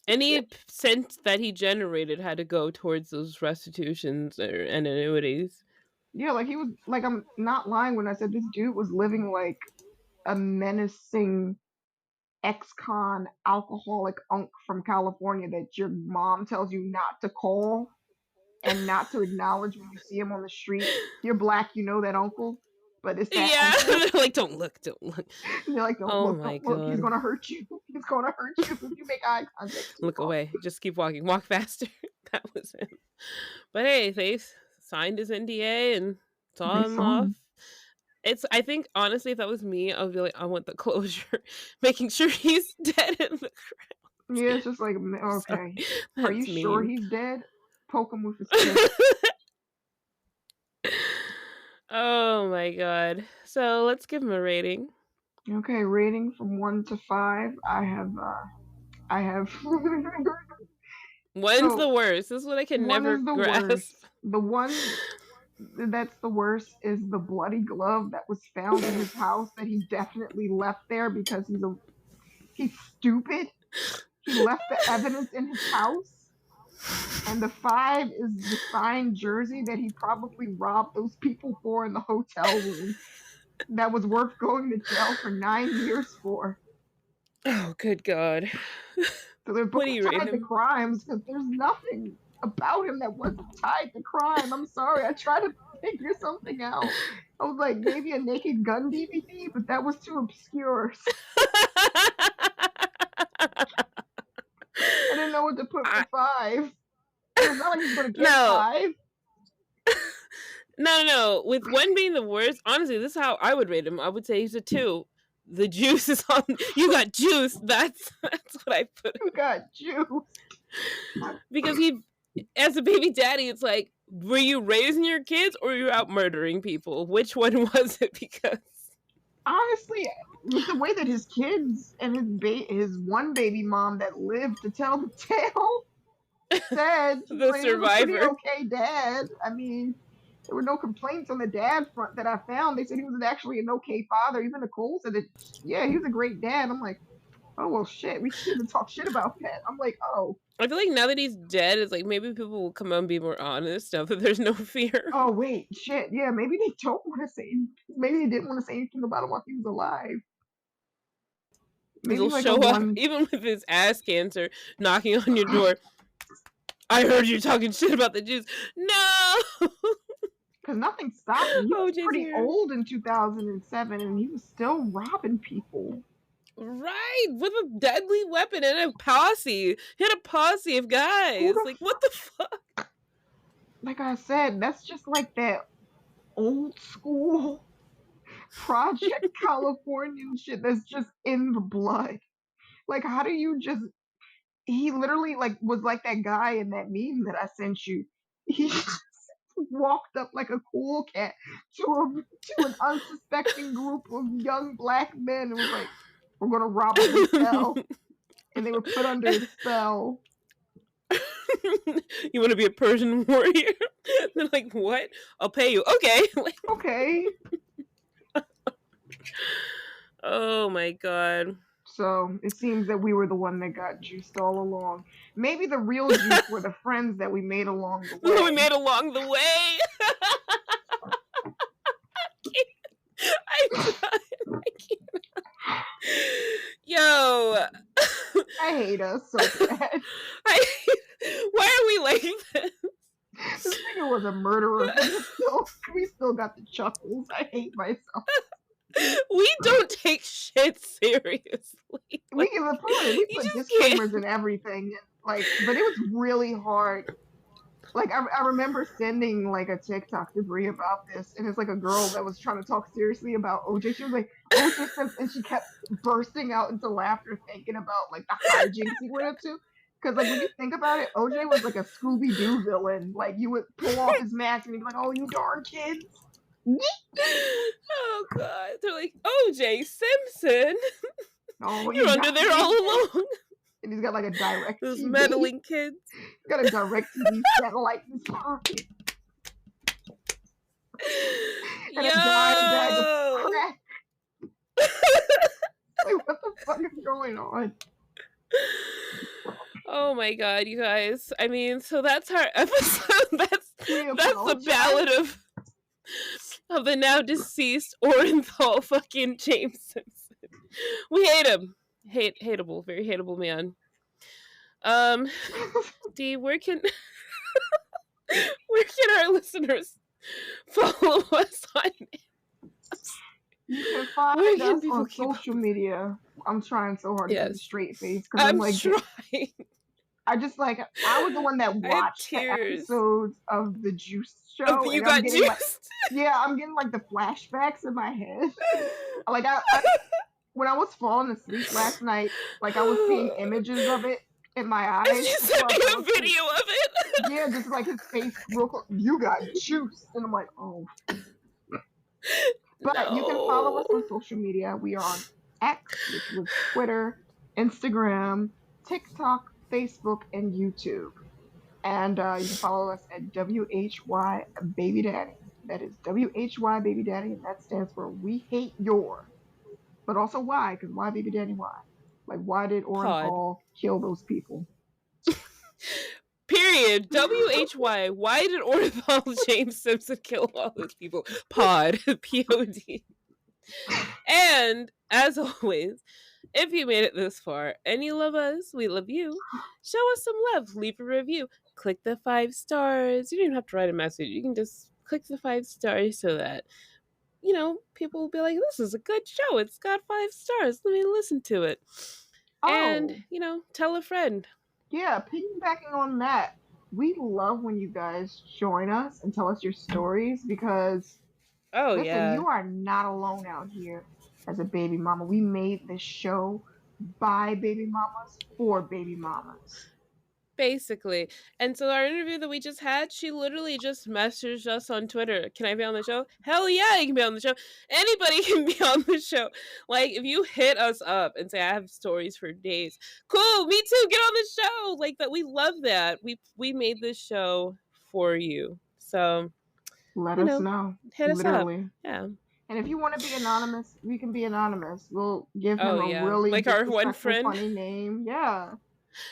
S1: Any cent that he generated had to go towards those restitutions and annuities.
S3: Yeah, like he was, like, I'm not lying when I said this dude was living like a menacing ex-con alcoholic unk from California that your mom tells you not to call and not to acknowledge when you see him on the street. You're black, you know that uncle, but it's that uncle.
S1: They're like, don't look.
S3: They're like, don't look. He's gonna hurt you. He's gonna hurt you if you make eye contact.
S1: Look away. Just keep walking. Walk faster. That was him. But hey, they signed his NDA and saw him off. I think, honestly, if that was me, I would be like, I want the closure. Making sure he's dead in the ground.
S3: Yeah, it's just like, okay. Are you sure he's dead? Poke him with his stick.
S1: Oh my god. So let's give him a rating.
S3: Okay, rating from 1 to 5. I have
S1: One's the worst. This is what I can never grasp.
S3: Worst. The one that's the worst is the bloody glove that was found in his house that he definitely left there because he's stupid. He left the evidence in his house. And the 5 is the signed jersey that he probably robbed those people for in the hotel room. That was worth going to jail for 9 years for.
S1: Oh, good God.
S3: So they're tied to crimes because there's nothing about him that wasn't tied to crime. I'm sorry. I tried to figure something out. I was like, maybe a Naked Gun DVD, but that was too obscure. I didn't know what to put for 5. It's not like he's going to get 5.
S1: No. With 1 being the worst, honestly, this is how I would rate him. I would say he's a 2. The juice is on. You got juice. That's what I put.
S3: You got juice.
S1: Because he, as a baby daddy, it's like, were you raising your kids or were you out murdering people? Which one was it? Because
S3: honestly, with the way that his kids and his one baby mom that lived to tell the tale said,
S1: the survivor,
S3: pretty okay dad. I mean, there were no complaints on the dad front that I found. They said he was actually an okay father. Even Nicole said that, yeah, he was a great dad. I'm like, oh, well, shit, we shouldn't talk shit about that. I'm like, oh.
S1: I feel like now that he's dead, it's like maybe people will come out and be more honest now that there's no fear.
S3: Oh, wait, shit, yeah, maybe they don't want to say, maybe they didn't want to say anything about him while he was alive.
S1: Maybe he'll show up, even with his ass cancer, knocking on your door. I heard you talking shit about the Jews. No!
S3: Because nothing stopped him. He was pretty old in 2007, and he was still robbing people.
S1: Right, with a deadly weapon and a posse. He had a posse of guys. Like, what the fuck?
S3: Like I said, that's just like that old school Project California shit that's just in the blood. Like, how do you just... He literally, like, was like that guy in that meme that I sent you. He walked up like a cool cat to an unsuspecting group of young black men and was like, "We're gonna rob a hotel," and they were put under a spell.
S1: You want to be a Persian warrior? They're like, what? I'll pay you. Okay.
S3: Okay.
S1: Oh my god.
S3: So it seems that we were the one that got juiced all along. Maybe the real juice were the friends that we made along the way.
S1: We made along the way. I can't. Yo.
S3: I hate us so bad.
S1: Why are we like this?
S3: This nigga was a murderer. We still got the chuckles. I hate myself.
S1: We don't take shit seriously.
S3: We give a point. We put disclaimers and everything. Like, but it was really hard. Like, I remember sending like a TikTok to Brie about this, and it's like a girl that was trying to talk seriously about OJ. She was like, OJ Simpson, and she kept bursting out into laughter thinking about like the hijinks he went up to. Because like when you think about it, OJ was like a Scooby-Doo villain. Like you would pull off his mask and he'd be like, "Oh, you darn kids."
S1: Oh god, they're like OJ Simpson.
S3: Oh,
S1: you're under there all along.
S3: And he's got like a direct.
S1: Those meddling kids.
S3: He's got a direct TV satellite in his pocket. And a giant bag of crack. Like what the fuck is going on?
S1: Oh my god, you guys. I mean, so that's our episode. That's the ballad of the now deceased Orenthal fucking James Simpson. We hate him. Hateable, very hateable man. D, where can our listeners follow us on?
S3: You can find us on social media. I'm trying so hard to get a straight face because I'm like
S1: trying.
S3: I was the one that watched the episodes of the Juice show.
S1: You got juiced?
S3: I'm getting like the flashbacks in my head. Like when I was falling asleep last night, like I was seeing images of it in my eyes.
S1: You sent me a video of it?
S3: Yeah, just like his face real close. You got juiced. And I'm like, oh. But you can follow us on social media. We are on X, which was Twitter, Instagram, TikTok, Facebook, and YouTube. And you can follow us at WHY Baby Daddy. That is WHY Baby Daddy, and that stands for We Hate Your. But also why? Because why Baby Daddy? Why? Like, why did Orenthal kill those people?
S1: Period. WHY. Why did Orenthal James Simpson kill all those people? Pod. P-O-D. And, as always, if you made it this far and you love us, we love you, show us some love. Leave a review. Click the 5 stars. You don't even have to write a message. You can just click the 5 stars so that, you know, people will be like, this is a good show. It's got 5 stars. Let me listen to it. Oh. And, you know, tell a friend.
S3: Yeah, piggybacking on that, we love when you guys join us and tell us your stories because, listen, you are not alone out here as a baby mama. We made this show by baby mamas for baby mamas.
S1: Basically. And so our interview that we just had, she literally just messaged us on Twitter. Can I be on the show? Hell yeah, you can be on the show. Anybody can be on the show. Like, if you hit us up and say, I have stories for days. Cool, me too, get on the show. Like, that, we love that. We made this show for you. So,
S3: let us know.
S1: Hit us up. Yeah.
S3: And if you want to be anonymous, we can be anonymous. We'll give him a really
S1: like our one friend,
S3: funny name. Yeah.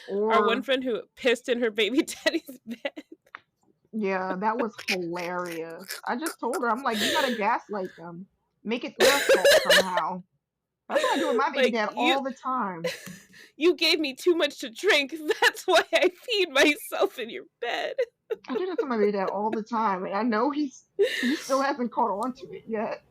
S1: Or our one friend who pissed in her baby daddy's bed.
S3: Yeah, that was hilarious. I just told her, I'm like, you gotta gaslight them. Make it their fault somehow. That's what I do with my baby dad all the time.
S1: You gave me too much to drink. That's why I feed myself in your bed.
S3: I do that to my baby dad all the time. And I know he still hasn't caught on to it yet.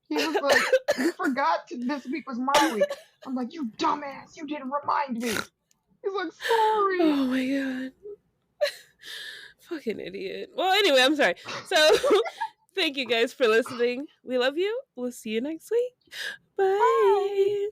S3: He was like, you forgot this week was my week. I'm like, you dumbass, you didn't remind me. He's like, sorry.
S1: Oh my god. Fucking idiot. Well, anyway, I'm sorry. So, thank you guys for listening. We love you. We'll see you next week. Bye. Bye.